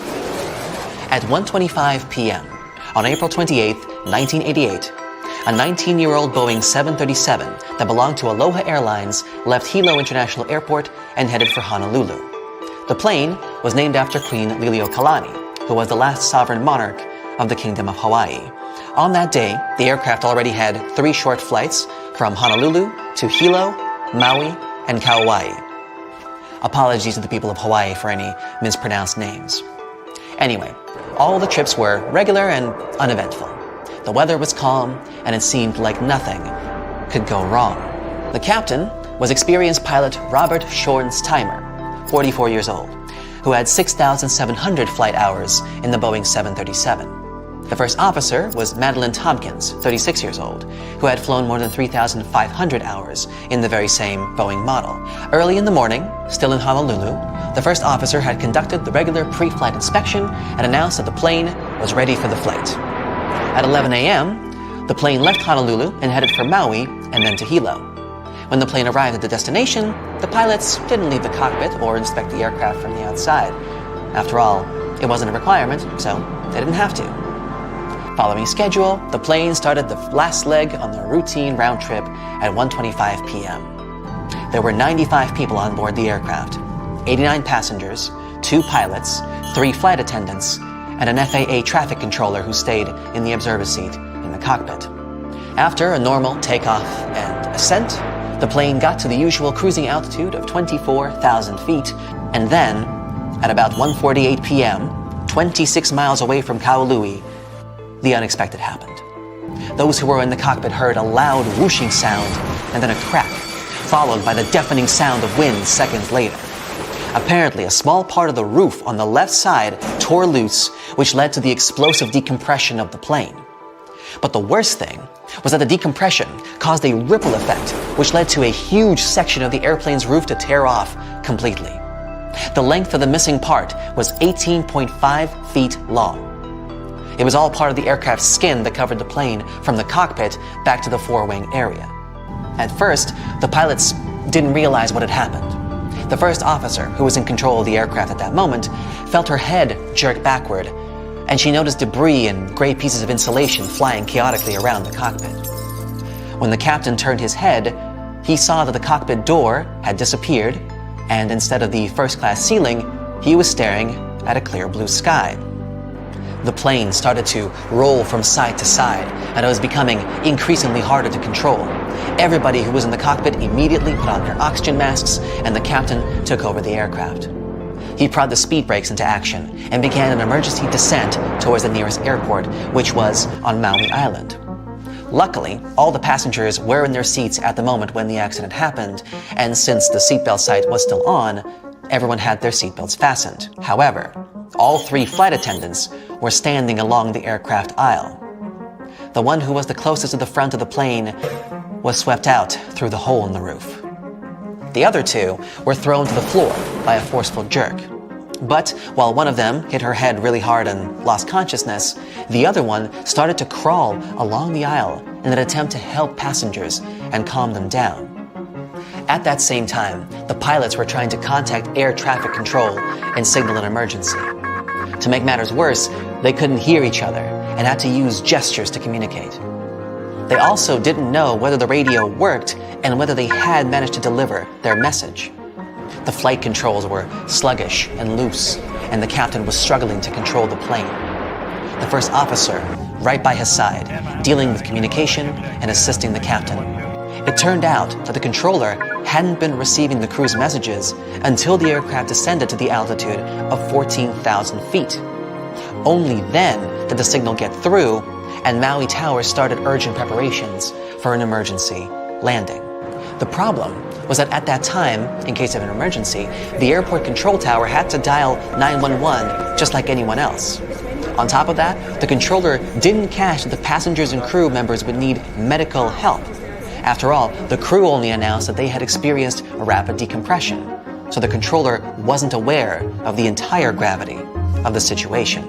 At 1:25 p.m. on April 28, 1988, a 19-year-old Boeing 737 that belonged to Aloha Airlines left Hilo International Airport and headed for Honolulu. The plane was named after Queen Liliuokalani, who was the last sovereign monarch of the Kingdom of Hawaii. On that day, the aircraft already had 3 short flights from Honolulu to Hilo, Maui, and Kauai. Apologies to the people of Hawaii for any mispronounced names. Anyway, all the trips were regular and uneventful. The weather was calm, and it seemed like nothing could go wrong. The captain was experienced pilot Robert Schornsteimer, 44 years old, who had 6,700 flight hours in the Boeing 737. The first officer was Madeline Tompkins, 36 years old, who had flown more than 3,500 hours in the very same Boeing model. Early in the morning, still in Honolulu, the first officer had conducted the regular pre-flight inspection and announced that the plane was ready for the flight. At 11 a.m., the plane left Honolulu and headed for Maui and then to Hilo. When the plane arrived at the destination, the pilots didn't leave the cockpit or inspect the aircraft from the outside. After all, it wasn't a requirement, so they didn't have to. Following schedule, the plane started the last leg on the routine round trip at 1:25 p.m. There were 95 people on board the aircraft, 89 passengers, 2 pilots, 3 flight attendants, and an FAA traffic controller who stayed in the observer seat in the cockpit. After a normal takeoff and ascent, the plane got to the usual cruising altitude of 24,000 feet, and then, at about 1:48 p.m., 26 miles away from Kaului, the unexpected happened. Those who were in the cockpit heard a loud whooshing sound and then a crack, followed by the deafening sound of wind seconds later. Apparently, a small part of the roof on the left side tore loose, which led to the explosive decompression of the plane. But the worst thing was that the decompression caused a ripple effect, which led to a huge section of the airplane's roof to tear off completely. The length of the missing part was 18.5 feet long. It was all part of the aircraft's skin that covered the plane from the cockpit back to the forewing area. At first, the pilots didn't realize what had happened. The first officer, who was in control of the aircraft at that moment, felt her head jerk backward, and she noticed debris and gray pieces of insulation flying chaotically around the cockpit. When the captain turned his head, he saw that the cockpit door had disappeared, and instead of the first-class ceiling, he was staring at a clear blue sky. The plane started to roll from side to side, and it was becoming increasingly harder to control. Everybody who was in the cockpit immediately put on their oxygen masks, and the captain took over the aircraft. He prodded the speed brakes into action and began an emergency descent towards the nearest airport, which was on Maui Island. Luckily, all the passengers were in their seats at the moment when the accident happened, and since the seatbelt sight was still on, everyone had their seatbelts fastened. However, all 3 flight attendants were standing along the aircraft aisle. The one who was the closest to the front of the plane was swept out through the hole in the roof. The other 2 were thrown to the floor by a forceful jerk. But while one of them hit her head really hard and lost consciousness, the other one started to crawl along the aisle in an attempt to help passengers and calm them down. At that same time, the pilots were trying to contact air traffic control and signal an emergency. To make matters worse, they couldn't hear each other and had to use gestures to communicate. They also didn't know whether the radio worked and whether they had managed to deliver their message. The flight controls were sluggish and loose, and the captain was struggling to control the plane. The first officer, right by his side, dealing with communication and assisting the captain. It turned out that the controller hadn't been receiving the crew's messages until the aircraft descended to the altitude of 14,000 feet. Only then did the signal get through, and Maui Tower started urgent preparations for an emergency landing. The problem was that at that time, in case of an emergency, the airport control tower had to dial 911 just like anyone else. On top of that, the controller didn't catch that the passengers and crew members would need medical help. After all, the crew only announced that they had experienced a rapid decompression, so the controller wasn't aware of the entire gravity of the situation.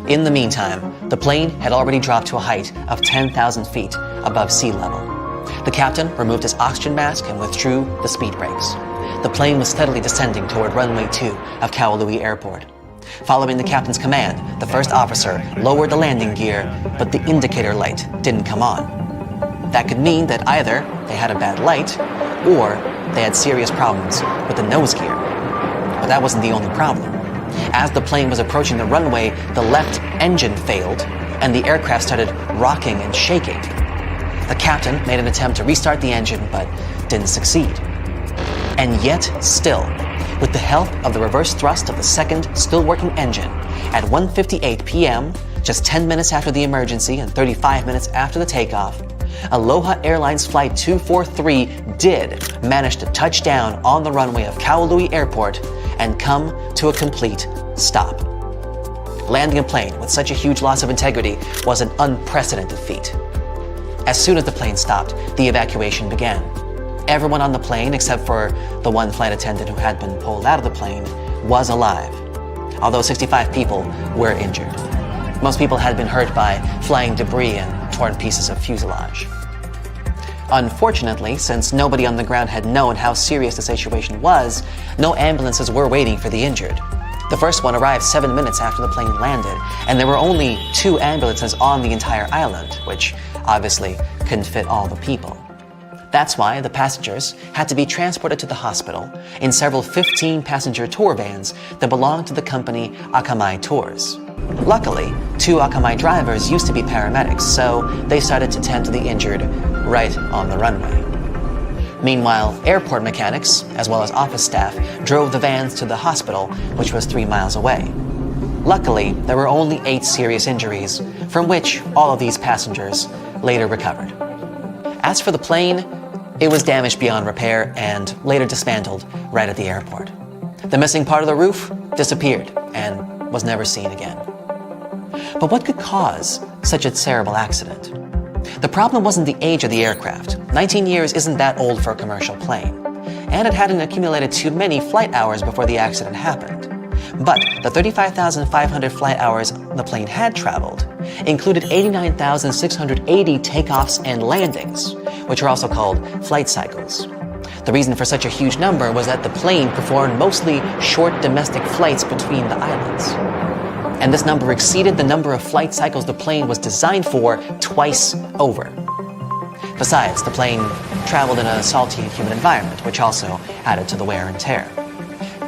In the meantime, the plane had already dropped to a height of 10,000 feet above sea level. The captain removed his oxygen mask and withdrew the speed brakes. The plane was steadily descending toward runway 2 of Kahului Airport. Following the captain's command, the first officer lowered the landing gear, but the indicator light didn't come on. That could mean that either they had a bad light, or they had serious problems with the nose gear. But that wasn't the only problem. As the plane was approaching the runway, the left engine failed, and the aircraft started rocking and shaking. The captain made an attempt to restart the engine, but didn't succeed. And yet, still, with the help of the reverse thrust of the second, still working engine, at 1:58 p.m., just 10 minutes after the emergency and 35 minutes after the takeoff, Aloha Airlines Flight 243 did manage to touch down on the runway of Kahului Airport and come to a complete stop. Landing a plane with such a huge loss of integrity was an unprecedented feat. As soon as the plane stopped, the evacuation began. Everyone on the plane, except for the one flight attendant who had been pulled out of the plane, was alive, although 65 people were injured. Most people had been hurt by flying debris and torn pieces of fuselage. Unfortunately, since nobody on the ground had known how serious the situation was, no ambulances were waiting for the injured. The first one arrived 7 minutes after the plane landed, and there were only 2 ambulances on the entire island, which obviously couldn't fit all the people. That's why the passengers had to be transported to the hospital in several 15-passenger tour vans that belonged to the company Akamai Tours. Luckily, 2 Akamai drivers used to be paramedics, so they started to tend to the injured right on the runway. Meanwhile, airport mechanics, as well as office staff, drove the vans to the hospital, which was 3 miles away. Luckily, there were only 8 serious injuries, from which all of these passengers later recovered. As for the plane, it was damaged beyond repair and later dismantled right at the airport. The missing part of the roof disappeared and was never seen again. But what could cause such a terrible accident? The problem wasn't the age of the aircraft. 19 years isn't that old for a commercial plane, and it hadn't accumulated too many flight hours before the accident happened. But the 35,500 flight hours the plane had traveled included 89,680 takeoffs and landings, which are also called flight cycles. The reason for such a huge number was that the plane performed mostly short domestic flights between the islands. And this number exceeded the number of flight cycles the plane was designed for twice over. Besides, the plane traveled in a salty and humid environment, which also added to the wear and tear.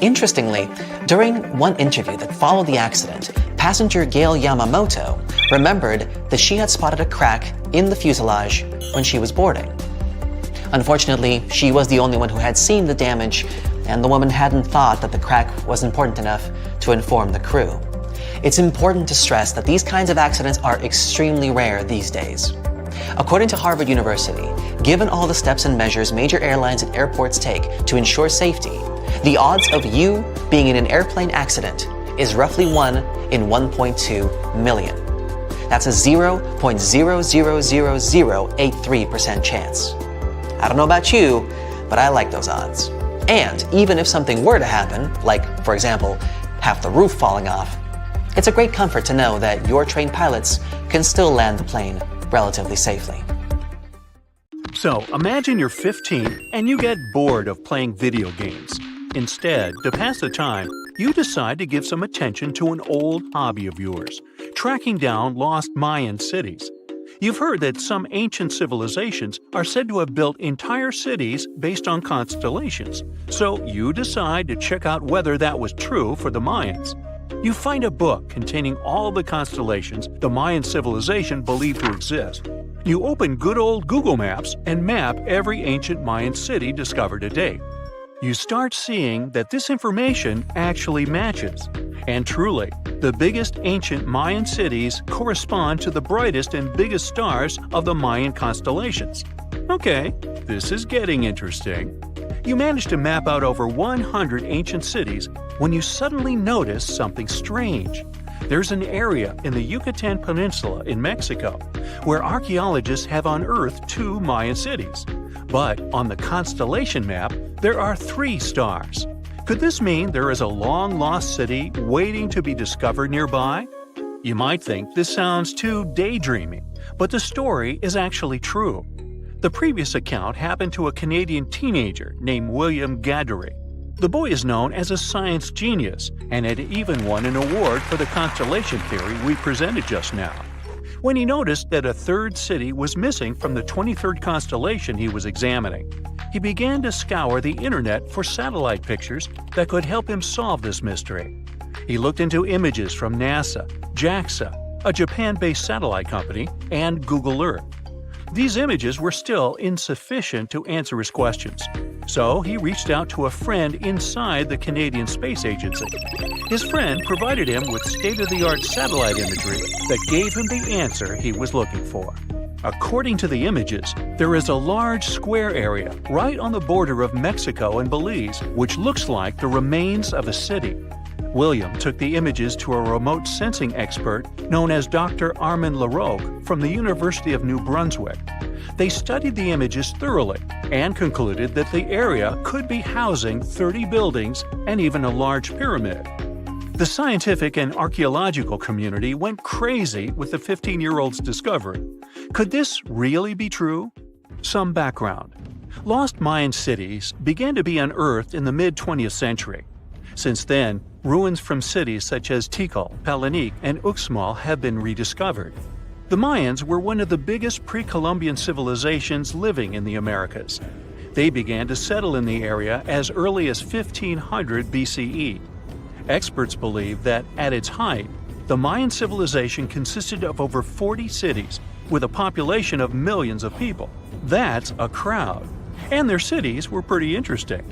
Interestingly, during one interview that followed the accident, passenger Gail Yamamoto remembered that she had spotted a crack in the fuselage when she was boarding. Unfortunately, she was the only one who had seen the damage, and the woman hadn't thought that the crack was important enough to inform the crew. It's important to stress that these kinds of accidents are extremely rare these days. According to Harvard University, given all the steps and measures major airlines and airports take to ensure safety, the odds of you being in an airplane accident is roughly 1 in 1.2 million. That's a 0.0000083% chance. I don't know about you, but I like those odds. And even if something were to happen, like, for example, half the roof falling off, it's a great comfort to know that your trained pilots can still land the plane relatively safely. So, imagine you're 15 and you get bored of playing video games. Instead, to pass the time, you decide to give some attention to an old hobby of yours, tracking down lost Mayan cities. You've heard that some ancient civilizations are said to have built entire cities based on constellations, so you decide to check out whether that was true for the Mayans. You find a book containing all the constellations the Mayan civilization believed to exist. You open good old Google Maps and map every ancient Mayan city discovered to date. You start seeing that this information actually matches. And truly, the biggest ancient Mayan cities correspond to the brightest and biggest stars of the Mayan constellations. Okay, this is getting interesting. You manage to map out over 100 ancient cities when you suddenly notice something strange. There's an area in the Yucatan Peninsula in Mexico where archaeologists have unearthed 2 Mayan cities. But on the constellation map, there are 3 stars. Could this mean there is a long-lost city waiting to be discovered nearby? You might think this sounds too daydreaming, but the story is actually true. The previous account happened to a Canadian teenager named William Gaddery. The boy is known as a science genius and had even won an award for the constellation theory we presented just now. When he noticed that a 3rd city was missing from the 23rd constellation he was examining, he began to scour the internet for satellite pictures that could help him solve this mystery. He looked into images from NASA, JAXA, a Japan-based satellite company, and Google Earth. These images were still insufficient to answer his questions, so he reached out to a friend inside the Canadian Space Agency. His friend provided him with state-of-the-art satellite imagery that gave him the answer he was looking for. According to the images, there is a large square area right on the border of Mexico and Belize, which looks like the remains of a city. William took the images to a remote sensing expert known as Dr. Armand Larocque from the University of New Brunswick. They studied the images thoroughly and concluded that the area could be housing 30 buildings and even a large pyramid. The scientific and archaeological community went crazy with the 15-year-old's discovery. Could this really be true? Some background. Lost Mayan cities began to be unearthed in the mid-20th century. Since then, ruins from cities such as Tikal, Palenque, and Uxmal have been rediscovered. The Mayans were one of the biggest pre-Columbian civilizations living in the Americas. They began to settle in the area as early as 1500 BCE. Experts believe that, at its height, the Mayan civilization consisted of over 40 cities with a population of millions of people. That's a crowd. And their cities were pretty interesting.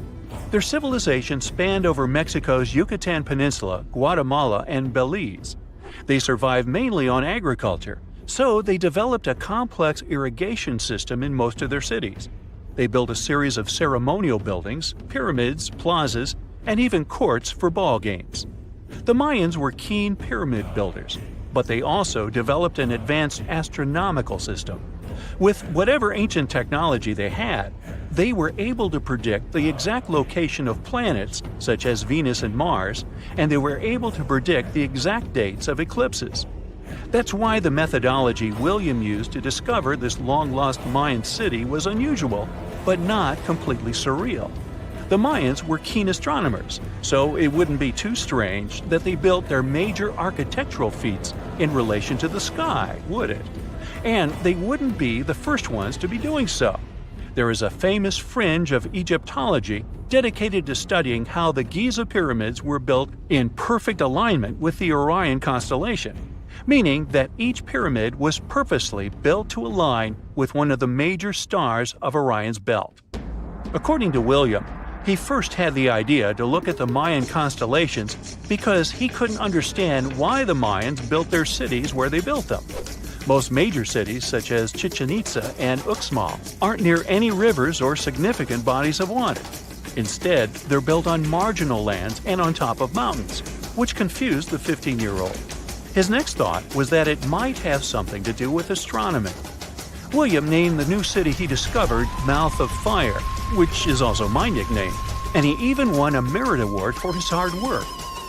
Their civilization spanned over Mexico's Yucatan Peninsula, Guatemala, and Belize. They survived mainly on agriculture, so they developed a complex irrigation system in most of their cities. They built a series of ceremonial buildings, pyramids, plazas, and even courts for ball games. The Mayans were keen pyramid builders, but they also developed an advanced astronomical system. With whatever ancient technology they had, they were able to predict the exact location of planets, such as Venus and Mars, and they were able to predict the exact dates of eclipses. That's why the methodology William used to discover this long-lost Mayan city was unusual, but not completely surreal. The Mayans were keen astronomers, so it wouldn't be too strange that they built their major architectural feats in relation to the sky, would it? And they wouldn't be the first ones to be doing so. There is a famous fringe of Egyptology dedicated to studying how the Giza pyramids were built in perfect alignment with the Orion constellation, meaning that each pyramid was purposely built to align with one of the major stars of Orion's belt. According to William, he first had the idea to look at the Mayan constellations because he couldn't understand why the Mayans built their cities where they built them. Most major cities, such as Chichen Itza and Uxmal, aren't near any rivers or significant bodies of water. Instead, they're built on marginal lands and on top of mountains, which confused the 15-year-old. His next thought was that it might have something to do with astronomy. William named the new city he discovered Mouth of Fire, which is also my nickname, and he even won a merit award for his hard work.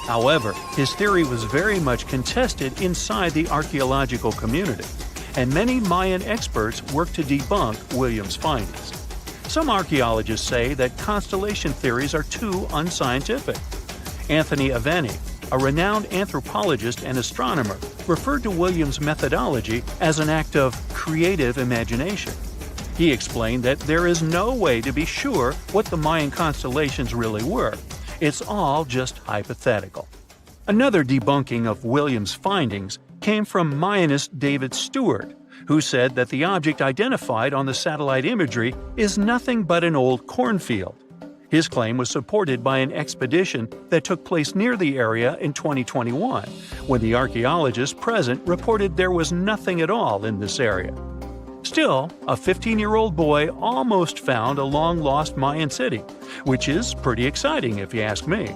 However, his theory was very much contested inside the archaeological community, and many Mayan experts work to debunk Williams' findings. Some archaeologists say that constellation theories are too unscientific. Anthony Aveni, a renowned anthropologist and astronomer, referred to Williams' methodology as an act of creative imagination. He explained that there is no way to be sure what the Mayan constellations really were. It's all just hypothetical. Another debunking of Williams' findings came from Mayanist David Stewart, who said that the object identified on the satellite imagery is nothing but an old cornfield. His claim was supported by an expedition that took place near the area in 2021, when the archaeologists present reported there was nothing at all in this area. Still, a 15-year-old boy almost found a long-lost Mayan city, which is pretty exciting if you ask me.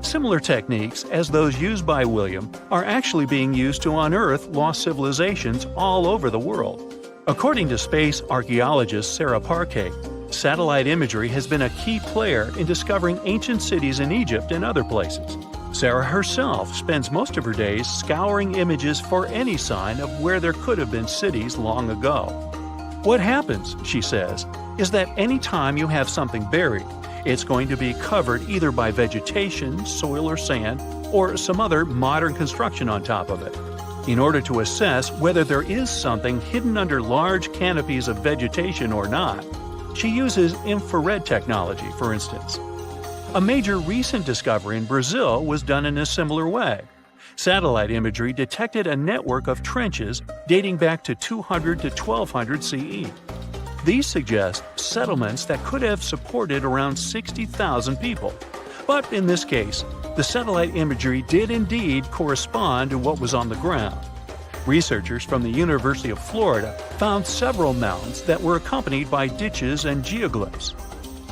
Similar techniques as those used by William are actually being used to unearth lost civilizations all over the world. According to space archaeologist Sarah Parquet, satellite imagery has been a key player in discovering ancient cities in Egypt and other places. Sarah herself spends most of her days scouring images for any sign of where there could have been cities long ago. What happens, she says, is that any time you have something buried, it's going to be covered either by vegetation, soil or sand, or some other modern construction on top of it. In order to assess whether there is something hidden under large canopies of vegetation or not, she uses infrared technology, for instance. A major recent discovery in Brazil was done in a similar way. Satellite imagery detected a network of trenches dating back to 200 to 1200 CE. These suggest settlements that could have supported around 60,000 people. But in this case, the satellite imagery did indeed correspond to what was on the ground. Researchers from the University of Florida found several mounds that were accompanied by ditches and geoglyphs.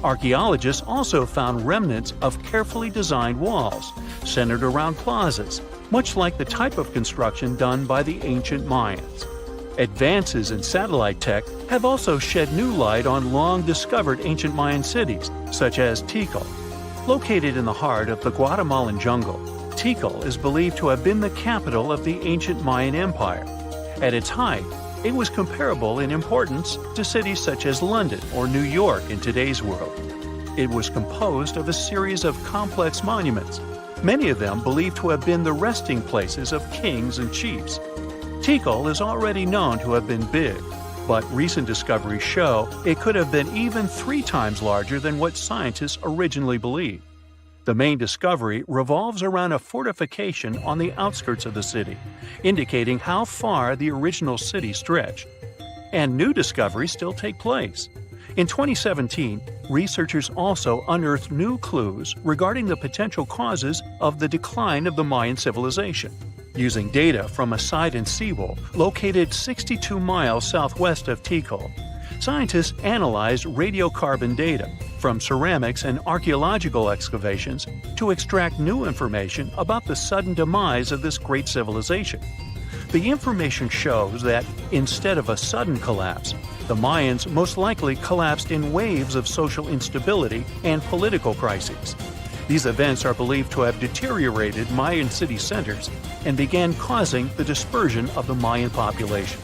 Archaeologists also found remnants of carefully designed walls, centered around plazas, much like the type of construction done by the ancient Mayans. Advances in satellite tech have also shed new light on long-discovered ancient Mayan cities, such as Tikal. Located in the heart of the Guatemalan jungle, Tikal is believed to have been the capital of the ancient Mayan Empire. At its height, it was comparable in importance to cities such as London or New York in today's world. It was composed of a series of complex monuments, many of them believed to have been the resting places of kings and chiefs. Tikal is already known to have been big, but recent discoveries show it could have been even 3 times larger than what scientists originally believed. The main discovery revolves around a fortification on the outskirts of the city, indicating how far the original city stretched. And new discoveries still take place. In 2017, researchers also unearthed new clues regarding the potential causes of the decline of the Mayan civilization. Using data from a site in Sewell, located 62 miles southwest of Tikal, scientists analyzed radiocarbon data from ceramics and archaeological excavations to extract new information about the sudden demise of this great civilization. The information shows that, instead of a sudden collapse, the Mayans most likely collapsed in waves of social instability and political crises. These events are believed to have deteriorated Mayan city centers and began causing the dispersion of the Mayan population.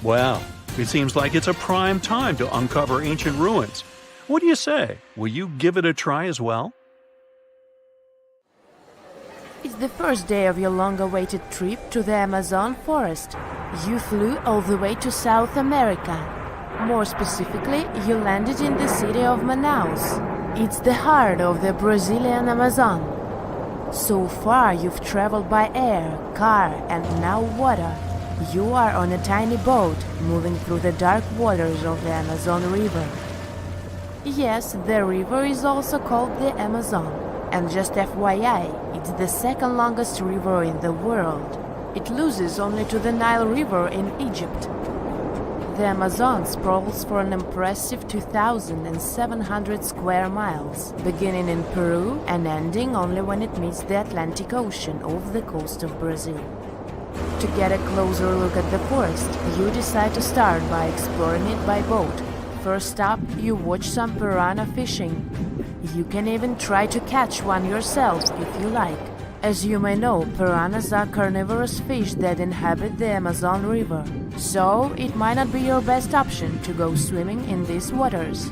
Well, it seems like it's a prime time to uncover ancient ruins. What do you say? Will you give it a try as well? It's the first day of your long-awaited trip to the Amazon forest. You flew all the way to South America. More specifically, you landed in the city of Manaus. It's the heart of the Brazilian Amazon. So far, you've traveled by air, car, and now water. You are on a tiny boat, moving through the dark waters of the Amazon River. Yes, the river is also called the Amazon. And just FYI, it's the second longest river in the world. It loses only to the Nile River in Egypt. The Amazon sprawls for an impressive 2,700 square miles, beginning in Peru and ending only when it meets the Atlantic Ocean off the coast of Brazil. To get a closer look at the forest, you decide to start by exploring it by boat. First up, you watch some piranha fishing. You can even try to catch one yourself if you like. As you may know, piranhas are carnivorous fish that inhabit the Amazon River, so it might not be your best option to go swimming in these waters.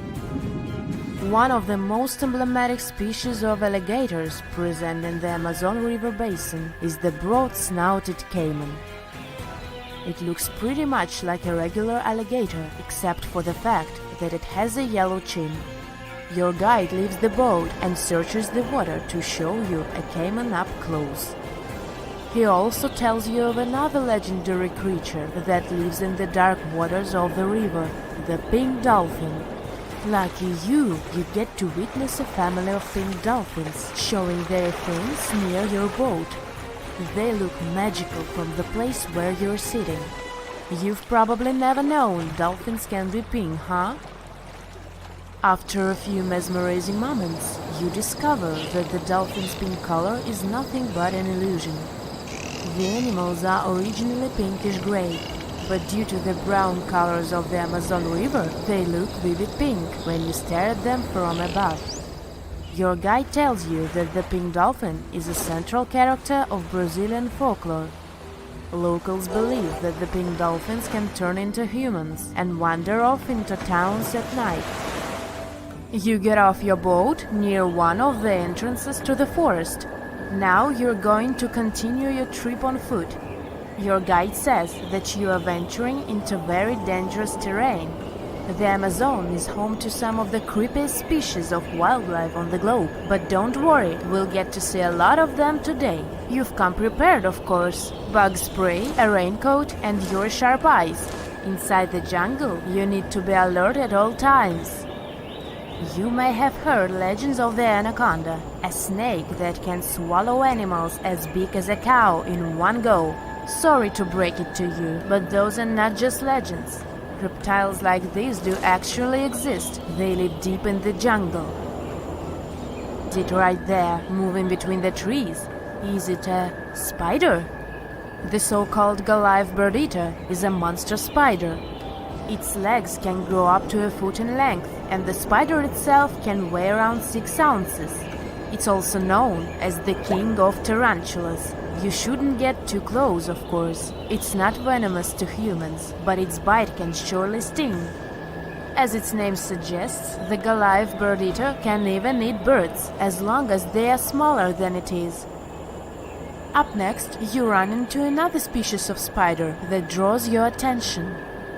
One of the most emblematic species of alligators present in the Amazon River basin is the broad-snouted caiman. It looks pretty much like a regular alligator, except for the fact that it has a yellow chin. Your guide leaves the boat and searches the water to show you a caiman up close. He also tells you of another legendary creature that lives in the dark waters of the river, the pink dolphin. Lucky you get to witness a family of pink dolphins showing their fins near your boat. They look magical from the place where you're sitting. You've probably never known dolphins can be pink, huh? After a few mesmerizing moments, you discover that the dolphin's pink color is nothing but an illusion. The animals are originally pinkish-gray, but due to the brown colors of the Amazon River, they look vivid pink when you stare at them from above. Your guide tells you that the pink dolphin is a central character of Brazilian folklore. Locals believe that the pink dolphins can turn into humans and wander off into towns at night. You get off your boat near one of the entrances to the forest. Now you're going to continue your trip on foot. Your guide says that you are venturing into very dangerous terrain. The Amazon is home to some of the creepiest species of wildlife on the globe, but don't worry, we'll get to see a lot of them today. You've come prepared, of course. Bug spray, a raincoat, and your sharp eyes. Inside the jungle, you need to be alert at all times. You may have heard legends of the anaconda, a snake that can swallow animals as big as a cow in one go. Sorry to break it to you, but those are not just legends. Reptiles like these do actually exist. They live deep in the jungle. It right there, moving between the trees. Is it a spider? The so-called Goliath bird-eater is a monster spider. Its legs can grow up to a foot in length, and the spider itself can weigh around 6 ounces. It's also known as the king of tarantulas. You shouldn't get too close, of course. It's not venomous to humans, but its bite can surely sting. As its name suggests, the Goliath bird-eater can even eat birds, as long as they are smaller than it is. Up next, you run into another species of spider that draws your attention.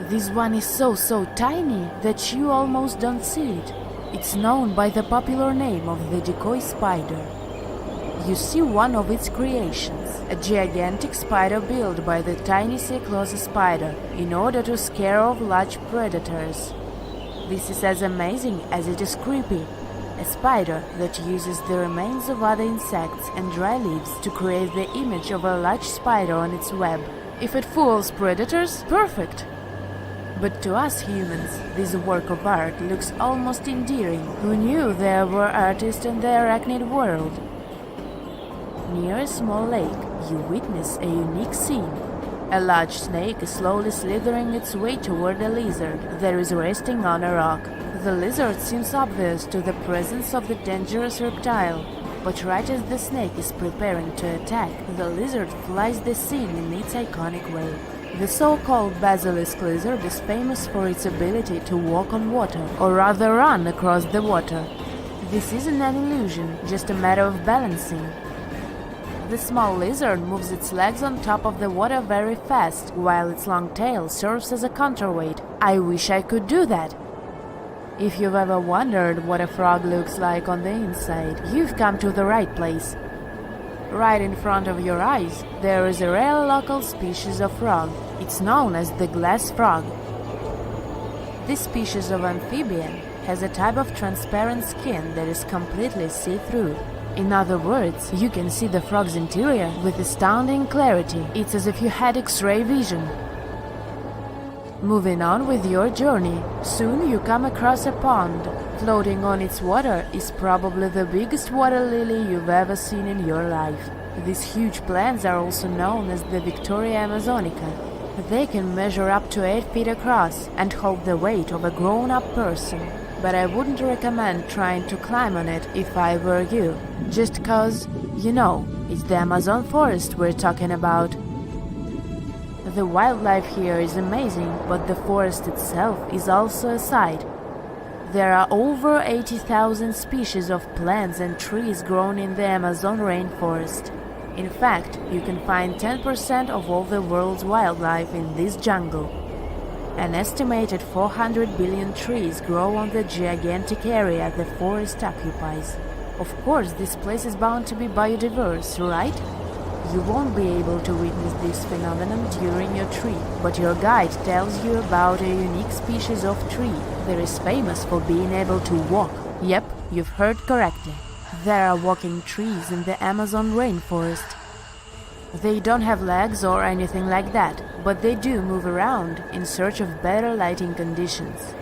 This one is so tiny that you almost don't see it. It's known by the popular name of the decoy spider. You see one of its creations, a gigantic spider built by the tiny Cyclosa spider in order to scare off large predators. This is as amazing as it is creepy. A spider that uses the remains of other insects and dry leaves to create the image of a large spider on its web. If it fools predators, perfect! But to us humans, this work of art looks almost endearing. Who knew there were artists in the arachnid world? Near a small lake, you witness a unique scene. A large snake is slowly slithering its way toward a lizard that is resting on a rock. The lizard seems obvious to the presence of the dangerous reptile, but right as the snake is preparing to attack, the lizard flies the scene in its iconic way. The so-called basilisk lizard is famous for its ability to walk on water, or rather run across the water. This isn't an illusion, just a matter of balancing. The small lizard moves its legs on top of the water very fast, while its long tail serves as a counterweight. I wish I could do that. If you've ever wondered what a frog looks like on the inside, you've come to the right place. Right in front of your eyes, there is a rare local species of frog. It's known as the glass frog. This species of amphibian has a type of transparent skin that is completely see-through. In other words, you can see the frog's interior with astounding clarity. It's as if you had X-ray vision. Moving on with your journey, soon you come across a pond. Floating on its water is probably the biggest water lily you've ever seen in your life. These huge plants are also known as the Victoria Amazonica. They can measure up to 8 feet across and hold the weight of a grown-up person. but I wouldn't recommend trying to climb on it if I were you. Just cause, it's the Amazon forest we're talking about. The wildlife here is amazing, but the forest itself is also a sight. There are over 80,000 species of plants and trees grown in the Amazon rainforest. In fact, you can find 10% of all the world's wildlife in this jungle. An estimated 400 billion trees grow on the gigantic area the forest occupies. Of course, this place is bound to be biodiverse, right? You won't be able to witness this phenomenon during your trip, but your guide tells you about a unique species of tree that is famous for being able to walk. Yep, you've heard correctly. There are walking trees in the Amazon rainforest. They don't have legs or anything like that, but they do move around in search of better lighting conditions.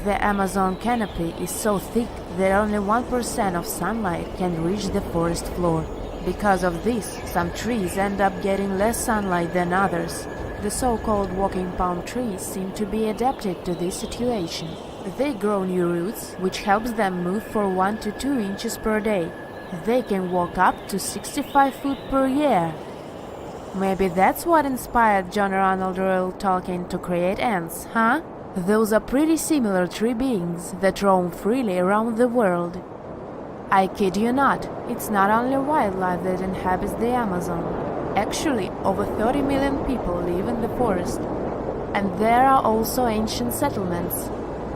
The Amazon canopy is so thick that only 1% of sunlight can reach the forest floor. Because of this, some trees end up getting less sunlight than others. The so-called walking palm trees seem to be adapted to this situation. They grow new roots, which helps them move for 1 to 2 inches per day. They can walk up to 65 feet per year. Maybe that's what inspired John Ronald Reuel Tolkien to create ants, huh? Those are pretty similar tree beings that roam freely around the world. I kid you not, it's not only wildlife that inhabits the Amazon. Actually, over 30 million people live in the forest. And there are also ancient settlements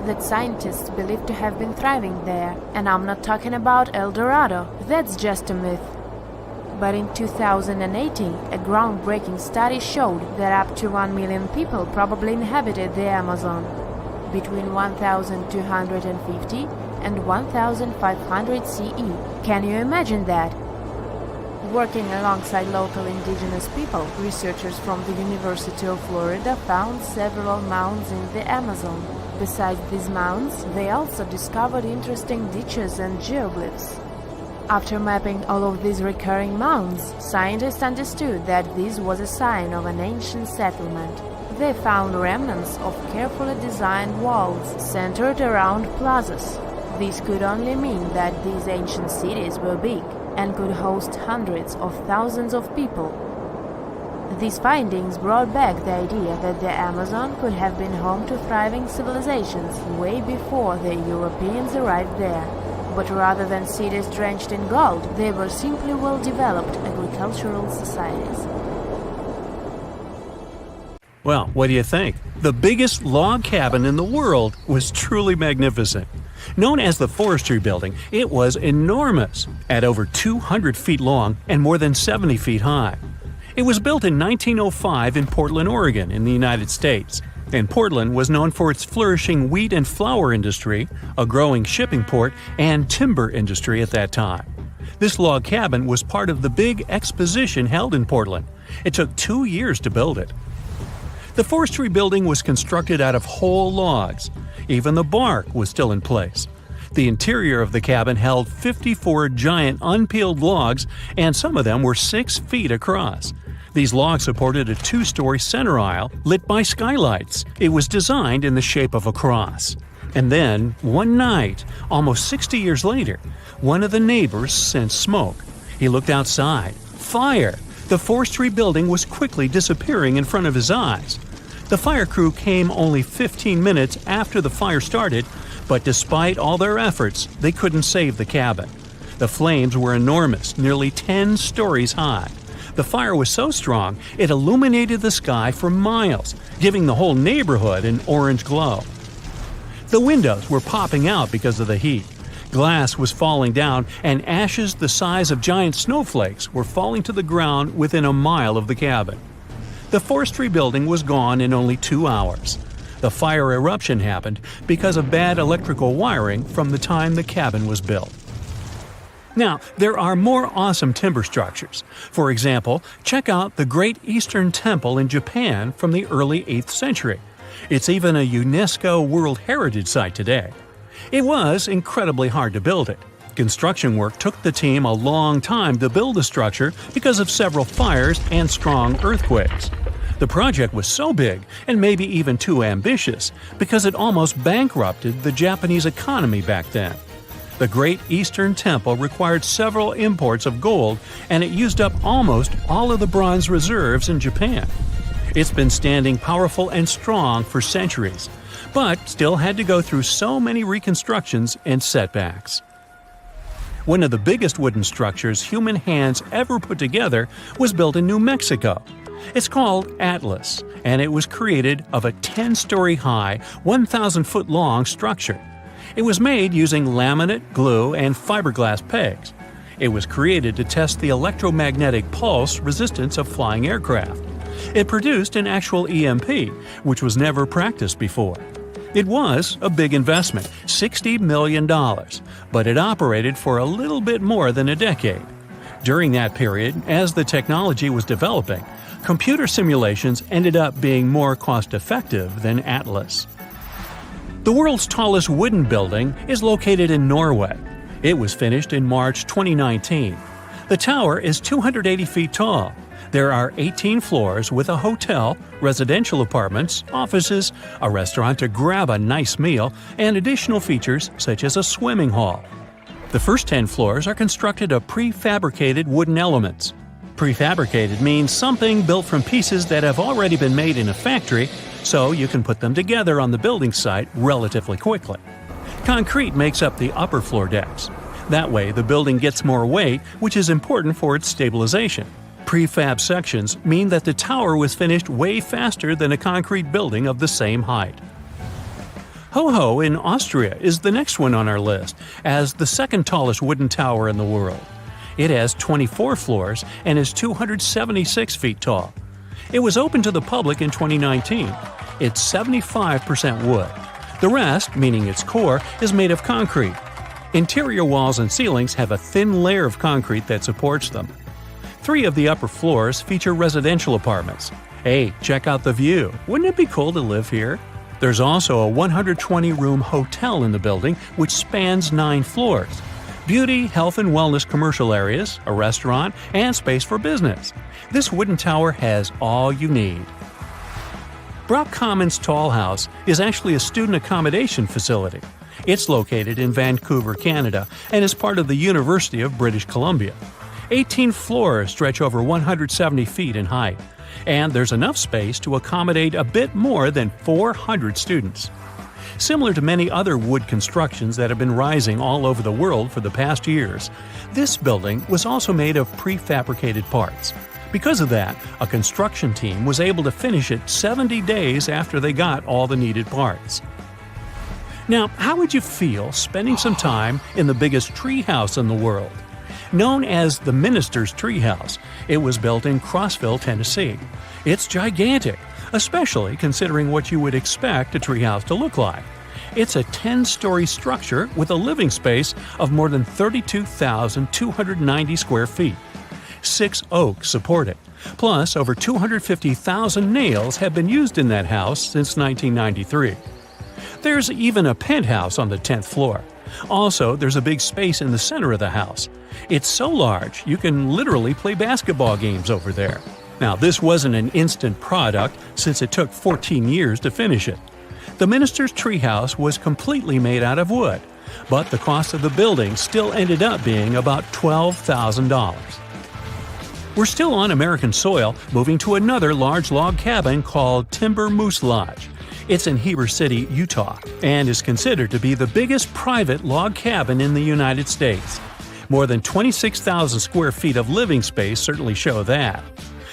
that scientists believe to have been thriving there. And I'm not talking about El Dorado, that's just a myth. But in 2018, a groundbreaking study showed that up to 1 million people probably inhabited the Amazon, between 1,250 and 1,500 CE. Can you imagine that? Working alongside local indigenous people, researchers from the University of Florida found several mounds in the Amazon. Besides these mounds, they also discovered interesting ditches and geoglyphs. After mapping all of these recurring mounds, scientists understood that this was a sign of an ancient settlement. They found remnants of carefully designed walls centered around plazas. This could only mean that these ancient cities were big and could host hundreds of thousands of people. These findings brought back the idea that the Amazon could have been home to thriving civilizations way before the Europeans arrived there. But rather than cities drenched in gold, they were simply well-developed agricultural societies. Well, what do you think? The biggest log cabin in the world was truly magnificent. Known as the Forestry Building, it was enormous, at over 200 feet long and more than 70 feet high. It was built in 1905 in Portland, Oregon, in the United States. And Portland was known for its flourishing wheat and flour industry, a growing shipping port, and timber industry at that time. This log cabin was part of the big exposition held in Portland. It took 2 years to build it. The Forestry Building was constructed out of whole logs. Even the bark was still in place. The interior of the cabin held 54 giant unpeeled logs, and some of them were 6 feet across. These logs supported a 2-story center aisle lit by skylights. It was designed in the shape of a cross. And then, one night, almost 60 years later, one of the neighbors sensed smoke. He looked outside. Fire! The Forestry Building was quickly disappearing in front of his eyes. The fire crew came only 15 minutes after the fire started, but despite all their efforts, they couldn't save the cabin. The flames were enormous, nearly 10 stories high. The fire was so strong, it illuminated the sky for miles, giving the whole neighborhood an orange glow. The windows were popping out because of the heat. Glass was falling down, and ashes the size of giant snowflakes were falling to the ground within a mile of the cabin. The Forestry Building was gone in only 2 hours. The fire eruption happened because of bad electrical wiring from the time the cabin was built. Now, there are more awesome timber structures. For example, check out the Great Eastern Temple in Japan from the early 8th century. It's even a UNESCO World Heritage Site today. It was incredibly hard to build it. Construction work took the team a long time to build the structure because of several fires and strong earthquakes. The project was so big, and maybe even too ambitious, because it almost bankrupted the Japanese economy back then. The Great Eastern Temple required several imports of gold, and it used up almost all of the bronze reserves in Japan. It's been standing powerful and strong for centuries, but still had to go through so many reconstructions and setbacks. One of the biggest wooden structures human hands ever put together was built in New Mexico. It's called Atlas, and it was created of a 10-story high, 1,000-foot-long structure. It was made using laminate, glue, and fiberglass pegs. It was created to test the electromagnetic pulse resistance of flying aircraft. It produced an actual EMP, which was never practiced before. It was a big investment, $60 million, but it operated for a little bit more than a decade. During that period, as the technology was developing, computer simulations ended up being more cost-effective than Atlas. The world's tallest wooden building is located in Norway. It was finished in March 2019. The tower is 280 feet tall. There are 18 floors with a hotel, residential apartments, offices, a restaurant to grab a nice meal, and additional features such as a swimming hall. The first 10 floors are constructed of prefabricated wooden elements. Prefabricated means something built from pieces that have already been made in a factory, so you can put them together on the building site relatively quickly. Concrete makes up the upper floor decks. That way, the building gets more weight, which is important for its stabilization. Prefab sections mean that the tower was finished way faster than a concrete building of the same height. Hoia in Austria is the next one on our list, as the second tallest wooden tower in the world. It has 24 floors and is 276 feet tall. It was open to the public in 2019. It's 75% wood. The rest, meaning its core, is made of concrete. Interior walls and ceilings have a thin layer of concrete that supports them. 3 of the upper floors feature residential apartments. Hey, check out the view. Wouldn't it be cool to live here? There's also a 120-room hotel in the building, which spans 9 floors. Beauty, health and wellness commercial areas, a restaurant, and space for business. This wooden tower has all you need. Brock Commons Tall House is actually a student accommodation facility. It's located in Vancouver, Canada, and is part of the University of British Columbia. 18 floors stretch over 170 feet in height, and there's enough space to accommodate a bit more than 400 students. Similar to many other wood constructions that have been rising all over the world for the past years, this building was also made of prefabricated parts. Because of that, a construction team was able to finish it 70 days after they got all the needed parts. Now, how would you feel spending some time in the biggest tree house in the world? Known as the Minister's Treehouse, it was built in Crossville, Tennessee. It's gigantic, especially considering what you would expect a treehouse to look like. It's a 10-story structure with a living space of more than 32,290 square feet. 6 oaks support it. Plus, over 250,000 nails have been used in that house since 1993. There's even a penthouse on the 10th floor. Also, there's a big space in the center of the house. It's so large, you can literally play basketball games over there. Now, this wasn't an instant product since it took 14 years to finish it. The Minister's Treehouse was completely made out of wood, but the cost of the building still ended up being about $12,000. We're still on American soil, moving to another large log cabin called Timber Moose Lodge. It's in Heber City, Utah, and is considered to be the biggest private log cabin in the United States. More than 26,000 square feet of living space certainly show that.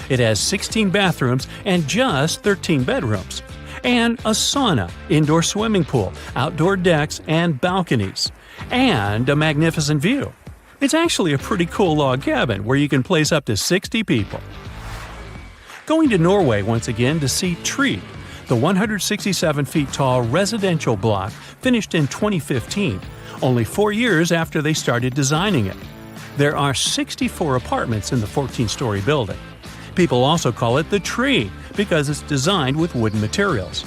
It has 16 bathrooms and just 13 bedrooms. And a sauna, indoor swimming pool, outdoor decks, and balconies. And a magnificent view. It's actually a pretty cool log cabin where you can place up to 60 people. Going to Norway once again to see Tree, the 167 feet tall residential block finished in 2015, only 4 years after they started designing it. There are 64 apartments in the 14-story building. People also call it the Tree because it's designed with wooden materials.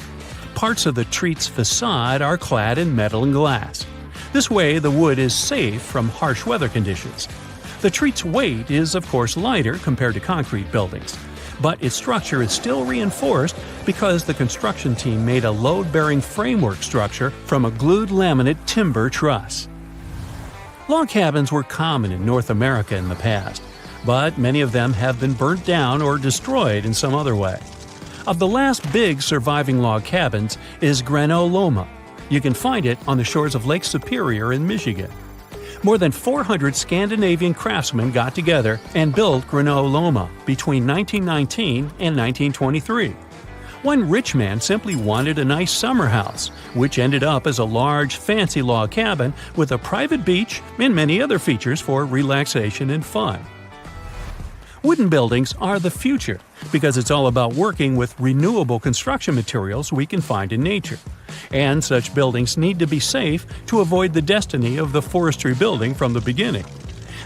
Parts of the Tree's facade are clad in metal and glass. This way, the wood is safe from harsh weather conditions. The Tree's weight is, of course, lighter compared to concrete buildings, but its structure is still reinforced because the construction team made a load-bearing framework structure from a glued laminate timber truss. Log cabins were common in North America in the past, but many of them have been burnt down or destroyed in some other way. Of the last big surviving log cabins is Grano Loma. You can find it on the shores of Lake Superior in Michigan. More than 400 Scandinavian craftsmen got together and built Grano Loma between 1919 and 1923. One rich man simply wanted a nice summer house, which ended up as a large, fancy log cabin with a private beach and many other features for relaxation and fun. Wooden buildings are the future because it's all about working with renewable construction materials we can find in nature. And such buildings need to be safe to avoid the destiny of the forestry building from the beginning.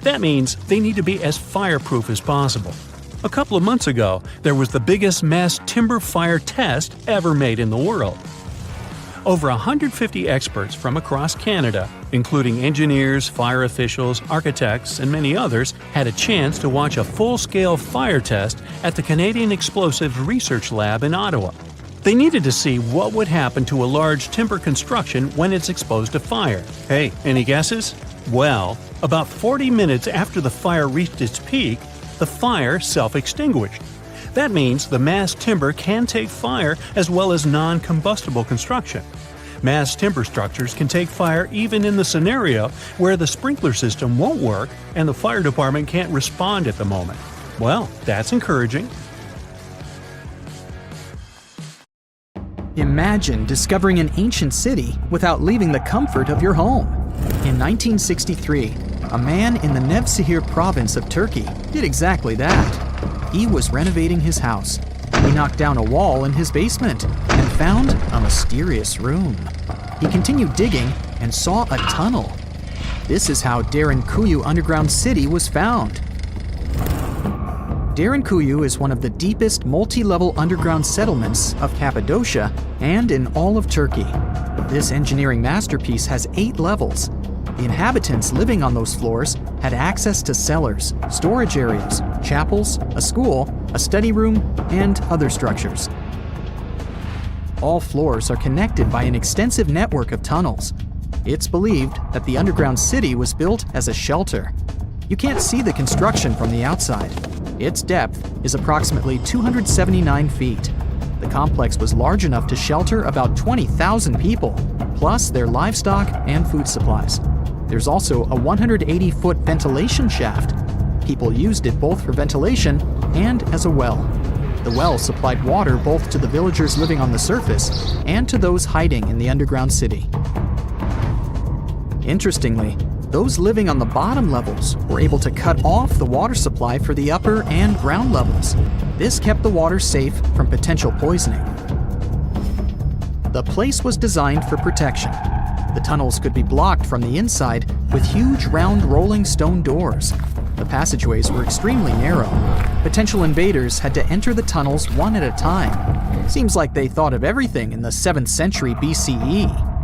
That means they need to be as fireproof as possible. A couple of months ago, there was the biggest mass timber fire test ever made in the world. Over 150 experts from across Canada, including engineers, fire officials, architects, and many others, had a chance to watch a full-scale fire test at the Canadian Explosives Research Lab in Ottawa. They needed to see what would happen to a large timber construction when it's exposed to fire. Hey, any guesses? Well, about 40 minutes after the fire reached its peak, the fire self-extinguished. That means the mass timber can take fire as well as non-combustible construction. Mass timber structures can take fire even in the scenario where the sprinkler system won't work and the fire department can't respond at the moment. Well, that's encouraging. Imagine discovering an ancient city without leaving the comfort of your home. In 1963, a man in the Nevşehir province of Turkey did exactly that. He was renovating his house. He knocked down a wall in his basement and found a mysterious room. He continued digging and saw a tunnel. This is how Derinkuyu underground city was found. Derinkuyu is one of the deepest multi-level underground settlements of Cappadocia and in all of Turkey. This engineering masterpiece has 8 levels. The inhabitants living on those floors had access to cellars, storage areas, chapels, a school, a study room, and other structures. All floors are connected by an extensive network of tunnels. It's believed that the underground city was built as a shelter. You can't see the construction from the outside. Its depth is approximately 279 feet. The complex was large enough to shelter about 20,000 people, plus their livestock and food supplies. There's also a 180-foot ventilation shaft. People used it both for ventilation and as a well. The well supplied water both to the villagers living on the surface and to those hiding in the underground city. Interestingly, those living on the bottom levels were able to cut off the water supply for the upper and ground levels. This kept the water safe from potential poisoning. The place was designed for protection. The tunnels could be blocked from the inside with huge round rolling stone doors. The passageways were extremely narrow. Potential invaders had to enter the tunnels one at a time. Seems like they thought of everything in the 7th century BCE.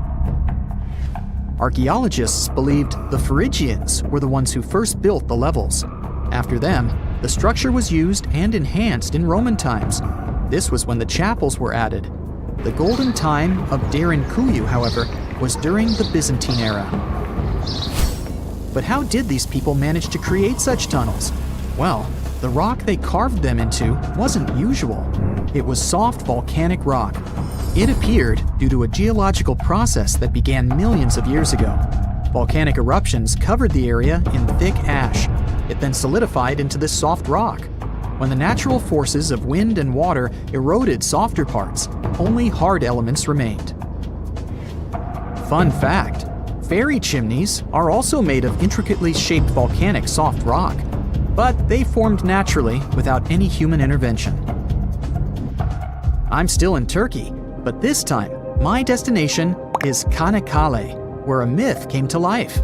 Archaeologists believed the Phrygians were the ones who first built the levels. After them, the structure was used and enhanced in Roman times. This was when the chapels were added. The golden time of Derinkuyu, however, was during the Byzantine era. But how did these people manage to create such tunnels? Well, the rock they carved them into wasn't usual. It was soft volcanic rock. It appeared due to a geological process that began millions of years ago. Volcanic eruptions covered the area in thick ash. It then solidified into this soft rock. When the natural forces of wind and water eroded softer parts, only hard elements remained. Fun fact, fairy chimneys are also made of intricately shaped volcanic soft rock, but they formed naturally without any human intervention. I'm still in Turkey, but this time, my destination is Çanakkale, where a myth came to life.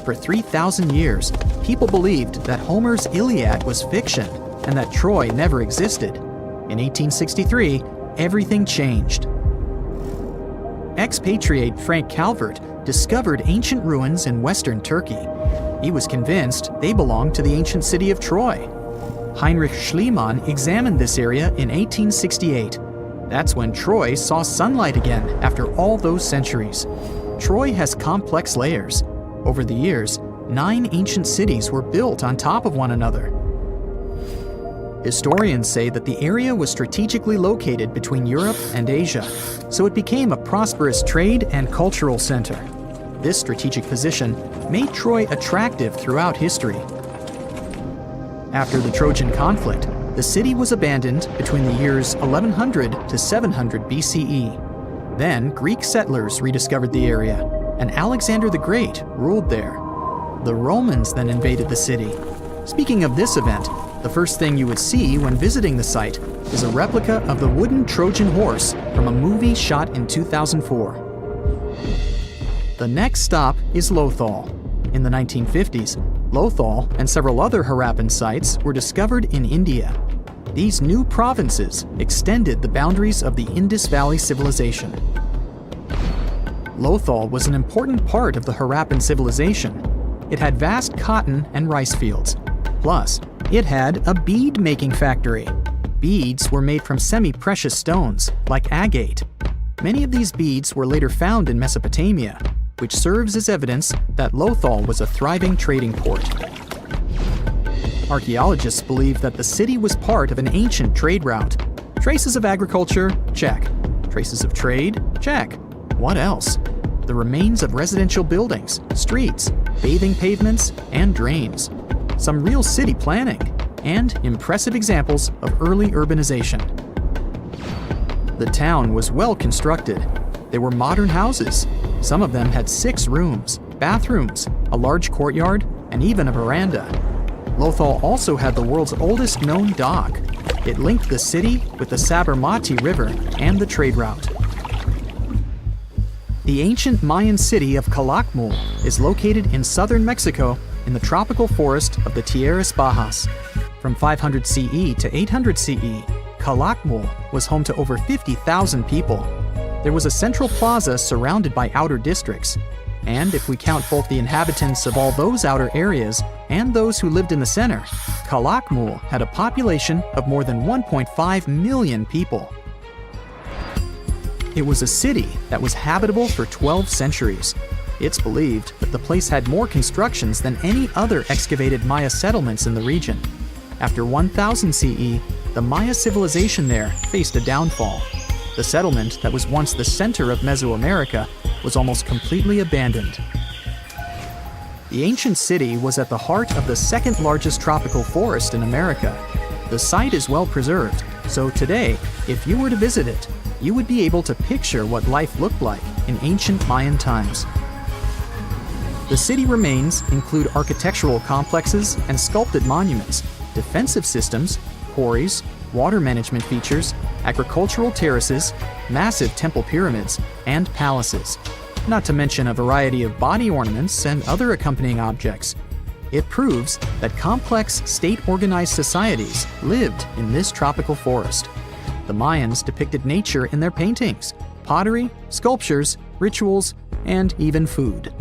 For 3,000 years, people believed that Homer's Iliad was fiction and that Troy never existed. In 1863, everything changed. Expatriate Frank Calvert discovered ancient ruins in western Turkey. He was convinced they belonged to the ancient city of Troy. Heinrich Schliemann examined this area in 1868. That's when Troy saw sunlight again after all those centuries. Troy has complex layers. Over the years, 9 ancient cities were built on top of one another. Historians say that the area was strategically located between Europe and Asia, so it became a prosperous trade and cultural center. This strategic position made Troy attractive throughout history. After the Trojan conflict, the city was abandoned between the years 1100 to 700 BCE. Then Greek settlers rediscovered the area, and Alexander the Great ruled there. The Romans then invaded the city. Speaking of this event, the first thing you would see when visiting the site is a replica of the wooden Trojan horse from a movie shot in 2004. The next stop is Lothal. In the 1950s, Lothal and several other Harappan sites were discovered in India. These new provinces extended the boundaries of the Indus Valley civilization. Lothal was an important part of the Harappan civilization. It had vast cotton and rice fields. Plus, it had a bead-making factory. Beads were made from semi-precious stones, like agate. Many of these beads were later found in Mesopotamia, which serves as evidence that Lothal was a thriving trading port. Archaeologists believe that the city was part of an ancient trade route. Traces of agriculture? Check. Traces of trade? Check. What else? The remains of residential buildings, streets, bathing pavements, and drains. Some real city planning, and impressive examples of early urbanization. The town was well constructed. There were modern houses. Some of them had 6 rooms, bathrooms, a large courtyard, and even a veranda. Lothal also had the world's oldest known dock. It linked the city with the Sabarmati River and the trade route. The ancient Mayan city of Calakmul is located in southern Mexico in the tropical forest of the Tierras Bajas. From 500 CE to 800 CE, Calakmul was home to over 50,000 people. There was a central plaza surrounded by outer districts. And if we count both the inhabitants of all those outer areas and those who lived in the center, Calakmul had a population of more than 1.5 million people. It was a city that was habitable for 12 centuries. It's believed that the place had more constructions than any other excavated Maya settlements in the region. After 1000 CE, the Maya civilization there faced a downfall. The settlement that was once the center of Mesoamerica was almost completely abandoned. The ancient city was at the heart of the second largest tropical forest in America. The site is well preserved, so today, if you were to visit it, you would be able to picture what life looked like in ancient Mayan times. The city remains include architectural complexes and sculpted monuments, defensive systems, quarries, water management features, agricultural terraces, massive temple pyramids, and palaces, not to mention a variety of body ornaments and other accompanying objects. It proves that complex state-organized societies lived in this tropical forest. The Mayans depicted nature in their paintings, pottery, sculptures, rituals, and even food.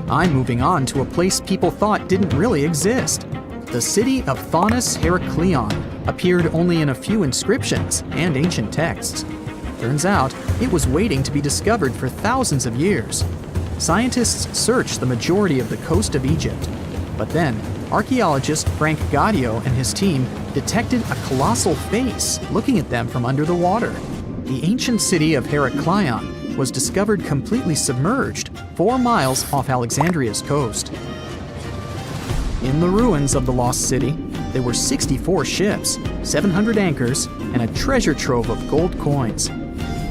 I'm moving on to a place people thought didn't really exist. The city of Thonis Heraklion appeared only in a few inscriptions and ancient texts. Turns out, it was waiting to be discovered for thousands of years. Scientists searched the majority of the coast of Egypt. But then, archaeologist Frank Gaudio and his team detected a colossal face looking at them from under the water. The ancient city of Heraklion was discovered completely submerged 4 miles off Alexandria's coast. In the ruins of the lost city, there were 64 ships, 700 anchors, and a treasure trove of gold coins.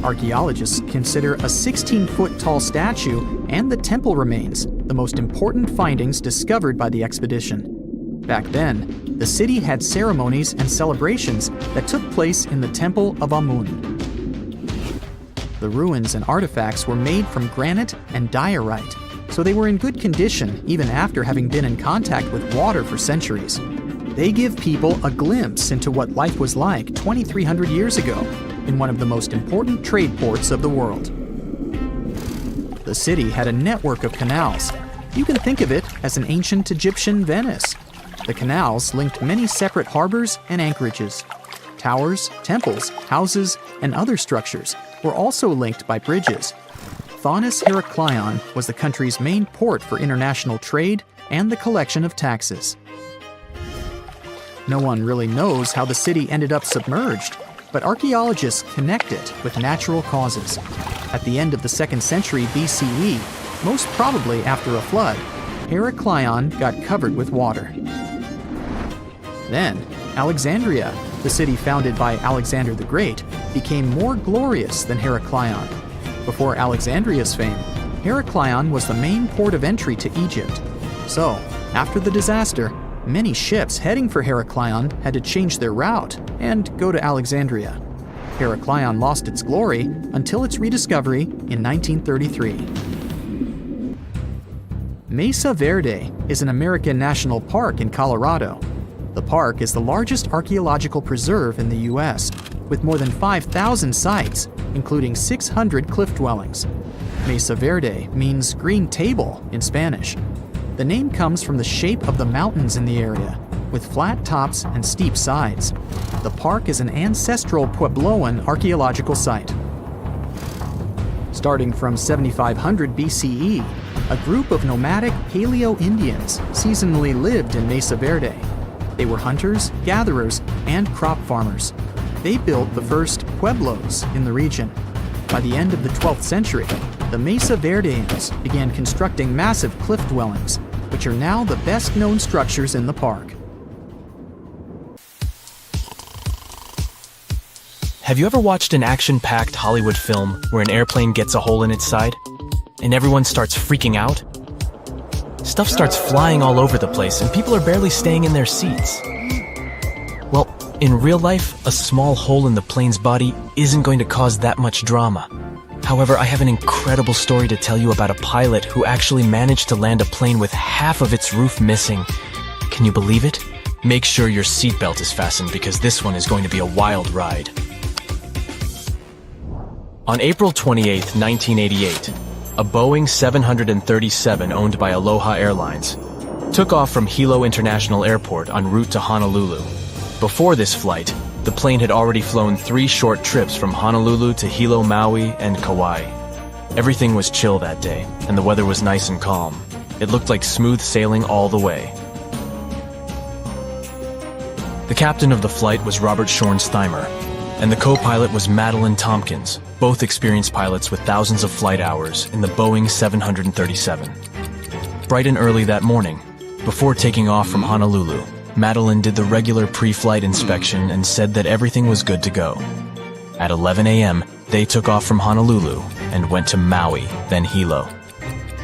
Archaeologists consider a 16-foot tall statue and the temple remains the most important findings discovered by the expedition. Back then, the city had ceremonies and celebrations that took place in the Temple of Amun. The ruins and artifacts were made from granite and diorite, so they were in good condition even after having been in contact with water for centuries. They give people a glimpse into what life was like 2,300 years ago in one of the most important trade ports of the world. The city had a network of canals. You can think of it as an ancient Egyptian Venice. The canals linked many separate harbors and anchorages. Towers, temples, houses, and other structures were also linked by bridges. Thonis Heraklion was the country's main port for international trade and the collection of taxes. No one really knows how the city ended up submerged, but archaeologists connect it with natural causes. At the end of the 2nd century BCE, most probably after a flood, Heraklion got covered with water. Then, Alexandria, the city founded by Alexander the Great, became more glorious than Heraklion. Before Alexandria's fame, Heraklion was the main port of entry to Egypt. So, after the disaster, many ships heading for Heraklion had to change their route and go to Alexandria. Heraklion lost its glory until its rediscovery in 1933. Mesa Verde is an American national park in Colorado. The park is the largest archaeological preserve in the U.S., with more than 5,000 sites, including 600 cliff dwellings. Mesa Verde means green table in Spanish. The name comes from the shape of the mountains in the area, with flat tops and steep sides. The park is an ancestral Puebloan archaeological site. Starting from 7500 BCE, a group of nomadic Paleo-Indians seasonally lived in Mesa Verde. They were hunters, gatherers, and crop farmers. They built the first pueblos in the region. By the end of the 12th century, the Mesa Verdeans began constructing massive cliff dwellings, which are now the best-known structures in the park. Have you ever watched an action-packed Hollywood film where an airplane gets a hole in its side and everyone starts freaking out? Stuff starts flying all over the place and people are barely staying in their seats. Well, in real life, a small hole in the plane's body isn't going to cause that much drama. However, I have an incredible story to tell you about a pilot who actually managed to land a plane with half of its roof missing. Can you believe it? Make sure your seatbelt is fastened because this one is going to be a wild ride. On April 28, 1988, a Boeing 737 owned by Aloha Airlines took off from Hilo International Airport en route to Honolulu. Before this flight, the plane had already flown 3 short trips from Honolulu to Hilo, Maui, and Kauai. Everything was chill that day, and the weather was nice and calm. It looked like smooth sailing all the way. The captain of the flight was Robert Schornsteimer, and the co-pilot was Madeline Tompkins, both experienced pilots with thousands of flight hours in the Boeing 737. Bright and early that morning, before taking off from Honolulu, Madeline did the regular pre-flight inspection and said that everything was good to go. At 11 a.m., they took off from Honolulu and went to Maui, then Hilo.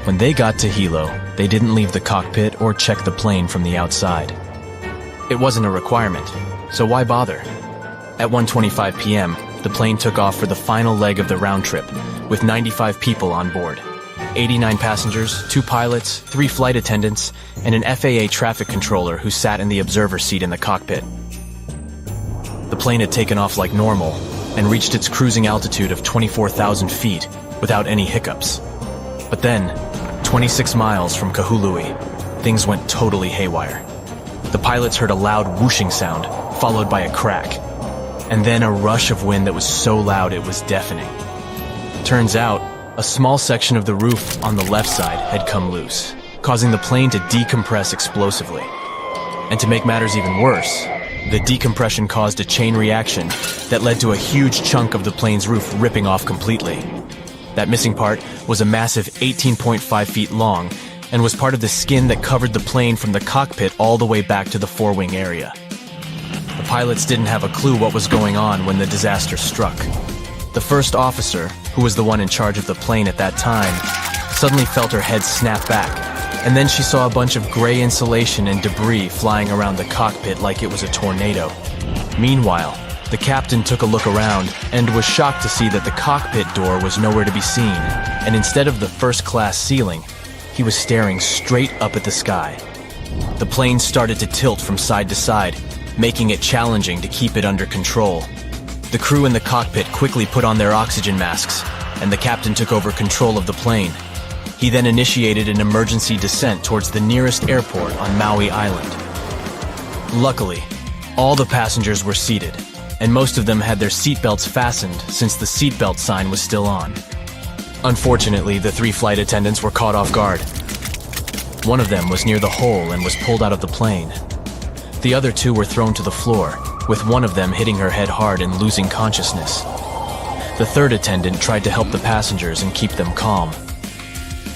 When they got to Hilo, they didn't leave the cockpit or check the plane from the outside. It wasn't a requirement, so why bother? At 1:25 p.m., the plane took off for the final leg of the round trip, with 95 people on board. 89 passengers, 2 pilots, 3 flight attendants, and an FAA traffic controller who sat in the observer seat in the cockpit. The plane had taken off like normal and reached its cruising altitude of 24,000 feet without any hiccups. But then, 26 miles from Kahului, things went totally haywire. The pilots heard a loud whooshing sound, followed by a crack, and then a rush of wind that was so loud it was deafening. Turns out, a small section of the roof on the left side had come loose, causing the plane to decompress explosively. And to make matters even worse, the decompression caused a chain reaction that led to a huge chunk of the plane's roof ripping off completely. That missing part was a massive 18.5 feet long and was part of the skin that covered the plane from the cockpit all the way back to the forewing area. The pilots didn't have a clue what was going on when the disaster struck. The first officer, who was the one in charge of the plane at that time, suddenly felt her head snap back, and then she saw a bunch of gray insulation and debris flying around the cockpit like it was a tornado. Meanwhile, the captain took a look around and was shocked to see that the cockpit door was nowhere to be seen, and instead of the first-class ceiling, he was staring straight up at the sky. The plane started to tilt from side to side, making it challenging to keep it under control. The crew in the cockpit quickly put on their oxygen masks, and the captain took over control of the plane. He then initiated an emergency descent towards the nearest airport on Maui Island. Luckily, all the passengers were seated, and most of them had their seatbelts fastened since the seatbelt sign was still on. Unfortunately, the 3 flight attendants were caught off guard. One of them was near the hole and was pulled out of the plane. The other 2 were thrown to the floor, with one of them hitting her head hard and losing consciousness. The 3rd attendant tried to help the passengers and keep them calm.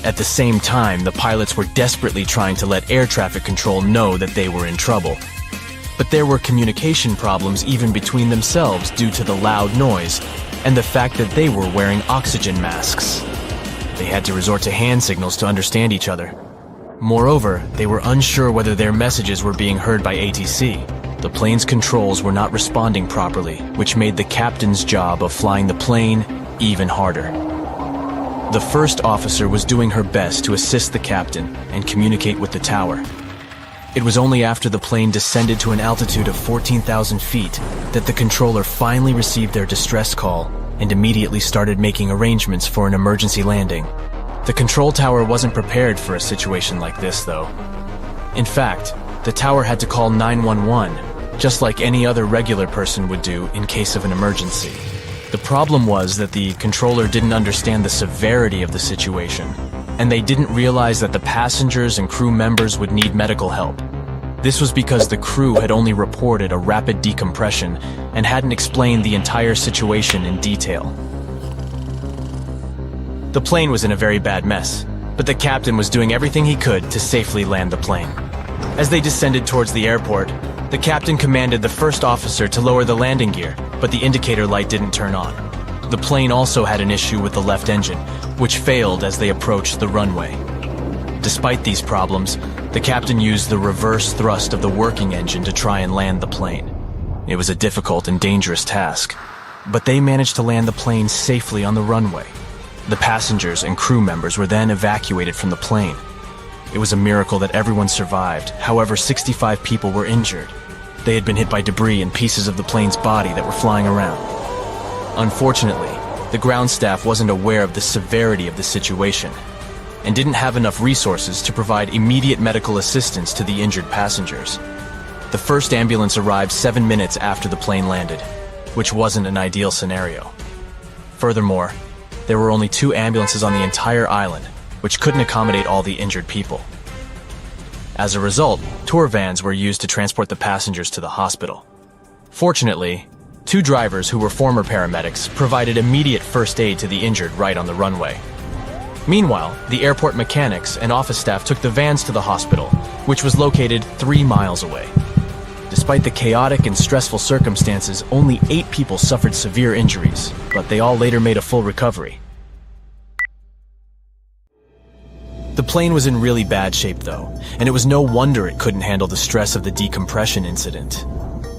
At the same time, the pilots were desperately trying to let air traffic control know that they were in trouble. But there were communication problems even between themselves due to the loud noise and the fact that they were wearing oxygen masks. They had to resort to hand signals to understand each other. Moreover, they were unsure whether their messages were being heard by ATC. The plane's controls were not responding properly, which made the captain's job of flying the plane even harder. The first officer was doing her best to assist the captain and communicate with the tower. It was only after the plane descended to an altitude of 14,000 feet that the controller finally received their distress call and immediately started making arrangements for an emergency landing. The control tower wasn't prepared for a situation like this, though. In fact, the tower had to call 911, just like any other regular person would do in case of an emergency. The problem was that the controller didn't understand the severity of the situation, and they didn't realize that the passengers and crew members would need medical help. This was because the crew had only reported a rapid decompression and hadn't explained the entire situation in detail. The plane was in a very bad mess, but the captain was doing everything he could to safely land the plane. As they descended towards the airport, the captain commanded the first officer to lower the landing gear, but the indicator light didn't turn on. The plane also had an issue with the left engine, which failed as they approached the runway. Despite these problems, the captain used the reverse thrust of the working engine to try and land the plane. It was a difficult and dangerous task, but they managed to land the plane safely on the runway. The passengers and crew members were then evacuated from the plane. It was a miracle that everyone survived. However, 65 people were injured. They had been hit by debris and pieces of the plane's body that were flying around. Unfortunately, the ground staff wasn't aware of the severity of the situation and didn't have enough resources to provide immediate medical assistance to the injured passengers. The first ambulance arrived 7 minutes after the plane landed, which wasn't an ideal scenario. Furthermore, there were only 2 ambulances on the entire island, which couldn't accommodate all the injured people. As a result, tour vans were used to transport the passengers to the hospital. Fortunately, 2 drivers who were former paramedics provided immediate first aid to the injured right on the runway. Meanwhile, the airport mechanics and office staff took the vans to the hospital, which was located 3 miles away. Despite the chaotic and stressful circumstances, only 8 people suffered severe injuries, but they all later made a full recovery. The plane was in really bad shape though, and it was no wonder it couldn't handle the stress of the decompression incident.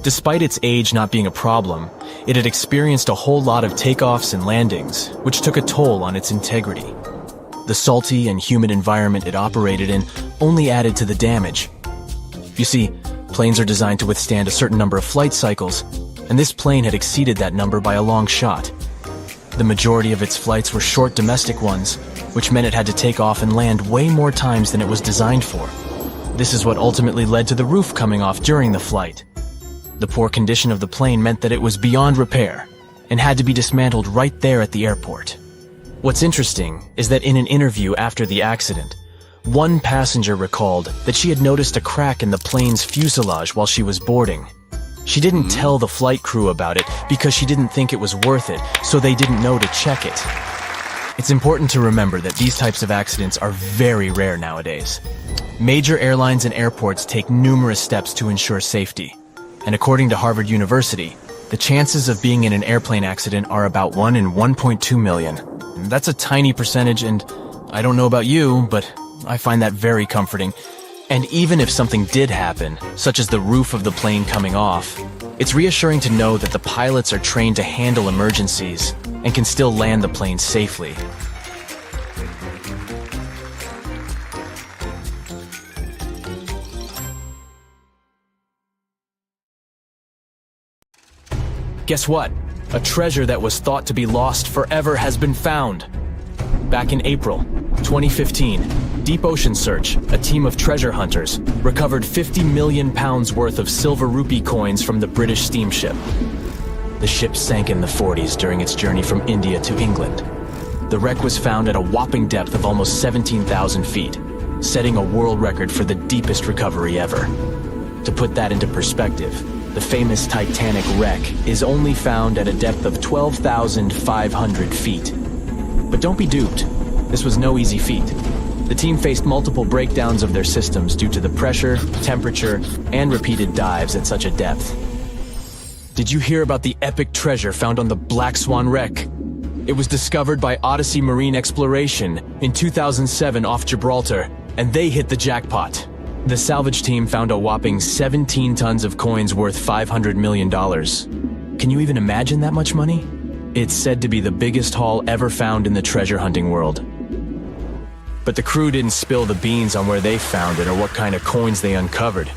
Despite its age not being a problem, it had experienced a whole lot of takeoffs and landings, which took a toll on its integrity. The salty and humid environment it operated in only added to the damage. You see, planes are designed to withstand a certain number of flight cycles, and this plane had exceeded that number by a long shot. The majority of its flights were short domestic ones, which meant it had to take off and land way more times than it was designed for. This is what ultimately led to the roof coming off during the flight. The poor condition of the plane meant that it was beyond repair and had to be dismantled right there at the airport. What's interesting is that in an interview after the accident, one passenger recalled that she had noticed a crack in the plane's fuselage while she was boarding. She didn't tell the flight crew about it because she didn't think it was worth it, so they didn't know to check it. It's important to remember that these types of accidents are very rare nowadays. Major airlines and airports take numerous steps to ensure safety, and according to Harvard University, the chances of being in an airplane accident are about 1 in 1.2 million. That's a tiny percentage, and I don't know about you, but I find that very comforting. And even if something did happen, such as the roof of the plane coming off, it's reassuring to know that the pilots are trained to handle emergencies and can still land the plane safely. Guess what? A treasure that was thought to be lost forever has been found. Back in April 2015, Deep Ocean Search, a team of treasure hunters, recovered 50 million pounds worth of silver rupee coins from the British steamship. The ship sank in the 40s during its journey from India to England. The wreck was found at a whopping depth of almost 17,000 feet, setting a world record for the deepest recovery ever. To put that into perspective, the famous Titanic wreck is only found at a depth of 12,500 feet. But don't be duped. This was no easy feat. The team faced multiple breakdowns of their systems due to the pressure, temperature, and repeated dives at such a depth. Did you hear about the epic treasure found on the Black Swan wreck? It was discovered by Odyssey Marine Exploration in 2007 off Gibraltar, and they hit the jackpot. The salvage team found a whopping 17 tons of coins worth $500 million. Can you even imagine that much money? It's said to be the biggest haul ever found in the treasure hunting world. But the crew didn't spill the beans on where they found it or what kind of coins they uncovered.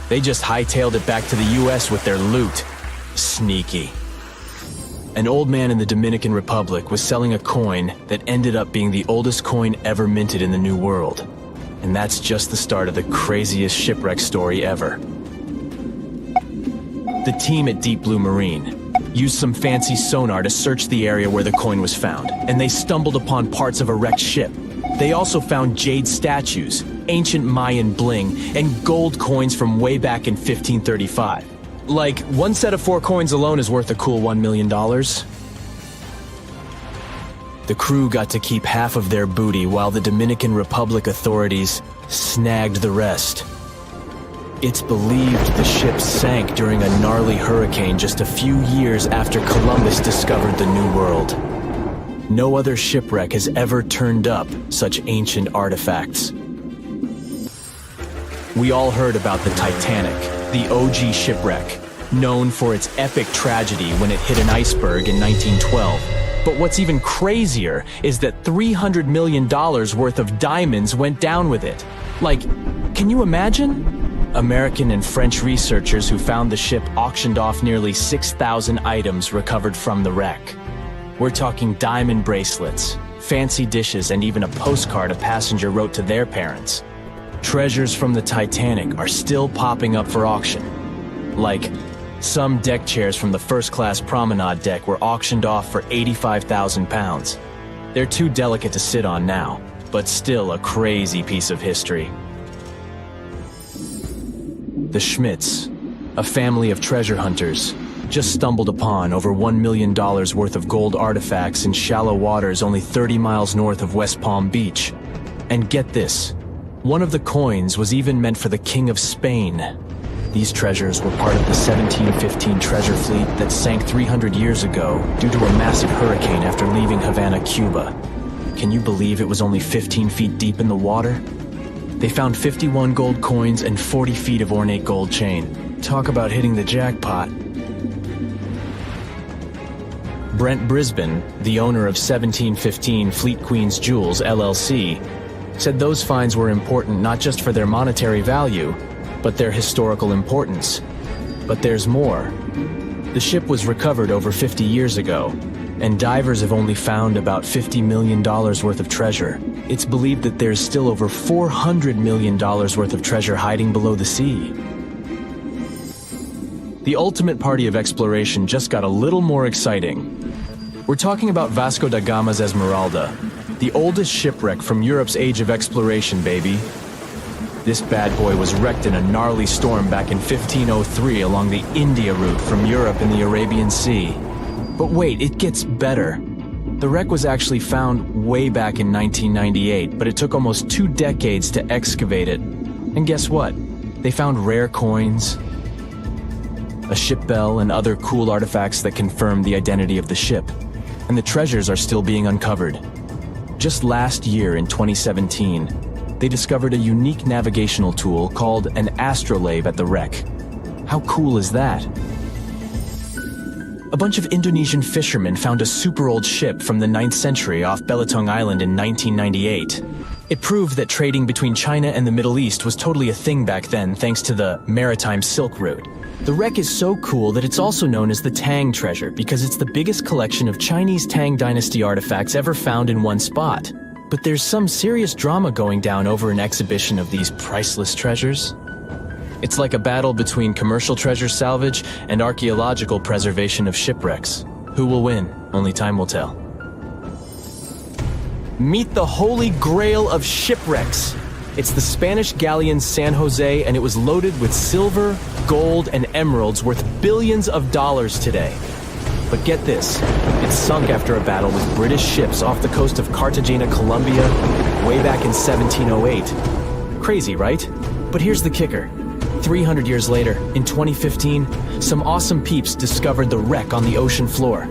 They just hightailed it back to the US with their loot. Sneaky. An old man in the Dominican Republic was selling a coin that ended up being the oldest coin ever minted in the New World. And that's just the start of the craziest shipwreck story ever. The team at Deep Blue Marine used some fancy sonar to search the area where the coin was found, and they stumbled upon parts of a wrecked ship. They also found jade statues, ancient Mayan bling, and gold coins from way back in 1535. Like, one set of 4 coins alone is worth a cool $1 million. The crew got to keep half of their booty while the Dominican Republic authorities snagged the rest. It's believed the ship sank during a gnarly hurricane just a few years after Columbus discovered the New World. No other shipwreck has ever turned up such ancient artifacts. We all heard about the Titanic, the OG shipwreck, known for its epic tragedy when it hit an iceberg in 1912. But what's even crazier is that $300 million worth of diamonds went down with it. Like, can you imagine? American and French researchers who found the ship auctioned off nearly 6,000 items recovered from the wreck. We're talking diamond bracelets, fancy dishes, and even a postcard a passenger wrote to their parents. Treasures from the Titanic are still popping up for auction. Like, some deck chairs from the first-class promenade deck were auctioned off for 85,000 pounds. They're too delicate to sit on now, but still a crazy piece of history. The Schmidts, a family of treasure hunters, just stumbled upon over $1 million worth of gold artifacts in shallow waters only 30 miles north of West Palm Beach. And get this, one of the coins was even meant for the King of Spain. These treasures were part of the 1715 treasure fleet that sank 300 years ago due to a massive hurricane after leaving Havana, Cuba. Can you believe it was only 15 feet deep in the water? They found 51 gold coins and 40 feet of ornate gold chain. Talk about hitting the jackpot. Brent Brisbane, the owner of 1715 Fleet Queen's Jewels, LLC, said those finds were important not just for their monetary value, but their historical importance. But there's more. The ship was recovered over 50 years ago, and divers have only found about $50 million worth of treasure. It's believed that there's still over $400 million worth of treasure hiding below the sea. The ultimate party of exploration just got a little more exciting. We're talking about Vasco da Gama's Esmeralda, the oldest shipwreck from Europe's age of exploration, baby. This bad boy was wrecked in a gnarly storm back in 1503 along the India route from Europe and the Arabian Sea. But wait, it gets better. The wreck was actually found way back in 1998, but it took almost 2 decades to excavate it. And guess what? They found rare coins, a ship bell, and other cool artifacts that confirm the identity of the ship. And the treasures are still being uncovered. Just last year in 2017, they discovered a unique navigational tool called an astrolabe at the wreck. How cool is that? A bunch of Indonesian fishermen found a super old ship from the 9th century off Belitung Island in 1998. It proved that trading between China and the Middle East was totally a thing back then thanks to the Maritime Silk Route. The wreck is so cool that it's also known as the Tang Treasure because it's the biggest collection of Chinese Tang Dynasty artifacts ever found in one spot. But there's some serious drama going down over an exhibition of these priceless treasures. It's like a battle between commercial treasure salvage and archaeological preservation of shipwrecks. Who will win? Only time will tell. Meet the holy grail of shipwrecks. It's the Spanish galleon San Jose, and it was loaded with silver, gold, and emeralds worth billions of dollars today. But get this, it sunk after a battle with British ships off the coast of Cartagena, Colombia, way back in 1708. Crazy, right? But here's the kicker. 300 years later, in 2015, some awesome peeps discovered the wreck on the ocean floor.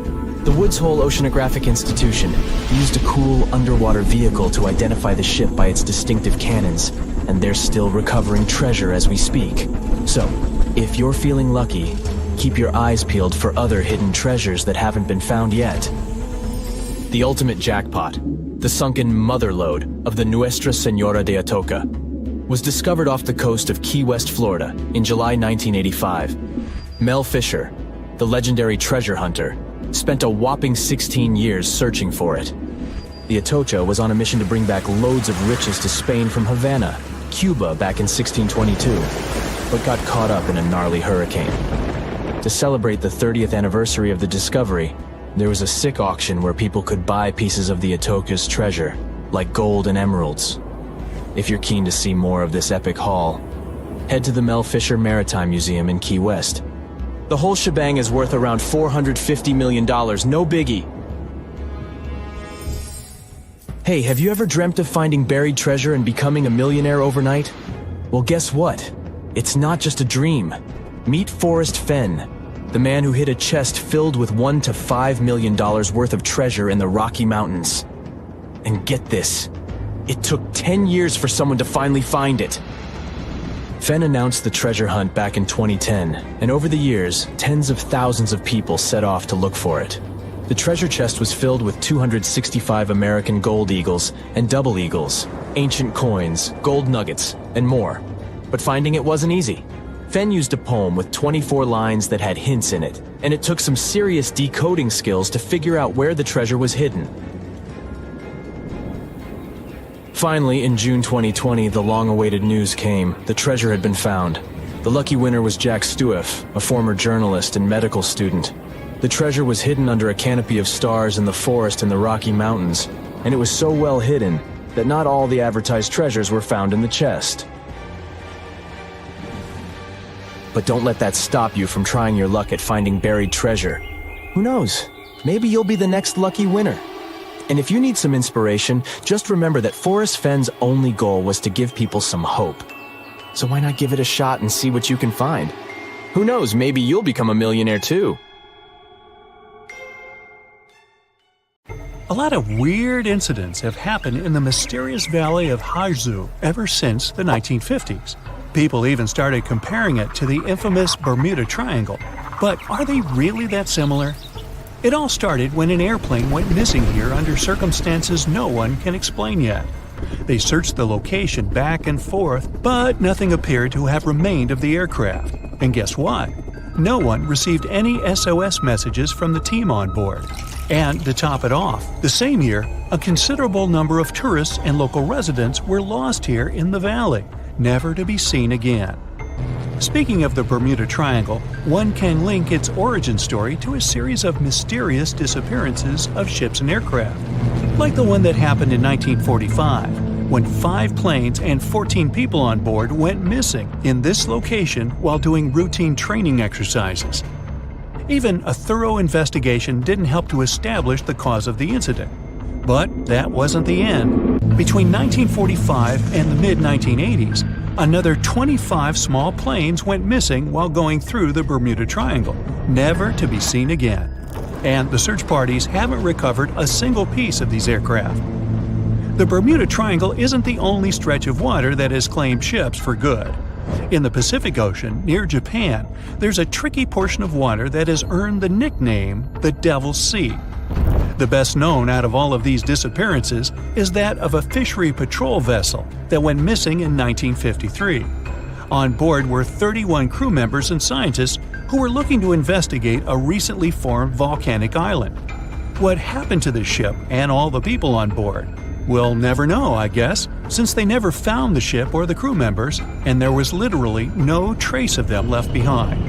The Woods Hole Oceanographic Institution used a cool underwater vehicle to identify the ship by its distinctive cannons, and they're still recovering treasure as we speak. So, if you're feeling lucky, keep your eyes peeled for other hidden treasures that haven't been found yet. The ultimate jackpot, the sunken mother lode of the Nuestra Señora de Atocha, was discovered off the coast of Key West, Florida in July 1985. Mel Fisher, the legendary treasure hunter, spent a whopping 16 years searching for it. The Atocha was on a mission to bring back loads of riches to Spain from Havana, Cuba back in 1622, but got caught up in a gnarly hurricane. To celebrate the 30th anniversary of the discovery, there was a sick auction where people could buy pieces of the Atocha's treasure, like gold and emeralds. If you're keen to see more of this epic haul, head to the Mel Fisher Maritime Museum in Key West. The whole shebang is worth around $450 million, no biggie. Hey, have you ever dreamt of finding buried treasure and becoming a millionaire overnight? Well, guess what? It's not just a dream. Meet Forrest Fenn, the man who hid a chest filled with $1 to $5 million worth of treasure in the Rocky Mountains. And get this, it took 10 years for someone to finally find it. Fenn announced the treasure hunt back in 2010, and over the years, tens of thousands of people set off to look for it. The treasure chest was filled with 265 American gold eagles and double eagles, ancient coins, gold nuggets, and more. But finding it wasn't easy. Fenn used a poem with 24 lines that had hints in it, and it took some serious decoding skills to figure out where the treasure was hidden. Finally, in June 2020, the long-awaited news came. The treasure had been found. The lucky winner was Jack Stueff, a former journalist and medical student. The treasure was hidden under a canopy of stars in the forest in the Rocky Mountains, and it was so well hidden that not all the advertised treasures were found in the chest. But don't let that stop you from trying your luck at finding buried treasure. Who knows? Maybe you'll be the next lucky winner. And if you need some inspiration, just remember that Forrest Fenn's only goal was to give people some hope. So why not give it a shot and see what you can find? Who knows, maybe you'll become a millionaire too. A lot of weird incidents have happened in the mysterious valley of Hyperloop ever since the 1950s. People even started comparing it to the infamous Bermuda Triangle. But are they really that similar? It all started when an airplane went missing here under circumstances no one can explain yet. They searched the location back and forth, but nothing appeared to have remained of the aircraft. And guess what? No one received any SOS messages from the team on board. And to top it off, the same year, a considerable number of tourists and local residents were lost here in the valley, never to be seen again. Speaking of the Bermuda Triangle, one can link its origin story to a series of mysterious disappearances of ships and aircraft, like the one that happened in 1945, when 5 planes and 14 people on board went missing in this location while doing routine training exercises. Even a thorough investigation didn't help to establish the cause of the incident. But that wasn't the end. Between 1945 and the mid-1980s, another 25 small planes went missing while going through the Bermuda Triangle, never to be seen again. And the search parties haven't recovered a single piece of these aircraft. The Bermuda Triangle isn't the only stretch of water that has claimed ships for good. In the Pacific Ocean, near Japan, there's a tricky portion of water that has earned the nickname the Devil's Sea. The best known out of all of these disappearances is that of a fishery patrol vessel that went missing in 1953. On board were 31 crew members and scientists who were looking to investigate a recently formed volcanic island. What happened to the ship and all the people on board? We'll never know, I guess, since they never found the ship or the crew members, and there was literally no trace of them left behind.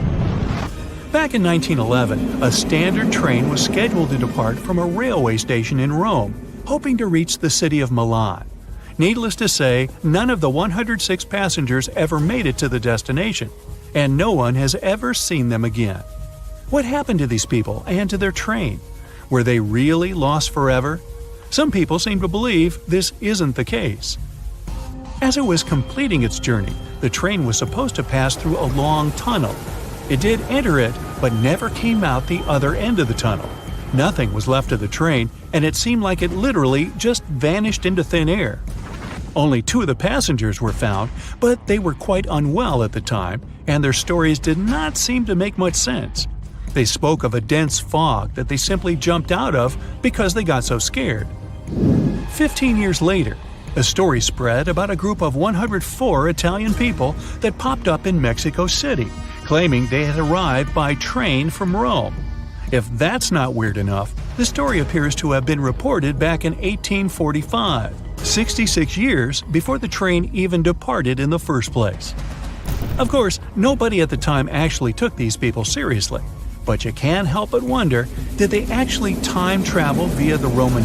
Back in 1911, a standard train was scheduled to depart from a railway station in Rome, hoping to reach the city of Milan. Needless to say, none of the 106 passengers ever made it to the destination, and no one has ever seen them again. What happened to these people and to their train? Were they really lost forever? Some people seem to believe this isn't the case. As it was completing its journey, the train was supposed to pass through a long tunnel. It did enter it, but never came out the other end of the tunnel. Nothing was left of the train, and it seemed like it literally just vanished into thin air. Only 2 of the passengers were found, but they were quite unwell at the time, and their stories did not seem to make much sense. They spoke of a dense fog that they simply jumped out of because they got so scared. 15 years later, a story spread about a group of 104 Italian people that popped up in Mexico City, claiming they had arrived by train from Rome. If that's not weird enough, the story appears to have been reported back in 1845, 66 years before the train even departed in the first place. Of course, nobody at the time actually took these people seriously, but you can't help but wonder, did they actually time travel via the Roman